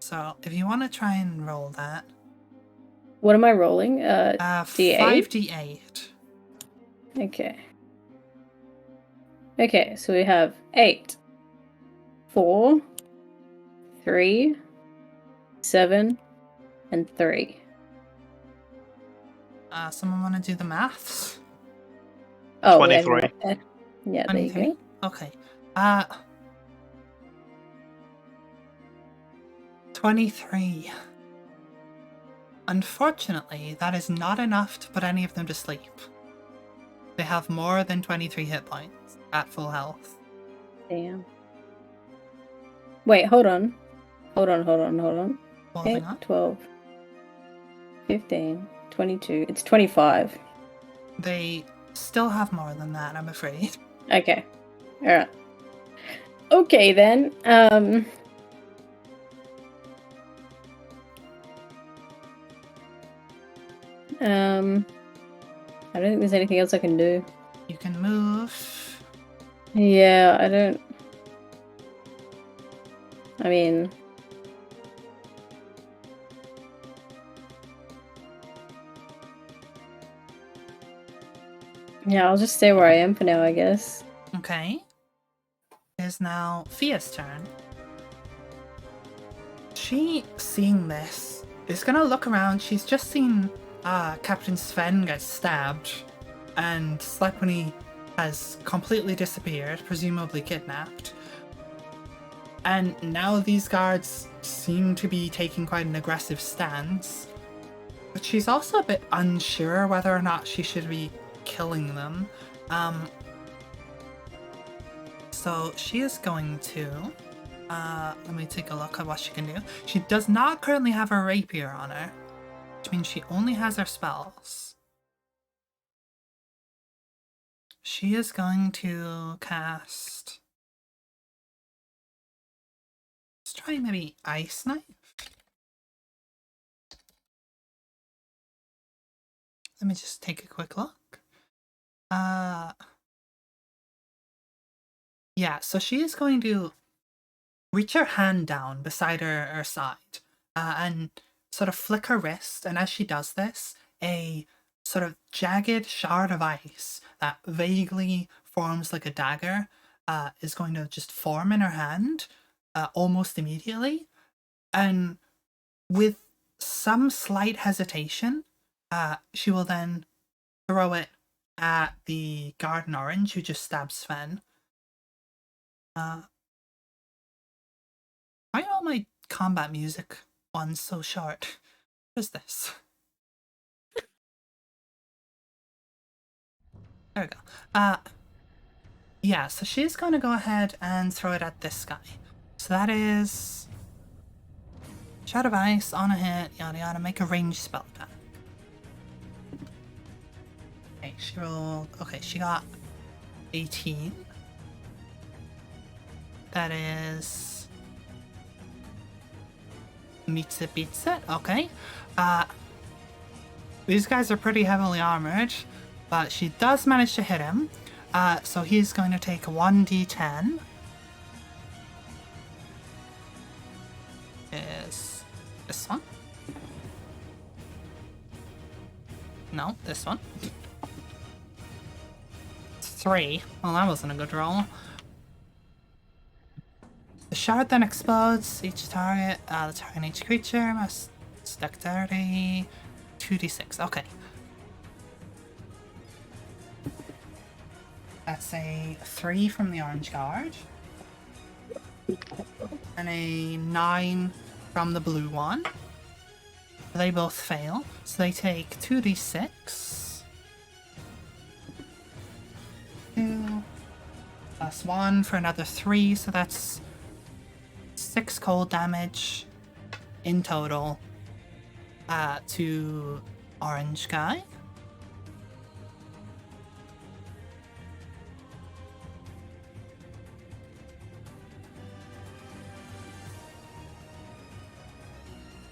So if you want to try and roll that. What am I rolling? D8? 5d8. Okay. Okay, so we have 8, 4, 3, 7, and 3. Someone want to do the maths? Oh, 23. Yeah, there you 23? go. Okay. 23. Unfortunately, that is not enough to put any of them to sleep. They have more than 23 hit points at full health. Damn. Wait, hold on. Okay, Holding on. 12, 15, 22. It's 25. They still have more than that, I'm afraid. Okay. Alright. Okay then. I don't think there's anything else I can do. You can move. Yeah, I don't. I mean. Yeah, I'll just stay where I am for now, I guess. Okay. It is now Fia's turn. She, seeing this, is gonna look around. She's just seen Captain Sven get stabbed, and Slepony has completely disappeared, presumably kidnapped. And now these guards seem to be taking quite an aggressive stance. But she's also a bit unsure whether or not she should be killing them. So she is going to... let me take a look at what she can do. She does not currently have her rapier on her, which means she only has her spells. She is going to cast... Let's try maybe Ice Knife. Let me just take a quick look. Yeah, so she is going to reach her hand down beside her side and sort of flick her wrist. And as she does this, a sort of jagged shard of ice that vaguely forms like a dagger is going to just form in her hand almost immediately. And with some slight hesitation, she will then throw it at the Garden Orange who just stabbed Sven. Why are all my combat music ones so short? What is this? There we go. Yeah, so she's going to go ahead and throw it at this guy. So that is... Shard of Ice on a hit, yada yada, make a ranged spell attack. Okay, she rolled... Okay, she got 18. That is... Meets it, beats it. Okay. These guys are pretty heavily armored, but she does manage to hit him. So he's going to take 1d10. Is this one? No, this one. 3. Well, that wasn't a good roll. The shard then explodes. Each target, the target and each creature must dexterity 2d6. Okay. That's a 3 from the orange guard. And a 9 from the blue one. They both fail. So they take 2d6. 2 plus 1 for another 3. So that's 6 cold damage in total to orange guy.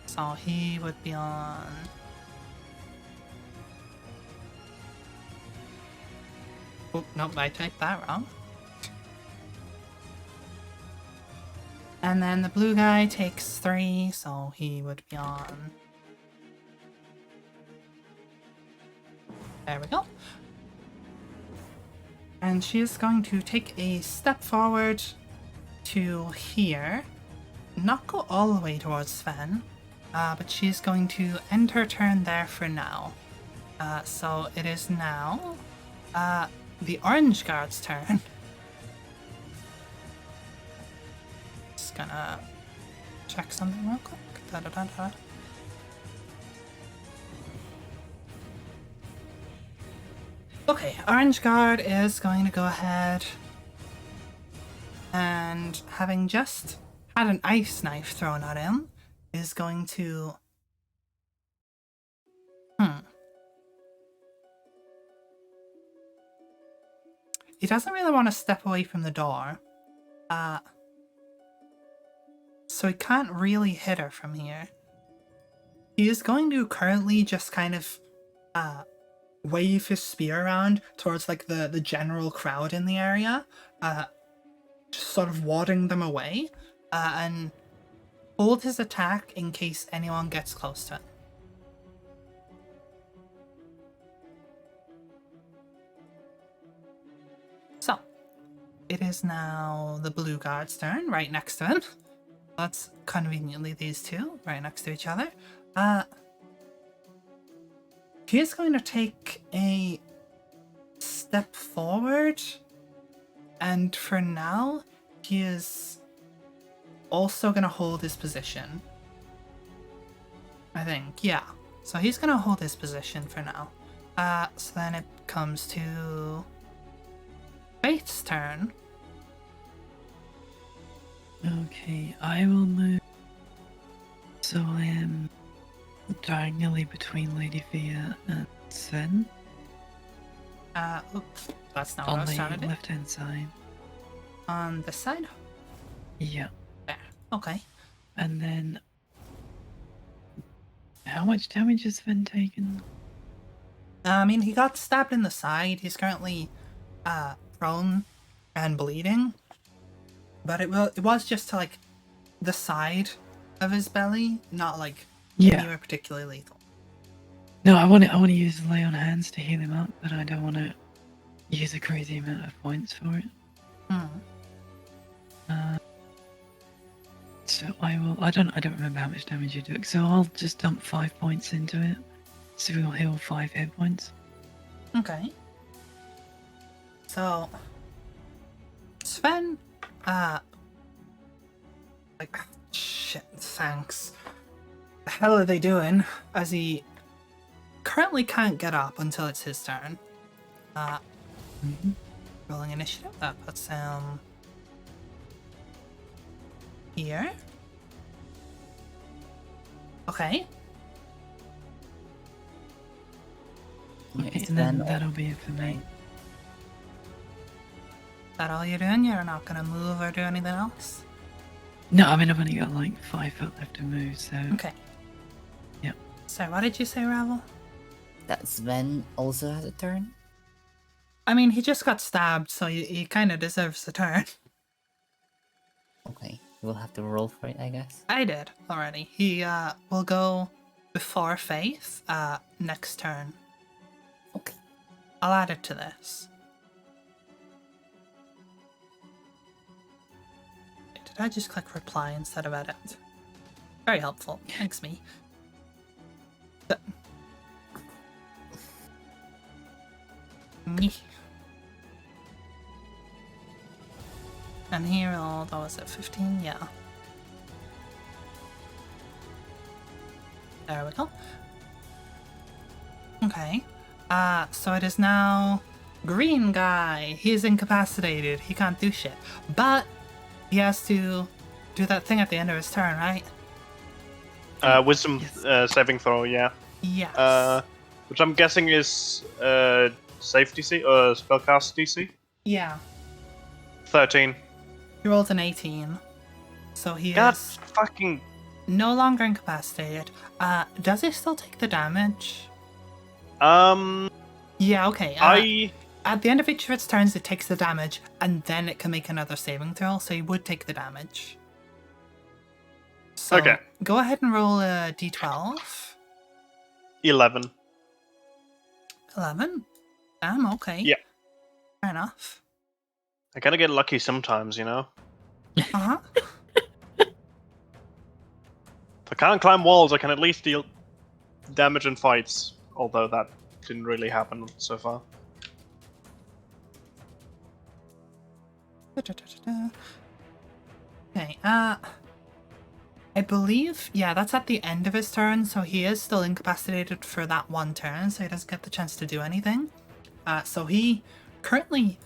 So he would be on... Oh, nope, I typed that wrong. And then the blue guy takes 3, so he would be on... There we go. And she is going to take a step forward to here. Not go all the way towards Sven, but she's going to end her turn there for now. So it is now the orange guard's turn. Just gonna check something real quick. Da-da-da-da. Okay, orange guard is going to go ahead and, having just had an ice knife thrown at him, is going to... He doesn't really want to step away from the door. So he can't really hit her from here. He is going to currently just kind of wave his spear around towards like the general crowd in the area, just sort of warding them away, and hold his attack in case anyone gets close to him. So, it is now the blue guard's turn, right next to him. That's conveniently these two, right next to each other. He is going to take a step forward, and for now, he is also going to hold his position. I think, yeah. So he's going to hold his position for now. So then it comes to Faith's turn. Okay, I will move. So I am diagonally between Lady Via and Sven. Oops, that's not what I On was trying to the do. left-hand side. On this side? Yeah. There. Okay. And then... How much damage has Sven taken? I mean, he got stabbed in the side. He's currently prone and bleeding. But it was just to, like, the side of his belly, not, like, anywhere particularly lethal. No, I want to use Lay on Hands to heal him up, but I don't want to use a crazy amount of points for it. So I will... I don't remember how much damage you took, so I'll just dump 5 points into it. So we'll heal 5 hit points. Okay. So, Sven, like, shit, thanks. The hell are they doing? As he currently can't get up until it's his turn. Rolling initiative, that puts him here. Okay. Okay, and then that'll be it for me. Is that all you're doing? You're not gonna move or do anything else? No, I mean, I've only got like 5 foot left to move, so... Okay. Yep. Sorry, what did you say, Ravel? That Sven also has a turn? I mean, he just got stabbed, so he kind of deserves a turn. Okay, we'll have to roll for it, I guess. I did already. He will go before Faith next turn. Okay. I'll add it to this. Did I just click reply instead of edit? Very helpful. Thanks, me. Me. And he rolled, what was it, 15? Yeah. There we go. Okay. So it is now green guy. He is incapacitated. He can't do shit. But he has to do that thing at the end of his turn, right? Wisdom saving throw, yeah. Yes. Which I'm guessing is safe DC or spellcast DC. Yeah. 13. He rolled an 18. So he God is fucking. no longer incapacitated. Does he still take the damage? Yeah, okay. At the end of each of its turns, it takes the damage, and then it can make another saving throw, so he would take the damage. So, Okay. Go ahead and roll a d12. 11. 11? Damn, okay. Yeah. Fair enough. I gotta get lucky sometimes, you know? Uh-huh. If I can't climb walls, I can at least deal damage in fights. Although that didn't really happen so far. Okay, I believe, yeah, that's at the end of his turn, so he is still incapacitated for that one turn, so he doesn't get the chance to do anything. So he currently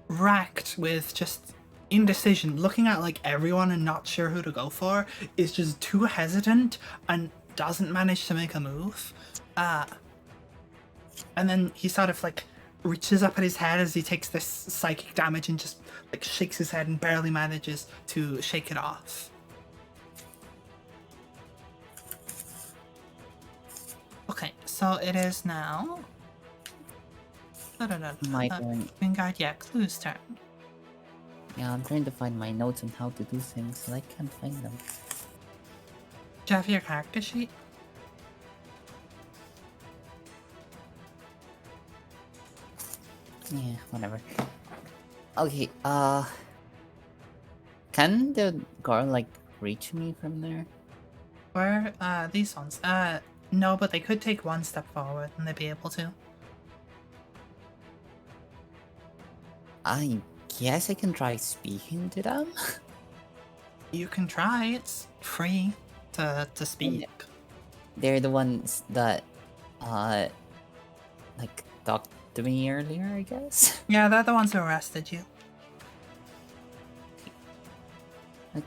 racked with just indecision, looking at like everyone and not sure who to go for, is just too hesitant and doesn't manage to make a move. And then he sort of like reaches up at his head as he takes this psychic damage and just like shakes his head and barely manages to shake it off. Okay, so it is now My turn. Wingard, yeah, Clue's turn. Yeah, I'm trying to find my notes on how to do things, but I can't find them. Do you have your character sheet? Yeah, whatever. Okay, can the girl, like, reach me from there? Where, these ones? No, but they could take one step forward and they'd be able to. I guess I can try speaking to them? You can try, it's free to speak. They're the ones that, like, talked to me earlier, I guess? Yeah, they're the ones who arrested you. Like,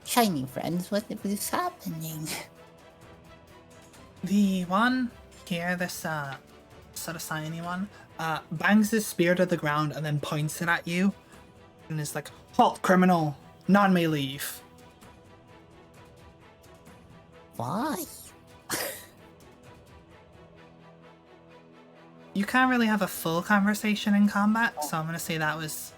shiny friends, what is happening? The one here, this sort of shiny one, bangs his spear to the ground and then points it at you and is like, "Halt, criminal! None may leave." Why? You can't really have a full conversation in combat, so I'm gonna say that was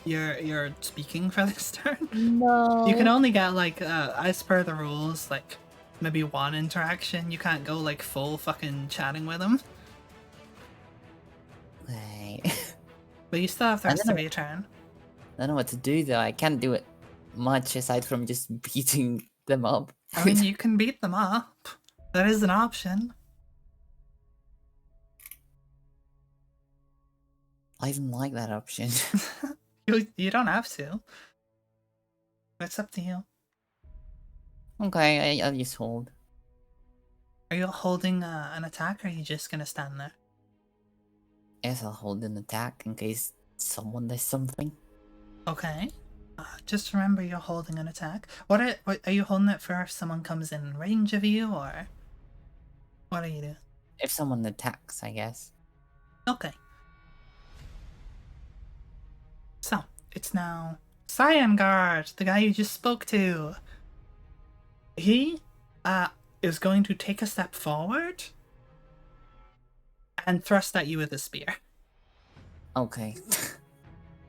your speaking for this turn. No. You can only get like as per the rules, like maybe one interaction. You can't go like full fucking chatting with him. Okay. But you still have the I rest don't of know. your turn. I don't know what to do though. I can't do it much aside from just beating them up. I mean, you can beat them up. That is an option. I don't like that option. You don't have to. It's up to you. Okay, I'll just hold. Are you holding an attack, or are you just gonna stand there? Yes, I'll hold an attack in case someone does something. Okay. Just remember you're holding an attack. What are you holding it for if someone comes in range of you, or what are you doing? If someone attacks, I guess. Okay. So, it's now Cyan Guard, the guy you just spoke to. He is going to take a step forward and thrust at you with a spear. Okay.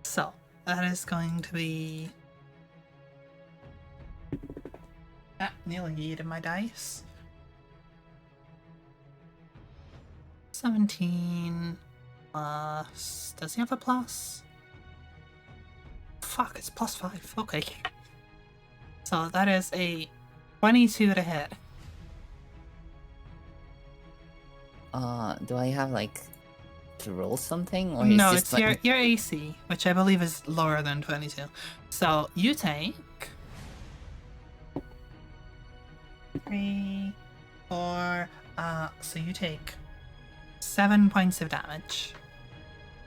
So, that is going to be... nearly eating my dice. 17 plus... Does he have a plus? Fuck, it's plus 5. Okay. So that is a 22 to hit. Do I have like to roll something, or No, is it's just like your AC, which I believe is lower than 22. So you take 3, 4, so you take 7 points of damage.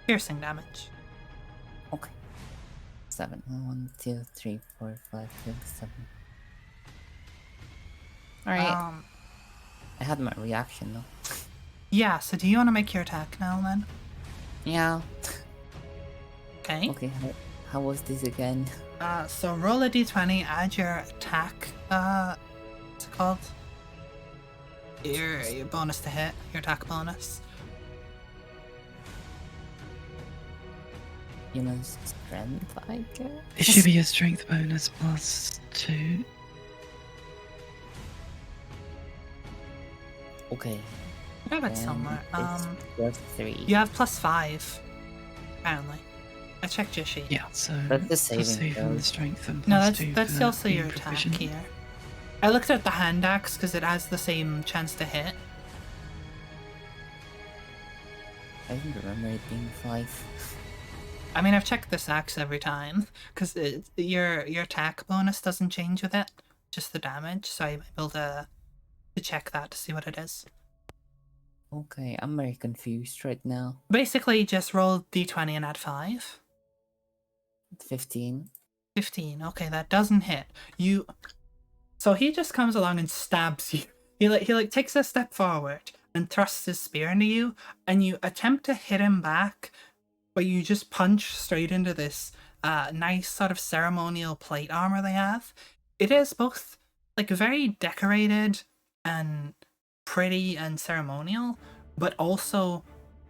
Piercing damage. okay? 7. 1, 2, 3, 4, 5, 6, 7. All right. I had my reaction though. Yeah, so do you want to make your attack now then? Yeah. Okay. Okay. How was this again? So roll a d20, add your attack, what's it called? Your bonus to hit, your attack bonus. You know, strength, I guess. It should be a strength bonus plus 2. Okay. I have it then somewhere. it's plus 3. You have plus 5, apparently. I checked your sheet. Yeah, so That's the plus saving 2 from throw. the strength and No, plus 2 that's for also being your attack proficient. here. I looked at the hand axe because it has the same chance to hit. I don't remember it being 5. I mean, I've checked this axe every time because your attack bonus doesn't change with it, just the damage. So I'm able to check that to see what it is. Okay, I'm very confused right now. Basically, just roll d20 and add 5. 15. 15. Okay, that doesn't hit. So he just comes along and stabs you. He takes a step forward and thrusts his spear into you, and you attempt to hit him back, but you just punch straight into this nice sort of ceremonial plate armor they have. It is both like very decorated and pretty and ceremonial, but also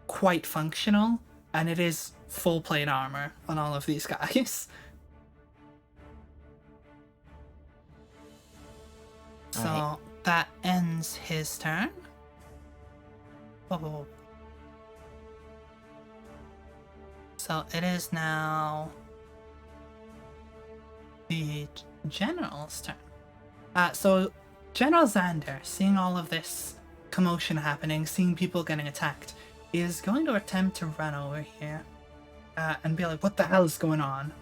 quite functional, and it is full plate armor on all of these guys. So Alright. that ends his turn. Whoa. So it is now the general's turn. So General Xander, seeing all of this commotion happening, seeing people getting attacked, is going to attempt to run over here and be like, what the hell is going on?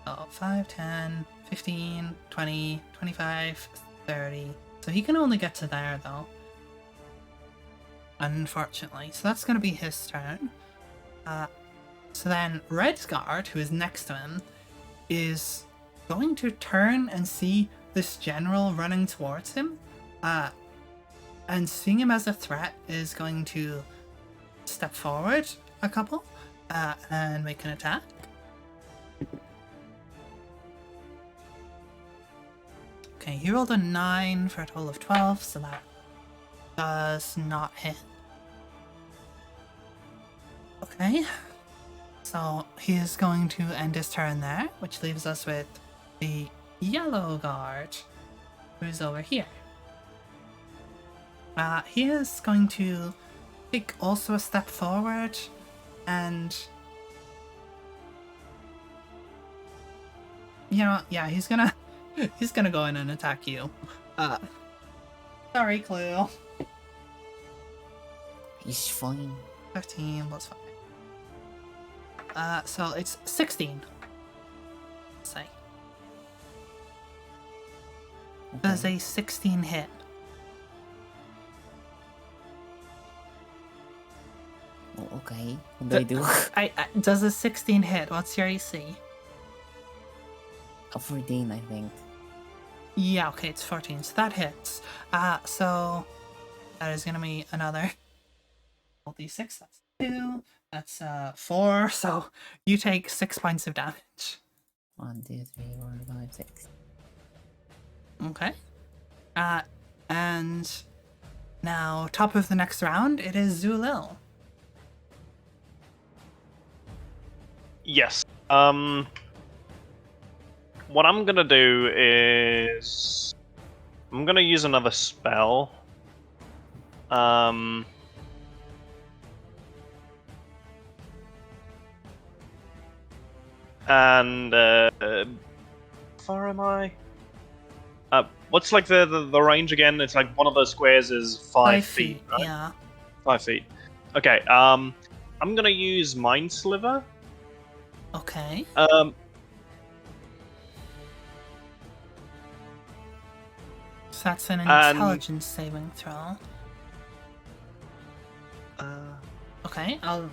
So 5, 10, 15, 20, 25, 30. So he can only get to there though. Unfortunately. So that's going to be his turn. So then Redguard, who is next to him, is going to turn and see this general running towards him. And seeing him as a threat is going to step forward a couple and make an attack. Okay, he rolled a 9 for a total of 12, so that does not hit. Okay, so he is going to end his turn there, which leaves us with the yellow guard, who's over here. He is going to take also a step forward, and you know, yeah, he's gonna go in and attack you. Sorry, Clue. He's fine. 15 plus 5. So it's 16. Say. Does Okay. a 16 hit? Oh, okay. What do I do? Does a 16 hit? What's your AC? A 14, I think. Yeah, okay, it's 14, so that hits. So that is gonna be another d6. That's 2. That's 4. So you take 6 points of damage. 1, 2, 3, 4, 5, 6. Okay. And now top of the next round, it is Zulil. Yes. What I'm gonna do is I'm gonna use another spell. And how far am I? What's like the range again? It's like one of those squares is 5 feet, right? Yeah. 5 feet. Okay. I'm gonna use Mind Sliver. Okay. So that's an intelligence saving throw. Okay, I'll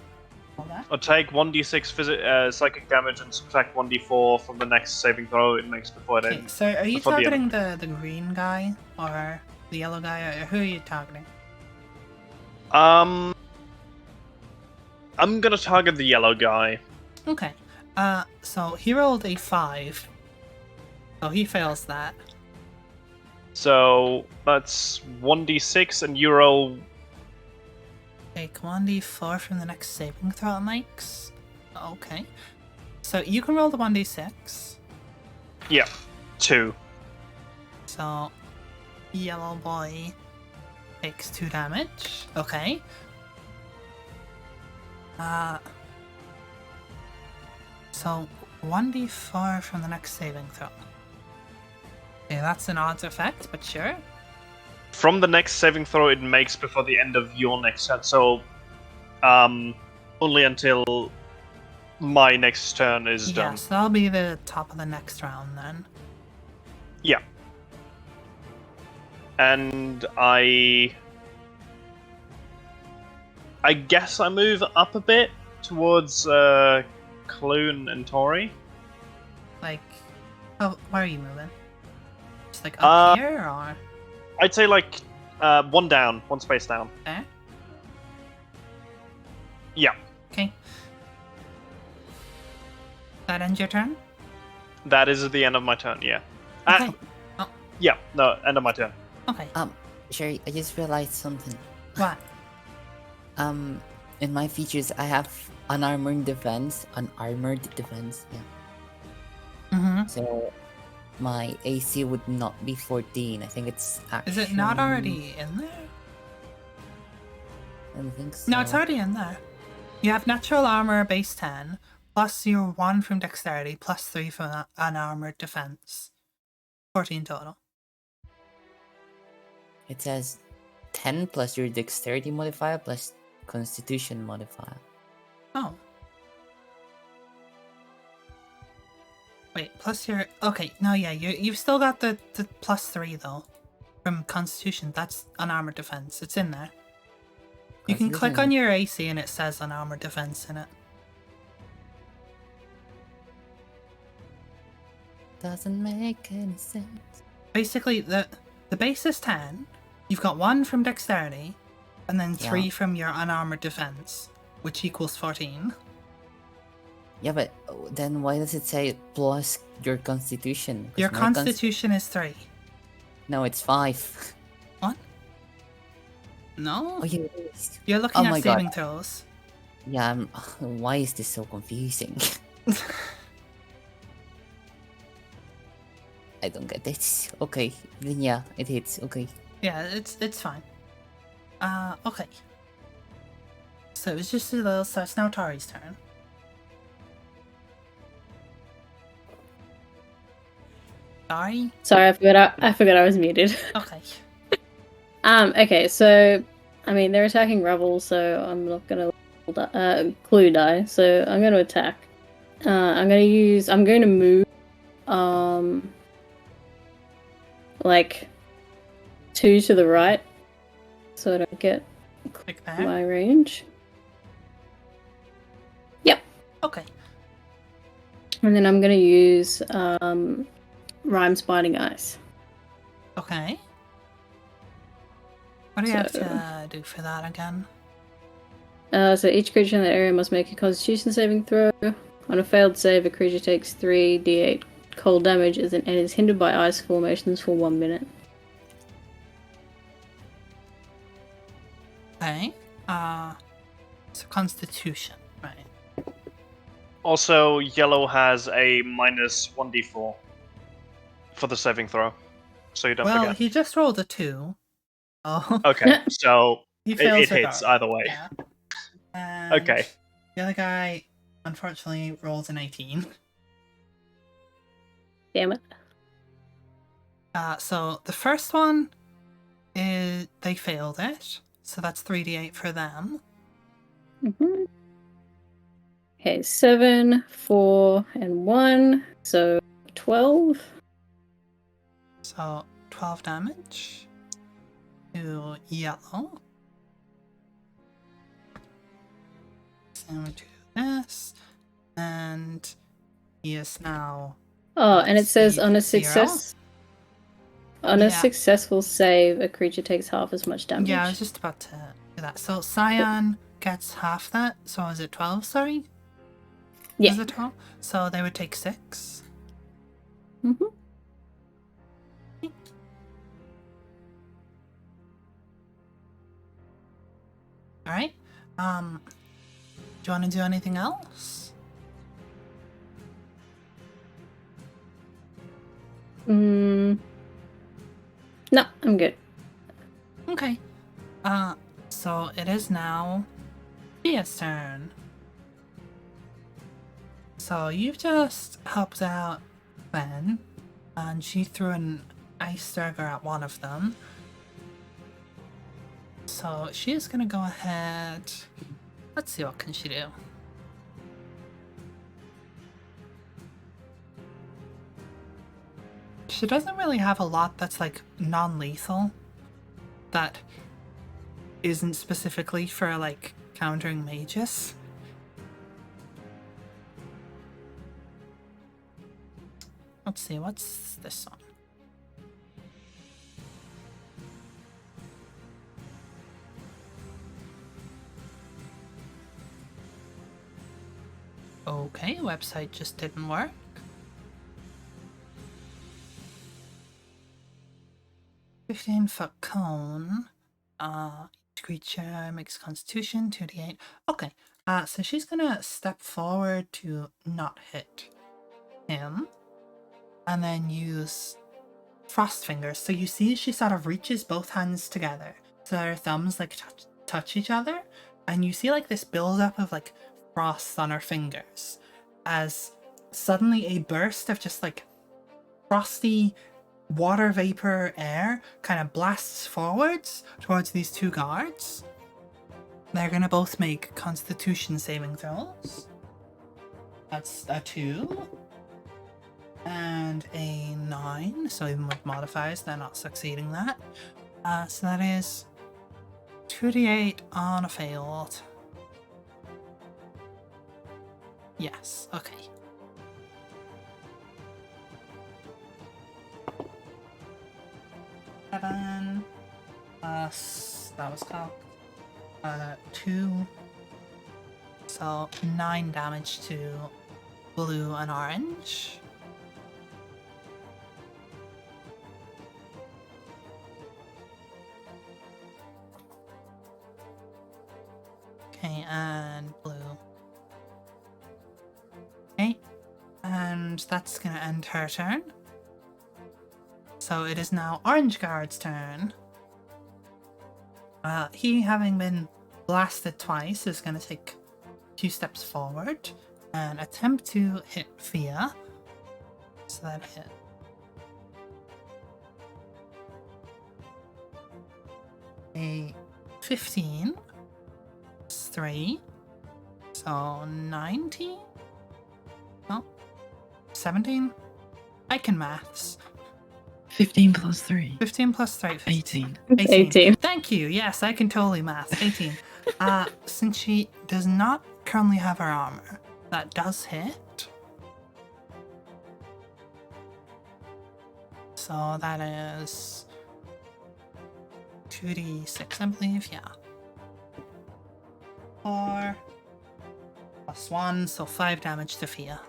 roll that. I'll take 1d6 psychic damage and subtract 1d4 from the next saving throw it makes before it Okay, ends. so are you before the end. targeting the green guy or the yellow guy, or who are you targeting? I'm gonna target the yellow guy. Okay. So he rolled a 5. So he fails that. So that's 1d6, and you roll. Take 1d4 from the next saving throw it makes. Okay. So you can roll the 1d6. Yeah, 2. So yellow boy takes 2 damage. Okay. So 1d4 from the next saving throw. Yeah, that's an odds effect, but sure. From the next saving throw it makes before the end of your next turn. So, only until my next turn is done. Yes, that'll be the top of the next round then. Yeah. And I guess I move up a bit towards Clune and Tori. Like, oh, where are you moving? Just like up here, or? I'd say like one down, one space down. There? Yeah, Okay. That ends your turn? that is the end of my turn. Yeah. Okay. Oh, Yeah. No, end of my turn. okay. Sherry, I just realized something. What? In my features, I have unarmored defense. Yeah. Mm-hmm. So my AC would not be 14. I think it's actually. Is it not already in there? I don't think so. No, it's already in there. You have natural armor base 10, plus your 1 from dexterity, plus 3 from unarmored defense. 14 total. It says 10 plus your dexterity modifier plus constitution modifier. Oh. Wait, plus your... Okay, no, yeah, you've still got the plus 3, though. From Constitution, that's unarmored defense. It's in there. You can click on your AC and it says unarmored defense in it. Doesn't make any sense. Basically, the base is 10. You've got 1 from dexterity, and then 3 from your unarmored defense, which equals 14. Yeah, but then why does it say plus your constitution? 'Cause Your my constitution is 3. No, it's 5. What? No? Oh, yeah, it is. You're looking Oh my at God. saving throws. Yeah, why is this so confusing? I don't get this. Okay, then yeah, it hits. Okay. Yeah, it's fine. Okay. So it's just a little, so it's now Tari's turn. Tari? Sorry, I forgot I was muted. Okay. Okay, so I mean they're attacking Rebel, so I'm not gonna clue die. So I'm gonna attack. I'm going to move like 2 to the right, so I don't get Like there? my range. Yep. Okay. And then I'm gonna use Rhyme's Biting Ice. Okay. What do you have So- to do for that again? So each creature in that area must make a Constitution saving throw. On a failed save, a creature takes 3d8 cold damage and is hindered by ice formations for 1 minute. Okay. So Constitution, right. Also, yellow has a minus 1d4 for the saving throw, so you don't Well, forget. he just rolled a 2. Oh. Okay, so He it fails hits regardless. either way. Yeah. And Okay. The other guy, unfortunately, rolls an 18. Damn it. So the first one is they failed it, so that's 3d8 for them. Mhm. Okay, 7, 4, and 1, so 12. So 12 damage to yellow. So we do this, and he is now. Oh, and it says Speed on a 0. on a Yeah. successful save, a creature takes half as much damage. Yeah, I was just about to do that. So Cyan gets half that. So is it 12? Sorry. Yeah. Is it 12? So they would take 6. Mhm. All right. Do you want to do anything else? No, I'm good. Okay. So it is now Gia's turn. So you've just helped out Ben, and she threw an ice dagger at one of them. So she is gonna go ahead. Let's see, what can she do? She doesn't really have a lot that's like non-lethal. That isn't specifically for like countering mages. Let's see, what's this one? Okay, website just didn't work. $15 cone. Each creature makes constitution 2d8. Okay, so she's gonna step forward to not hit him. And then use frost fingers. So you see she sort of reaches both hands together. So her thumbs like touch each other. And you see like this buildup of like frost on her fingers. As suddenly a burst of just like frosty water vapor air kind of blasts forwards towards these two guards. They're gonna both make constitution saving throws. That's a 2. And a 9, so even with modifiers, they're not succeeding that. So that is 2d8 on a failed. Yes, okay. Seven. That was cocked. 2. So 9 damage to blue and orange. Okay, and blue. Okay, and that's gonna end her turn. So it is now Orange Guard's turn. He, having been blasted twice, is gonna take 2 steps forward and attempt to hit Fia. So that hit. A 15. 3, so 19? No, 17? I can maths. 15 plus 3. 15 plus 3. 18. 18. Thank you. Yes, I can totally math. 18. Since she does not currently have her armor, that does hit. So that is 2d6, I believe. Yeah. 4 plus 1, so 5 damage to Fia.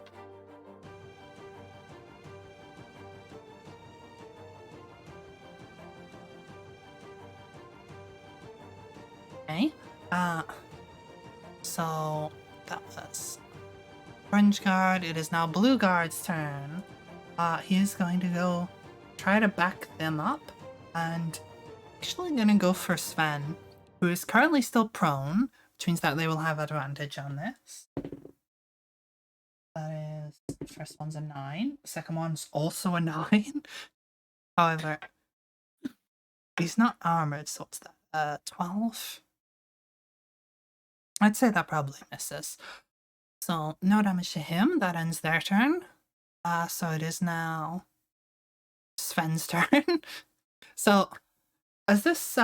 Okay. So that was Orange Guard. It is now Blue Guard's turn. He is going to go try to back them up, and actually gonna go for Sven, who is currently still prone, which means that they will have advantage on this. That is, the first one's a 9. The second one's also a 9. However, he's not armored, so what's that? 12? I'd say that probably misses. So, no damage to him. That ends their turn. So it is now Sven's turn. So, as this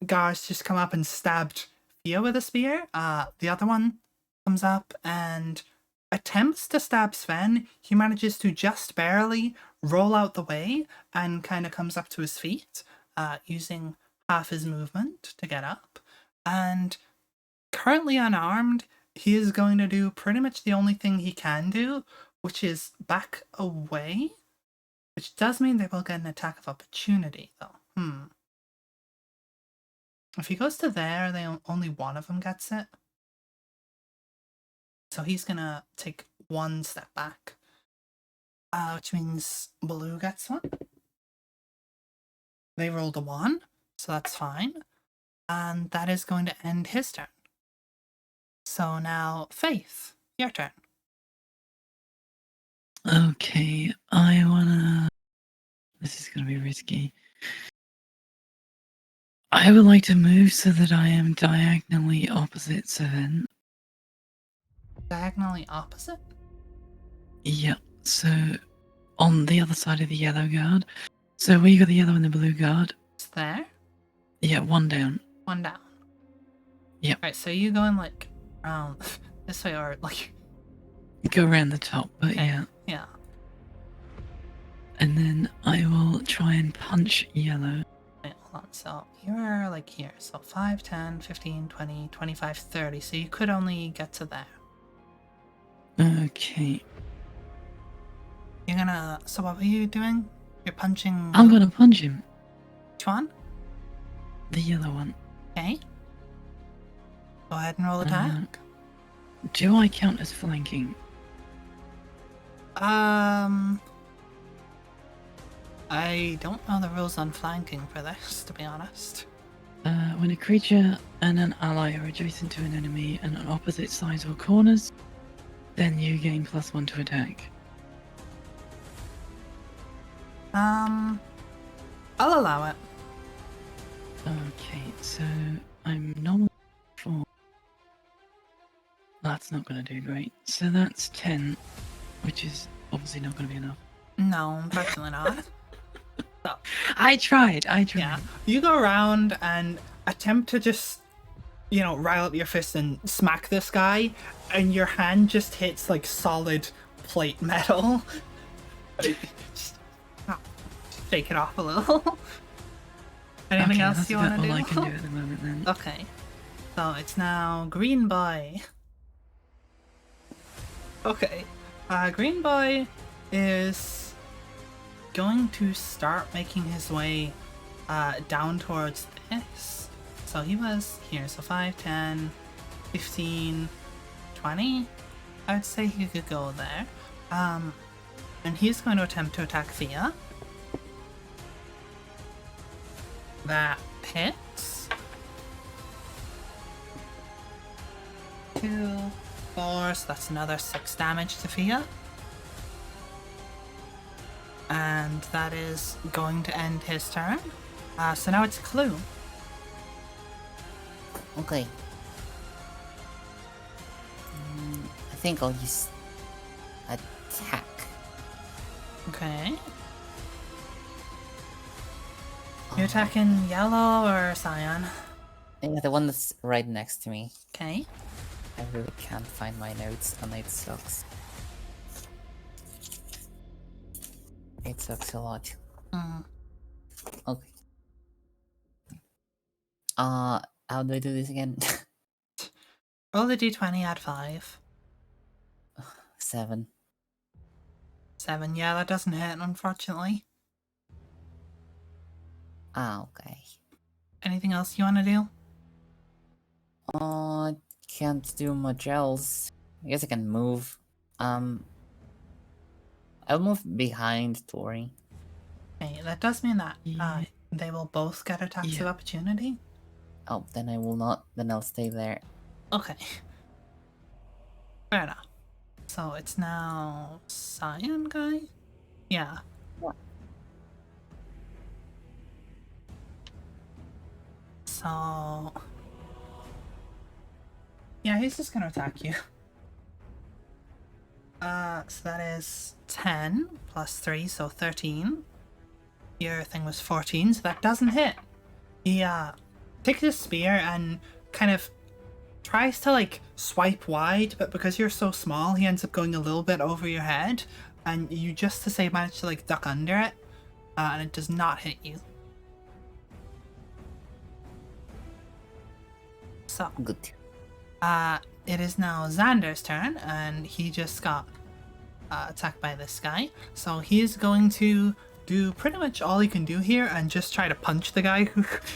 guard's just come up and stabbed Fia with a spear, the other one comes up and attempts to stab Sven. He manages to just barely roll out the way and kind of comes up to his feet, using half his movement to get up. And currently unarmed, he is going to do pretty much the only thing he can do, which is back away, which does mean they will get an attack of opportunity, though. If he goes to there, only one of them gets it. So he's gonna take 1 step back, which means Blue gets one. They rolled a 1, so that's fine. And that is going to end his turn. So now, Faith, your turn. Okay, I wanna This is going to be risky. I would like to move so that I am diagonally opposite Seven. Diagonally opposite? Yep. So on the other side of the yellow guard. So where you got the yellow and the blue guard. It's there. Yeah, one down. One down. Yep. Alright, so you going like around this way or like Go around the top, but okay, yeah. yeah. And then I will try and punch yellow. Wait, hold on. So you're like here. So 5, 10, 15, 20, 25, 30. So you could only get to there. Okay. You're gonna. So what were you doing? You're punching. I'm gonna punch him. Which one? The yellow one. Okay. Go ahead and roll attack. Do I count as flanking? I don't know the rules on flanking for this, to be honest. When a creature and an ally are adjacent to an enemy and on opposite sides or corners, then you gain +1 to attack. I'll allow it. Okay, so I'm normally 4. That's not gonna do great. So that's 10, which is obviously not gonna be enough. No, unfortunately not. So, I tried. yeah, you go around and attempt to just, rile up your fist and smack this guy, and your hand just hits like solid plate metal. Just shake it off a little. Anything Okay, else that's you about want to do? all I can do at the moment then. Okay, so it's now Green Boy. Okay, Green Boy is going to start making his way down towards this. So he was here, so 5, 10, 15, 20. I would say he could go there. And he's going to attempt to attack Thea. That hits. 2, 4, so that's another 6 damage to Thea. And that is going to end his turn. So now it's Clue. Okay. I think I'll use attack. Okay. You attacking yellow or cyan? Yeah, the one that's right next to me. Okay. I really can't find my notes, and it sucks. It sucks a lot. Okay. How do I do this again? Roll the d20, add 5. 7. 7, yeah, that doesn't hit, unfortunately. Okay. Anything else you want to do? Can't do much else. I guess I can move. I'll move behind Tori. Okay, that does mean that Yeah. they will both get attacks of Yeah. opportunity. Oh, then I will not. Then I'll stay there. Okay. Fair enough. So it's now Cyan guy? Yeah. What? So... yeah, he's just gonna attack you. So that is 10 plus 3, so 13. Your thing was 14, so that doesn't hit. He takes his spear and kind of tries to like swipe wide, but because you're so small, he ends up going a little bit over your head, and you just to say manage to like duck under it, and it does not hit you. So Good. it is now Xander's turn, and he just got attacked by this guy. So he's going to do pretty much all he can do here and just try to punch the guy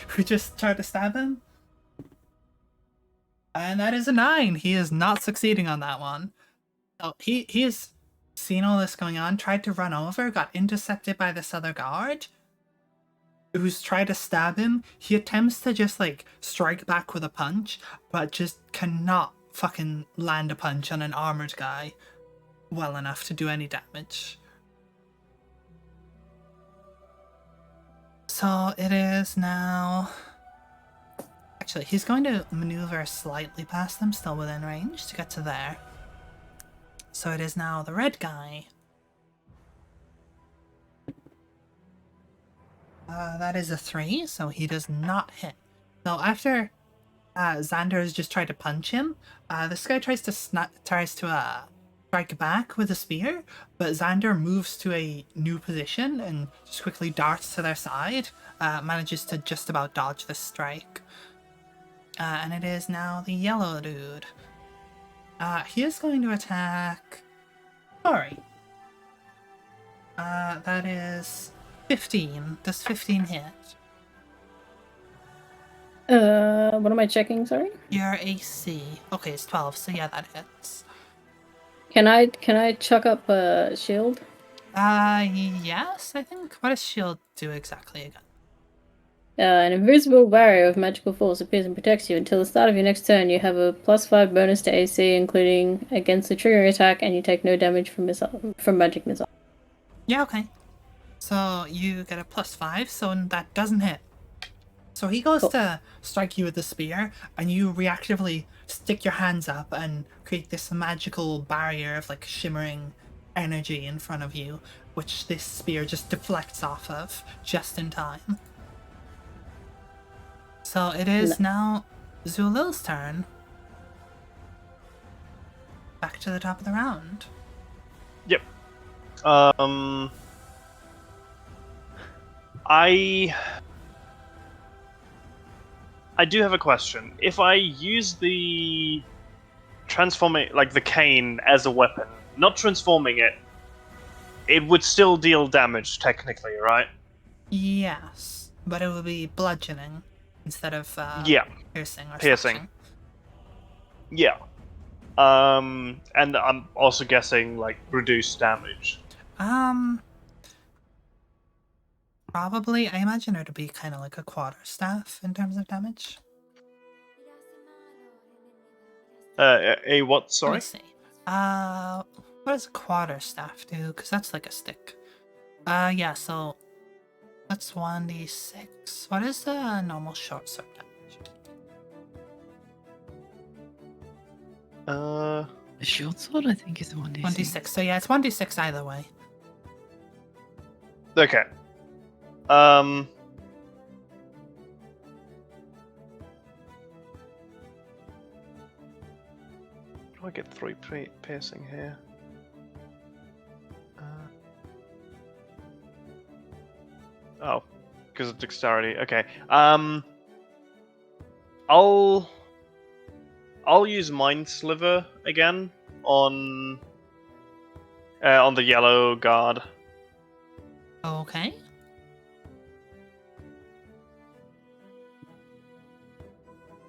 who just tried to stab him. And that is a 9. He is not succeeding on that one. So he has seen all this going on, tried to run over, got intercepted by this other guard who's tried to stab him. He attempts to just like strike back with a punch, but just cannot fucking land a punch on an armored guy. well enough to do any damage. So it is now... Actually, he's going to maneuver slightly past them, still within range, to get to there. So it is now the red guy. That is a 3, so he does not hit. So after Xander has just tried to punch him, this guy tries to strike back with a spear, but Xander moves to a new position and just quickly darts to their side, manages to just about dodge the strike. And it is now the yellow dude. He is going to attack Tori. That is 15. Does 15 hit? What am I checking? Sorry. Your AC. Okay, it's 12, so yeah, that hits. Can I chuck up a shield? Yes, I think. What does shield do exactly again? An invisible barrier of magical force appears and protects you until the start of your next turn. You have a +5 bonus to AC, including against the triggering attack, and you take no damage from magic missile. Yeah, okay. So you get a +5, so that doesn't hit. So he goes to strike you with the spear, and you reactively stick your hands up and create this magical barrier of like shimmering energy in front of you, which this spear just deflects off of just in time. So it is now Zulil's turn. Back to the top of the round. Yep. I do have a question. If I use the transforming, like the cane, as a weapon, not transforming it, it would still deal damage technically, right? Yes, but it will be bludgeoning instead of Yeah, piercing or piercing. slashing. Yeah. And I'm also guessing like reduced damage. Probably. I imagine it would be kind of like a quarterstaff in terms of damage. A what? Let Sorry. me see. What does a quarterstaff do? Because that's like a stick. Yeah. So that's 1d6. What is the normal short sword damage? A short sword, I think, is 1d6. 1d6. So yeah, it's 1d6 either way. Okay. Do I get 3 piercing here? Oh, because of dexterity. Okay. I'll use Mind Sliver again on the yellow guard. Okay.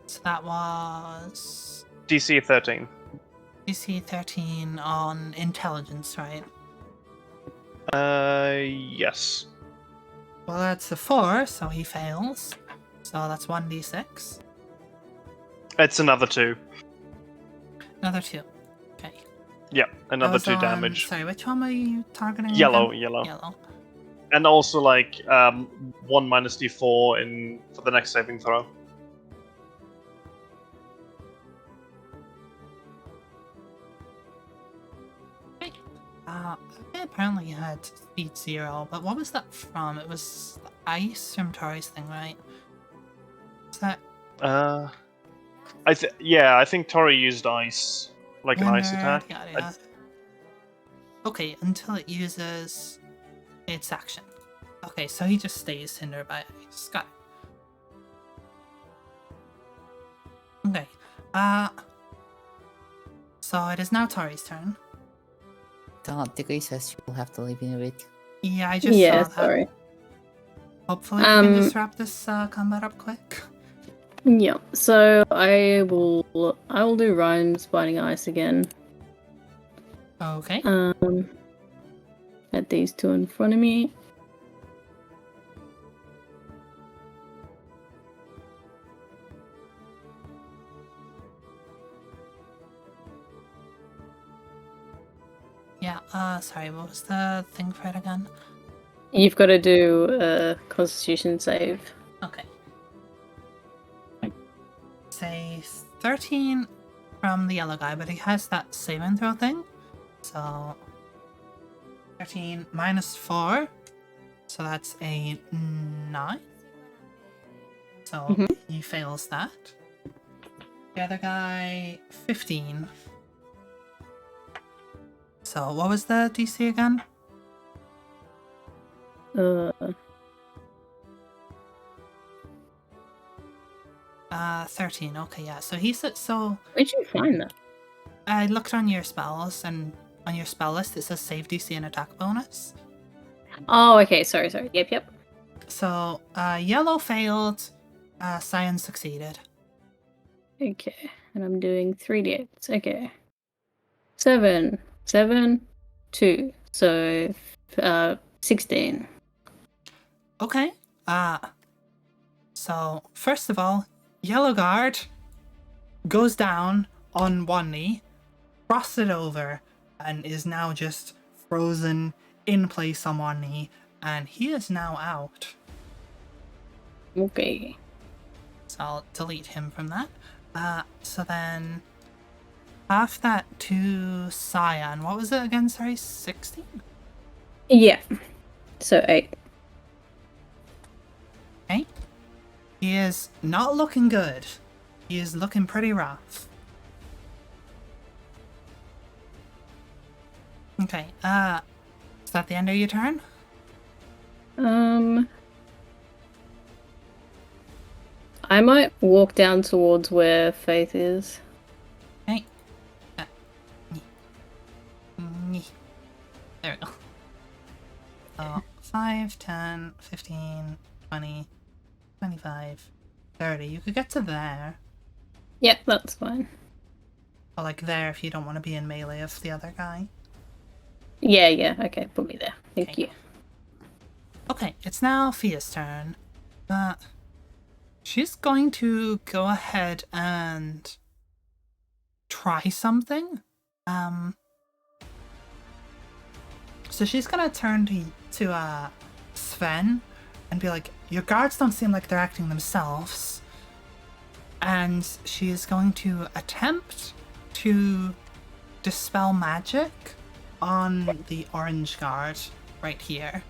So that was DC 13. DC 13 on intelligence, right? Yes. Well, that's a 4, so he fails. So that's 1d6. It's another 2. Another 2. Okay. Yeah, That another was 2 on- damage. Sorry, which one were you targeting? Yellow, again? yellow. Yellow. And also like 1 minus d4 for the next saving throw. Okay. They apparently had speed 0, but what was that from? It was the ice from Tori's thing, right? Is that I think Tori used ice, like an ice Wonder- attack. Yeah. Okay, until it uses its action. Okay, so he just stays hindered by ice. Got it. Okay. So it is now Tori's turn. Degree says you'll have to leave in a bit. Yeah, I just Yeah, saw that. sorry. Hopefully we can just wrap this combat up quick. Yeah. So I will do Ryan's Biting Ice again. Okay. At these two in front of me. Yeah, sorry, what was the thing for it again? You've got to do a Constitution save. Okay. Say 13 from the yellow guy, but he has that saving throw thing. So 13 minus 4. So that's a 9. So Mhm. he fails that. The other guy, 15. So what was the DC again? 13. Okay, yeah. So he said, so Where'd you find that? I looked on your spells, and on your spell list it says save DC and attack bonus. Oh, okay. Sorry. Yep. So yellow failed, cyan succeeded. Okay, and I'm doing 3d8s. Okay. 7, 2. So, 16. Okay. So first of all, yellow guard goes down on one knee, crosses it over, and is now just frozen in place on one knee, and he is now out. Okay. So I'll delete him from that. So then half that to Cyan. What was it again? Sorry, 16? Yeah. So 8. Okay. He is not looking good. He is looking pretty rough. Okay, is that the end of your turn? I might walk down towards where Faith is. Okay. There we go. So 5, 10, 15, 20, 25, 30. You could get to there. Yep, that's fine. Or like there if you don't want to be in melee of the other guy. Yeah. Okay, put me there. Thank Okay. you. Okay, it's now Fia's turn. She's going to go ahead and try something. So she's gonna turn to Sven and be like, your guards don't seem like they're acting themselves. And she is going to attempt to dispel magic on the orange guard right here.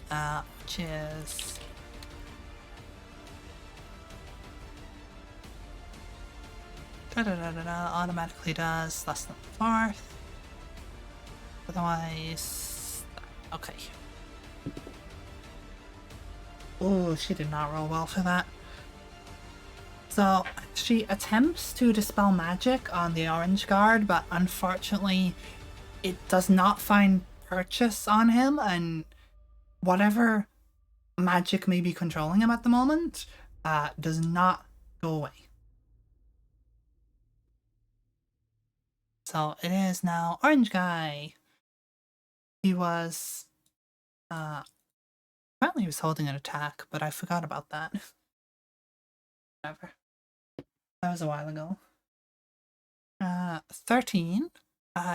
Which is automatically does less than 4th. Otherwise, okay. Oh, she did not roll well for that. So she attempts to dispel magic on the orange guard, but unfortunately it does not find purchase on him, and whatever magic may be controlling him at the moment does not go away. So it is now orange guy. He was apparently he was holding an attack, but I forgot about that. Whatever. That was a while ago. 13.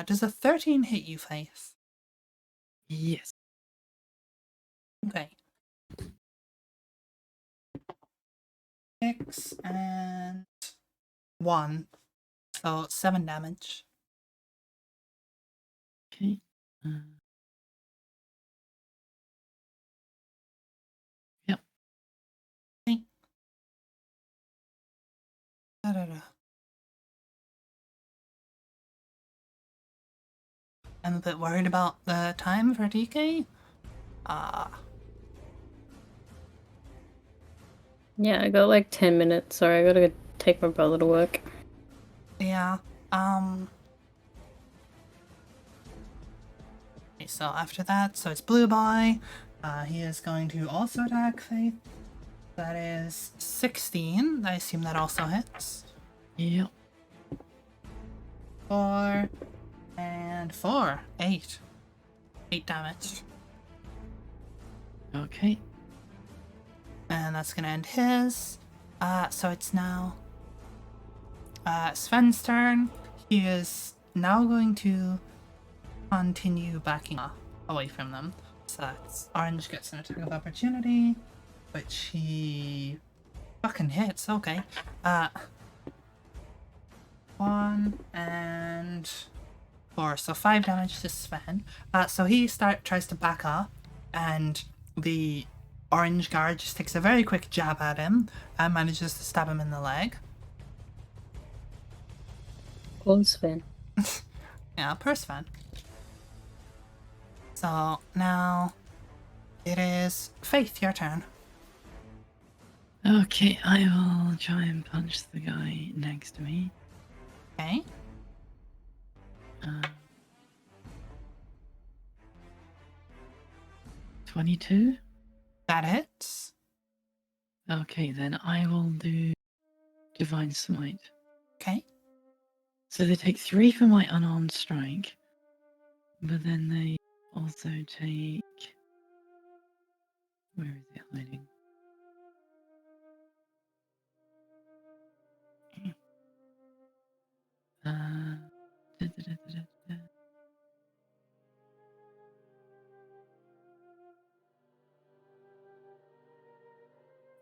Does a 13 hit you, Faith? Yes. Okay. 6 and 1. So 7 damage. Okay. Yep. Okay. Da-da-da. I'm a bit worried about the time for DK. Yeah, I got like 10 minutes. Sorry, I gotta go take my brother to work. Yeah. Okay, so after that, so it's Blue Boy. He is going to also attack Faith. That is 16. I assume that also hits. Yep. 4 and 4. 8. 8 damage. Okay. And that's gonna end his. So it's now Sven's turn. He is now going to continue backing up. away from them. So that's Orange gets an attack of opportunity, which he fucking hits. Okay. 1 and 4, so 5 damage to Sven. So he tries to back up, and the orange guard just takes a very quick jab at him and manages to stab him in the leg. Poor Sven. Yeah, poor Sven. So now it is Faith, your turn. Okay, I will try and punch the guy next to me. Okay. 22. That hits. Okay, then I will do Divine Smite. Okay. So they take 3 for my unarmed strike, but then they also take. Where is it hiding? Da, da, da, da, da, da.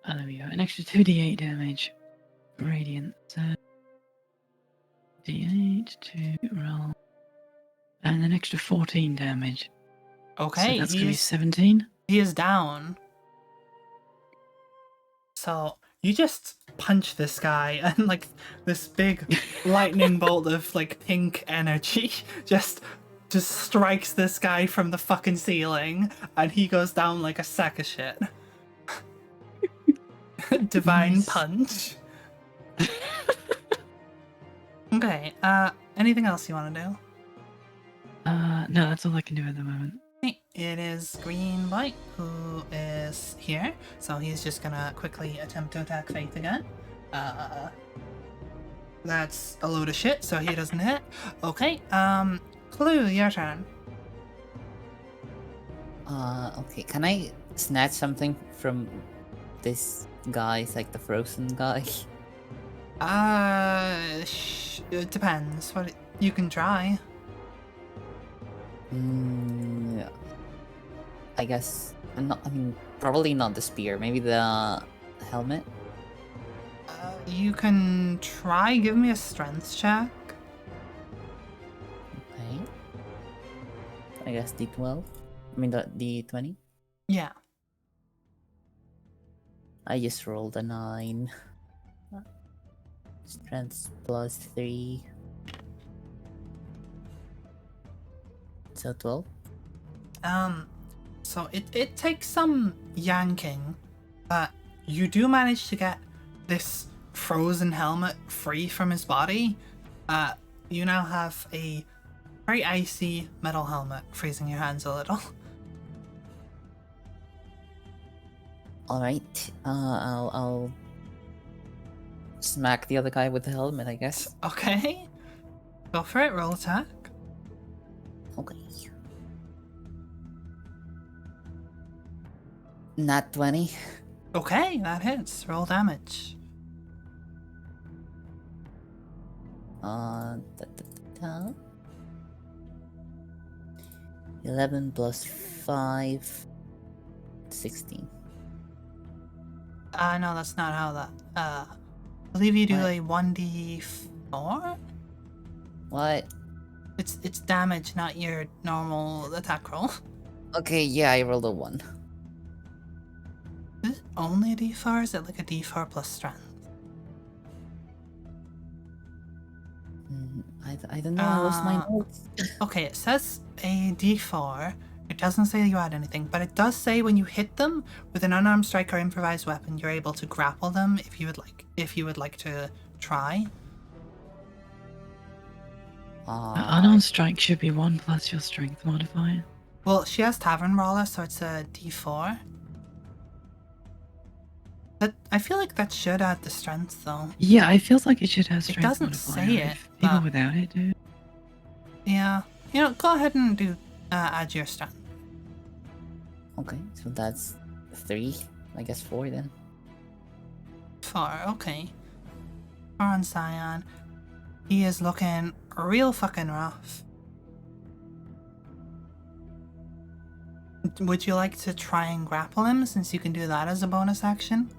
Oh, there we go. An extra 2d8 damage. Radiant. So d8 to roll. And an extra 14 damage. Okay, So that's going to be 17. he is down. So you just punch this guy, and like this big lightning bolt of like pink energy just strikes this guy from the fucking ceiling, and he goes down like a sack of shit. Divine Nice. punch. Okay, anything else you want to do? No, that's all I can do at the moment. It is Green White who is here, so he's just gonna quickly attempt to attack Faith again. That's a load of shit, so he doesn't hit. Okay, Clue, your turn. Okay, can I snatch something from this guy? It's like the frozen guy. It depends. You can try. Yeah. I guess probably not the spear. Maybe the helmet. You can try. Give me a strength check. Okay. I guess D12. I mean the D20. Yeah. I just rolled a 9. Strength plus 3. So 12. So it takes some yanking, but you do manage to get this frozen helmet free from his body. You now have a very icy metal helmet, freezing your hands a little. All right. I'll smack the other guy with the helmet, I guess. Okay. Go for it, roll attack. Okay. Nat 20. Okay, that hits. Roll damage. Da, da, da, da. 11 plus 5. 16. No, that's not how that. I believe you do What? a 1d4? What? It's damage, not your normal attack roll. Okay, yeah, I rolled a 1. Is it only a d4? Is it like a d4 plus strength? I don't know, I lost my Uh, notes. Okay, it says a d4. It doesn't say you add anything, but it does say when you hit them with an unarmed strike or improvised weapon, you're able to grapple them if you would like to try. Unarmed strike should be 1 plus your strength modifier. Well, she has Tavern Brawler, so it's a d4. But I feel like that should add the strength, though. Yeah, it feels like it should have strength doesn't modifier. say it, If people but- without it do. Yeah. Go ahead and do add your strength. Okay, so that's 3. I guess 4 then. 4, okay. On Scion. He is looking real fucking rough. Would you like to try and grapple him, since you can do that as a bonus action?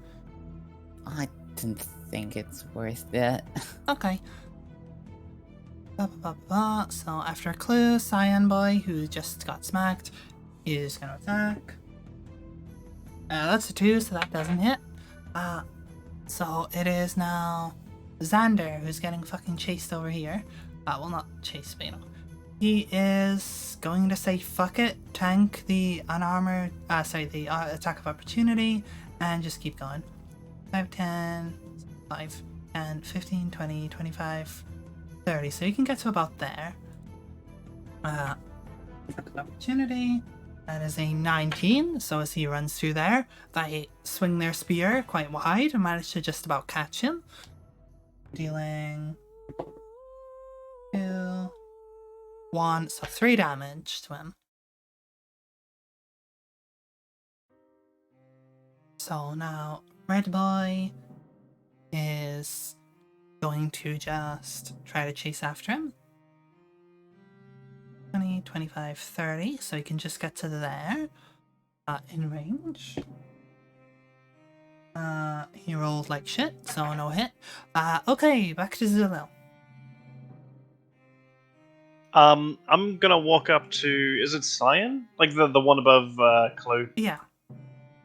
I didn't think it's worth it. Okay. So after Clue, Cyan Boy, who just got smacked, is gonna attack. That's a 2, so that doesn't hit. So it is now Xander, who's getting fucking chased over here. Well, not chased, but you know. He is going to say fuck it, tank the unarmored, the attack of opportunity, and just keep going. 5, 10, 5, 10, 15, 20, 25, 30. So you can get to about there. Attack of opportunity. That is a 19. So as he runs through there, they swing their spear quite wide and manage to just about catch him. Dealing 2, 1, so 3 damage to him. So now Red Boy is going to just try to chase after him. 20, 25, 30, so he can just get to there in range. He rolled like shit, so no hit. Okay, back to Zulu. I'm gonna walk up to, is it Cyan? Like the one above Clue? Yeah.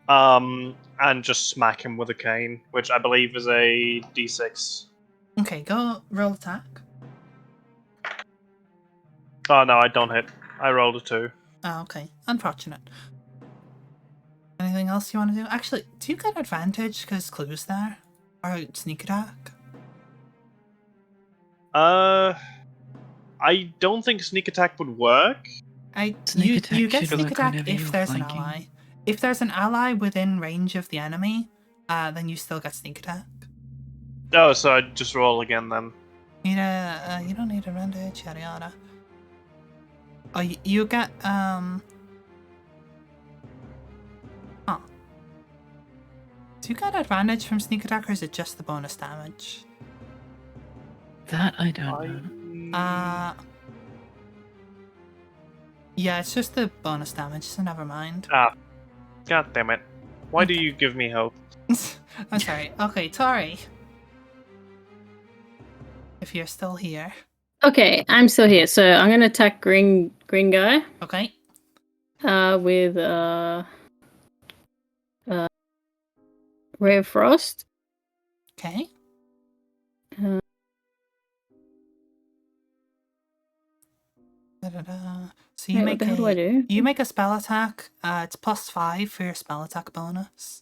And just smack him with a cane, which I believe is a d6. Okay, go roll attack. Oh no, I don't hit. I rolled a 2. Okay, unfortunate. Anything else you want to do? Actually, do you get advantage because Clue's there? Or sneak attack? I don't think sneak attack would work. Sneak attack you get should sneak work attack whenever if you're there's an flanking. ally. If there's an ally within range of the enemy, then you still get sneak attack. Oh, so I just roll again then. You don't need advantage, yada yada. Oh, you get Do you get advantage from sneak attack, or is it just the bonus damage? That I don't know. Yeah, it's just the bonus damage, so never mind. God damn it. Why do Okay. you give me hope? I'm sorry. Okay, Tori. If you're still here. Okay, I'm still here. So I'm gonna attack green guy. Okay. With Ray of Frost. Okay. So you Wait, make what the hell do I do? You make a spell attack. It's +5 for your spell attack bonus.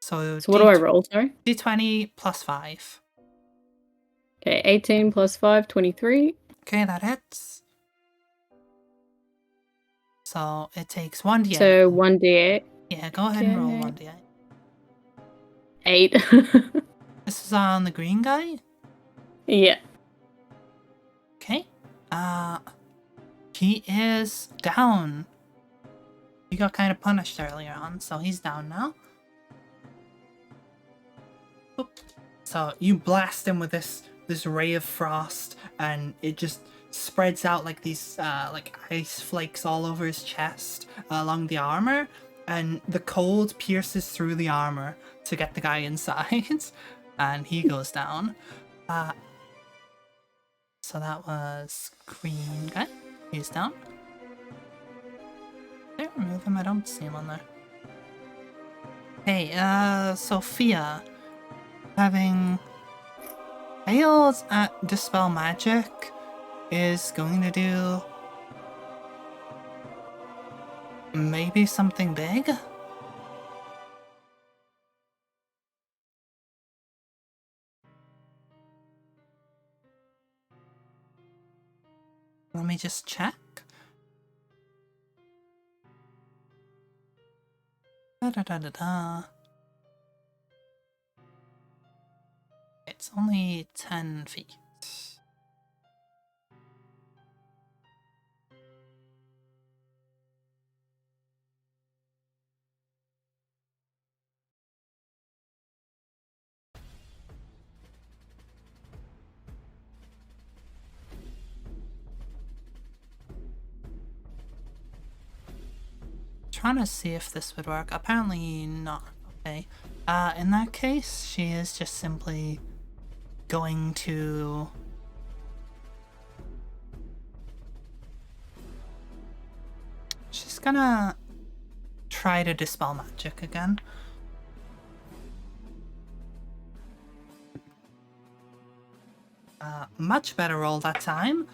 So what do I roll, sorry? D20 +5. Okay, 18 plus 5, 23. Okay, that hits. So it takes 1d8. So 1d8. Yeah, go ahead and roll 1d8. 8. This is on the green guy? Yeah. Okay. He is down. He got kind of punished earlier on, so he's down now. Oop. So you blast him with this ray of frost, and it just spreads out like these like ice flakes all over his chest along the armor, and the cold pierces through the armor to get the guy inside, and he goes down. So that was green guy. He's down. Did I remove him? I don't see him on there. Hey, Sophia, having failed at Dispel Magic, is going to do maybe something big? Let me just check. Da-da-da-da-da. It's only 10 feet. trying to see if this would work. Apparently not. Okay. In that case, she is just simply going to... She's gonna try to dispel magic again. Much better roll that time.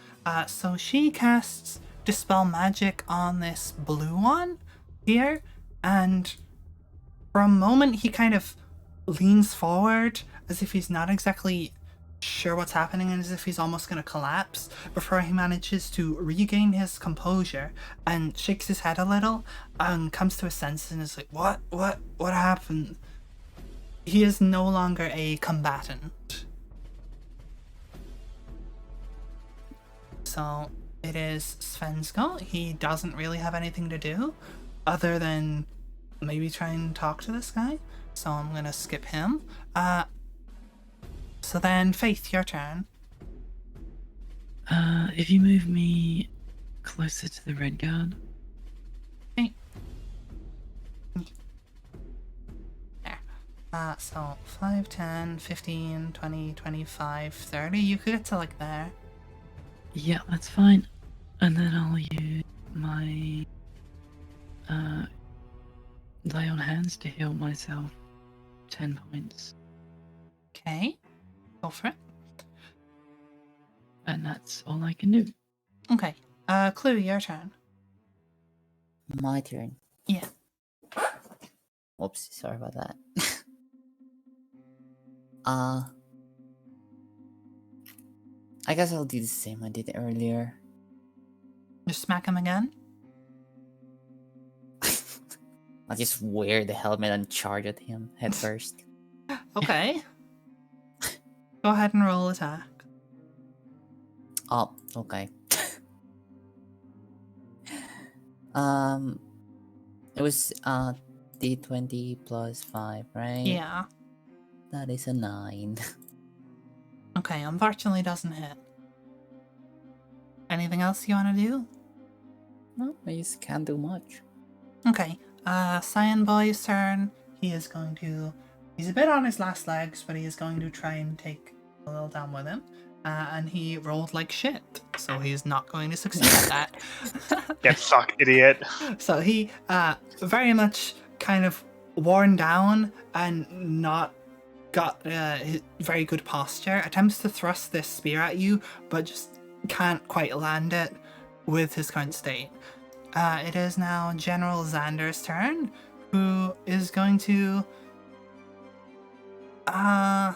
So she casts Dispel Magic on this blue one here, and for a moment he kind of leans forward as if he's not exactly sure what's happening and as if he's almost going to collapse before he manages to regain his composure and shakes his head a little and comes to his senses and is like, what happened? He is no longer a combatant. So it is Sven's go. He doesn't really have anything to do other than maybe try and talk to this guy. So I'm gonna skip him. So then Faith, your turn. If you move me closer to the red guard. Okay. There. So 5, 10, 15, 20, 25, 30. You could get to like there. Yeah, that's fine. And then I'll use my lay on hands to heal myself 10 points. Okay. Go for it. And that's all I can do. Okay. Clue, your turn. My turn. Yeah. Oops, sorry about that. I guess I'll do the same I did earlier. Just smack him again. I'll just wear the helmet and charge at him head first. Okay. Go ahead and roll attack. Oh, okay. It was D20 plus 5, right? Yeah. That is a 9. Okay, unfortunately doesn't hit. Anything else you want to do? No, I just can't do much. Okay, Cyan Boy's turn. He is going to... He's a bit on his last legs, but he is going to try and take a little down with him. And he rolled like shit, so he's not going to succeed at that. Get fucked, idiot. So he, very much kind of worn down and not got very good posture, attempts to thrust this spear at you, but just can't quite land it with his current state. It is now General Xander's turn, who is going to... I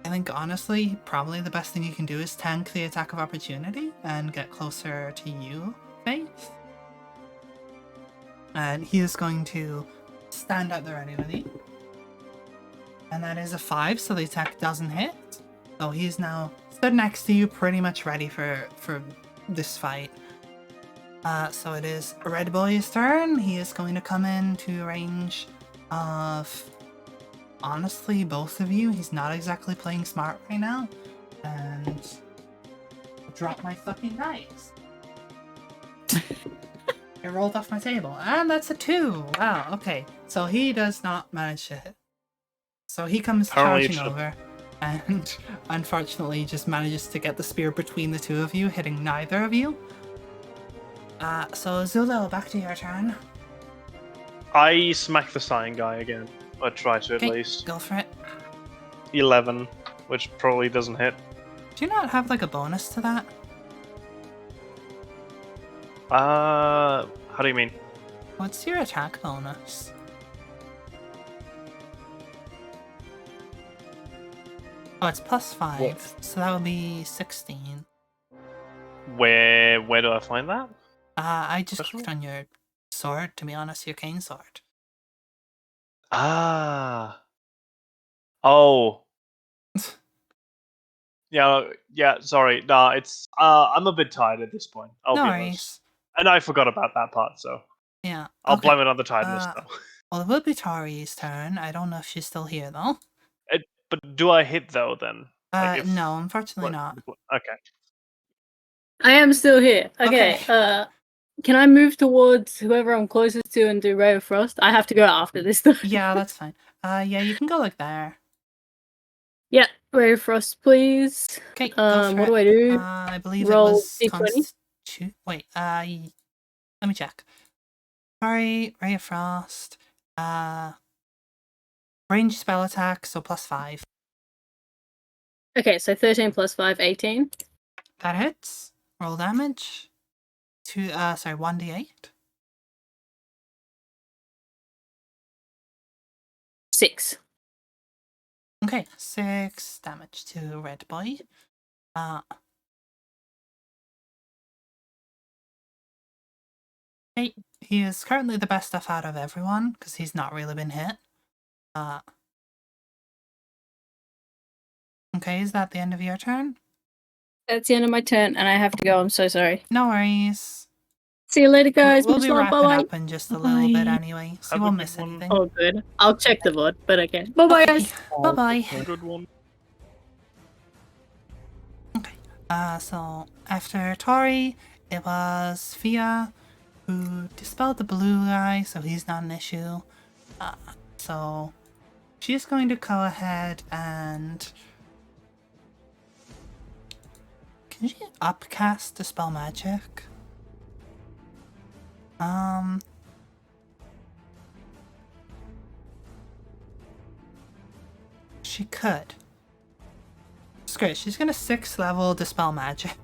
think honestly, probably the best thing you can do is tank the attack of opportunity and get closer to you, Faith. And he is going to stand out there ready with you. And that is a 5, so the attack doesn't hit. So he's now stood next to you, pretty much ready for this fight. So it is Red Boy's turn. He is going to come into range of, honestly, both of you. He's not exactly playing smart right now. And drop my fucking dice. It rolled off my table. And that's a 2. Wow, okay. So he does not manage to hit. So he comes charging over, and unfortunately just manages to get the spear between the two of you, hitting neither of you. So Zulo, back to your turn. I smack the Cyan guy again. I try to at Okay, least. go for it. 11, which probably doesn't hit. Do you not have like a bonus to that? How do you mean? What's your attack bonus? Oh, it's plus 5, What? so that would be 16. Where do I find that? I just Special? clicked on your sword, to be honest, your cane sword. Ah. Oh. Yeah, sorry. Nah, it's I'm a bit tired at this point. I'll No be worries. honest. And I forgot about that part, so Yeah. I'll okay. blame it on the tiredness though. Well, it will be Tari's turn. I don't know if she's still here, though. But do I hit though then? Like if, No, unfortunately like, not. Okay. I am still here. Okay. Okay. Can I move towards whoever I'm closest to and do Ray of Frost? I have to go after this though. Yeah, that's fine. Yeah, you can go like there. Yeah, Ray of Frost, please. Okay, go for What it. do I do? I believe it Roll was D20. Wait, let me check. Sorry, Ray of Frost. Range spell attack, so +5. Okay, so 13 plus 5, 18. That hits. Roll damage. 1d8. 6. Okay, 6 damage to Red Boy. Okay, he is currently the best off out of everyone because he's not really been hit. Okay, is that the end of your turn? That's the end of my turn, and I have to go. I'm so sorry. No worries. See you later, guys. We'll Much be love. wrapping Bye-bye. up in just a little bit Bye. anyway, so Have you a won't good miss one. anything. Oh, good. I'll check the VOD, but okay. Bye-bye, Okay, guys. bye-bye. Have a good one. So after Tori, it was Fia who dispelled the blue guy, so he's not an issue. So she's going to go ahead and... Can she upcast Dispel Magic? She could. Screw it, she's gonna 6th level Dispel Magic.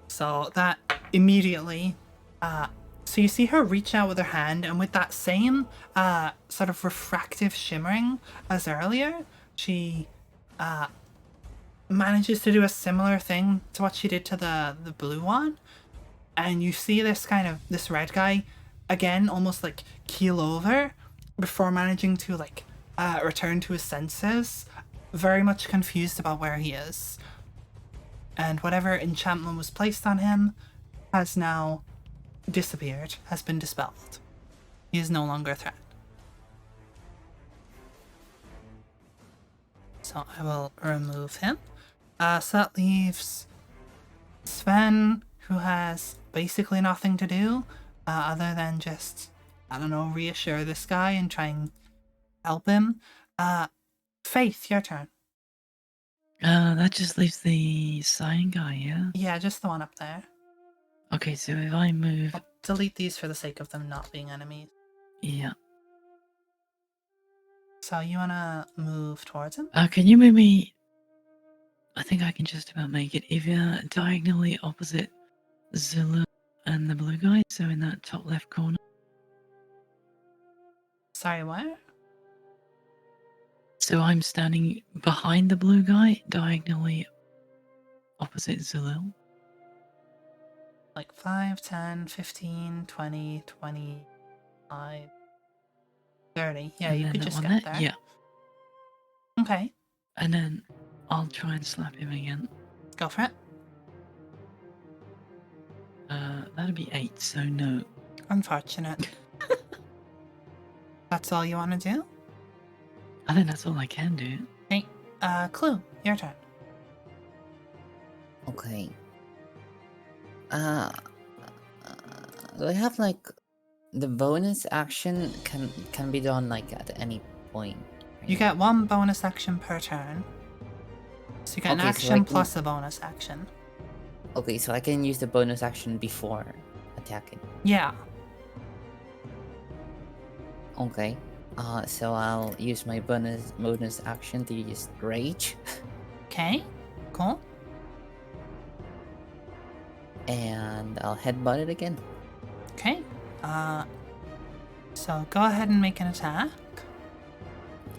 So that immediately, so you see her reach out with her hand, and with that same sort of refractive shimmering as earlier, she manages to do a similar thing to what she did to the blue one. And you see this red guy again almost like keel over before managing to return to his senses, very much confused about where he is. And whatever enchantment was placed on him has now disappeared, has been dispelled. He is no longer a threat. So I will remove him. So that leaves Sven, who has basically nothing to do other than just, I don't know, reassure this guy and try and help him. Faith, your turn. That just leaves the sign guy, yeah? Yeah, just the one up there. Okay, so if I move... I'll delete these for the sake of them not being enemies. Yeah. So you want to move towards him? Can you move me... I think I can just about make it. If you're diagonally opposite Zulu and the blue guy, so in that top left corner. Sorry, what? So I'm standing behind the blue guy, diagonally opposite Zulu. Like 5, 10, 15, 20, 25, 30. Yeah, And you then could that just one get there. there. Yeah. Okay, And then I'll try and slap him again. go for it. That'd be 8, so no. Unfortunate. That's all you want to do? I think that's all I can do. Okay, Clue, your turn. Okay. Do I have like the bonus action can be done like at any point? You right? get 1 bonus action per turn. So you get an Okay, so I action can- plus a bonus action. Okay, so I can use the bonus action before attacking. Yeah. Okay. So I'll use my bonus action to use rage, Okay, cool. and I'll headbutt it again. Okay. So go ahead and make an attack.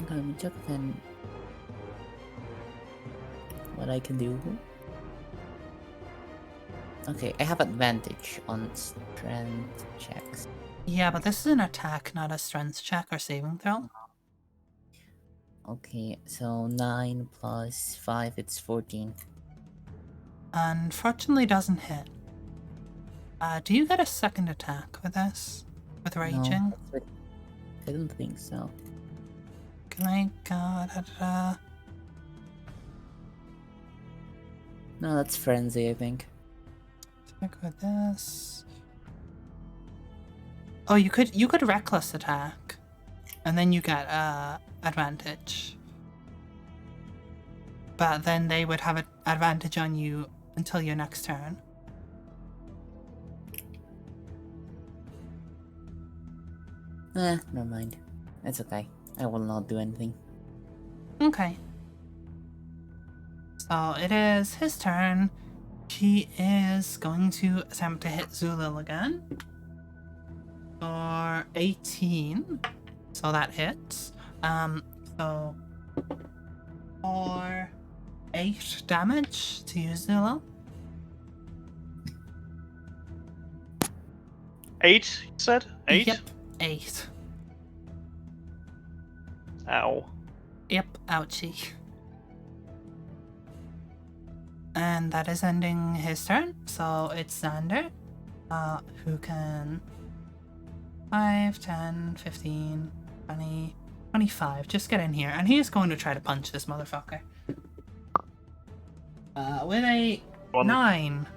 Okay, let me check then what I can do. Okay, I have advantage on strength checks. Yeah, but this is an attack, not a strength check or saving throw. Okay, so 9 plus 5, it's 14. Unfortunately doesn't hit. Do you get a second attack with this? With raging? No, I don't think so. Can I go No, that's frenzy, I think. Check with this. Oh, you could reckless attack, and then you get advantage. But then they would have an advantage on you until your next turn. Never mind. It's okay. I will not do anything. Okay. So it is his turn. He is going to attempt to hit Zulil again. For 18. So that hits. So for 8 damage to you, Zulil. 8, you said? 8? Yep, 8. Ow. Yep, ouchie. And that is ending his turn. So it's Xander, who can 5, 10, 15, 20, 25. Just get in here. And he is going to try to punch this motherfucker. With a 9.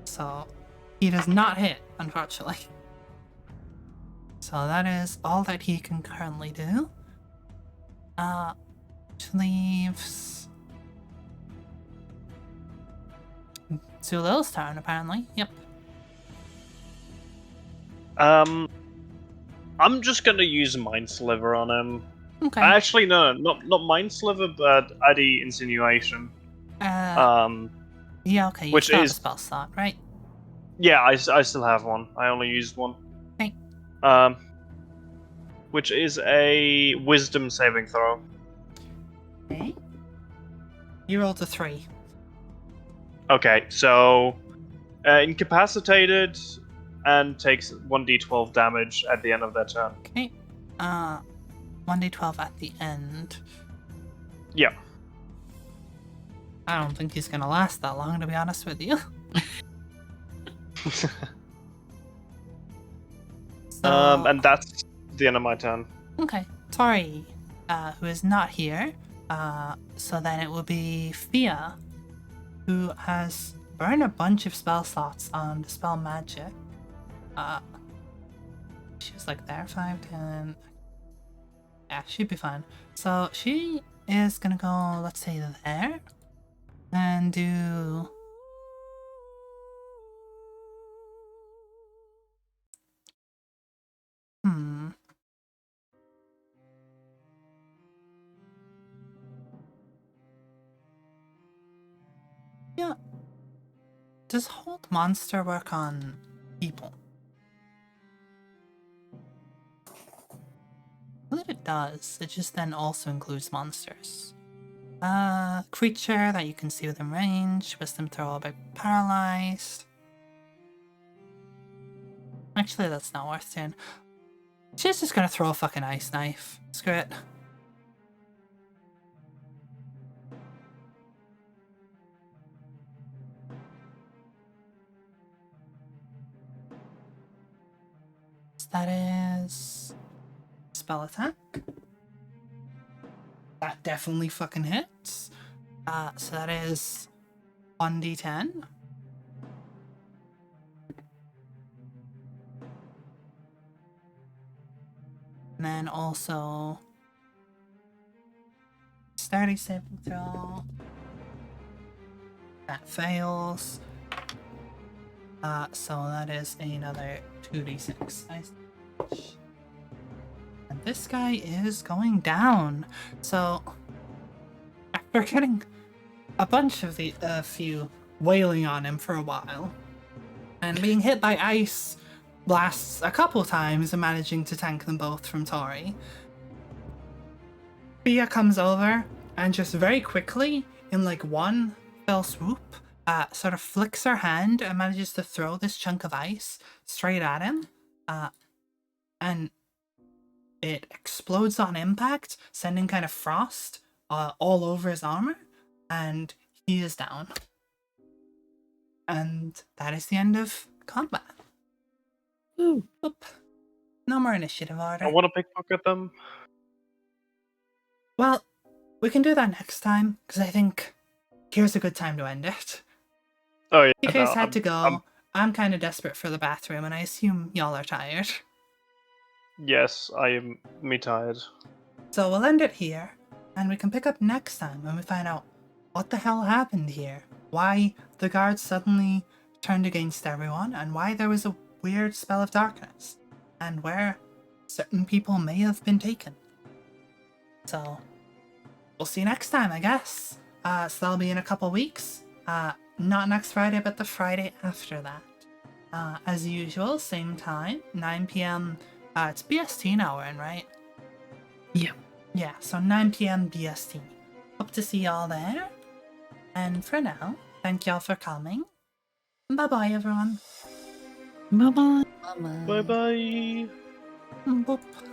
So he does not hit, unfortunately. So that is all that he can currently do. Which leaves Zulil's turn, apparently. Yep. I'm just gonna use Mind Sliver on him. Okay. Actually, no, not Mind Sliver, but Addy Insinuation. Yeah, okay, you which still have a is- spell slot, right? Yeah, I still have one. I only used one. Okay. Which is a Wisdom saving throw. Okay. You rolled a 3. Okay, so incapacitated and takes 1d12 damage at the end of their turn. Okay. 1d12 at the end. Yeah. I don't think he's gonna last that long, to be honest with you. So, And that's the end of my turn. okay. Tori, who is not here. So then it will be Fia, who has burned a bunch of spell slots on Dispel Magic. She was like there, 5, 10. Yeah, she'd be fine. So she is gonna go, let's say, there. And do... Yeah. Does Hold Monster work on people? I believe it does. It just then also includes monsters. Creature that you can see within range. Wisdom throw by paralyzed. Actually, that's not worth doing. She's just gonna throw a fucking ice knife. Screw it. So that is spell attack. That definitely fucking hits. So that is 1d10. And then also Sturdy saving throw. That fails. So that is another 2d6. Nice. And this guy is going down. So after getting a bunch of the few wailing on him for a while, and being hit by ice blasts a couple times and managing to tank them both from Tori, Fia comes over and just very quickly, in like one fell swoop, sort of flicks her hand and manages to throw this chunk of ice straight at him. And it explodes on impact, sending kind of frost all over his armor, and he is down. And that is the end of combat. Ooh. Oop. No more initiative order. I want to pickpocket them. Well, we can do that next time, because I think here's a good time to end it. Oh yeah. You guys no, had to go. I'm- I'm kind of desperate for the bathroom, and I assume y'all are tired. yes, I am. Me tired. So we'll end it here, and we can pick up next time when we find out what the hell happened here. Why the guards suddenly turned against everyone, and why there was a weird spell of darkness, and where certain people may have been taken. So we'll see you next time, I guess. So that'll be in a couple weeks. Not next Friday, but the Friday after that. As usual, same time, 9 p.m. It's BST now we're in, right? Yeah. Yeah, so 9 p.m. BST. Hope to see y'all there. And for now, thank y'all for coming. Bye-bye, everyone. Bye bye. Bye-bye. Bye bye. Boop.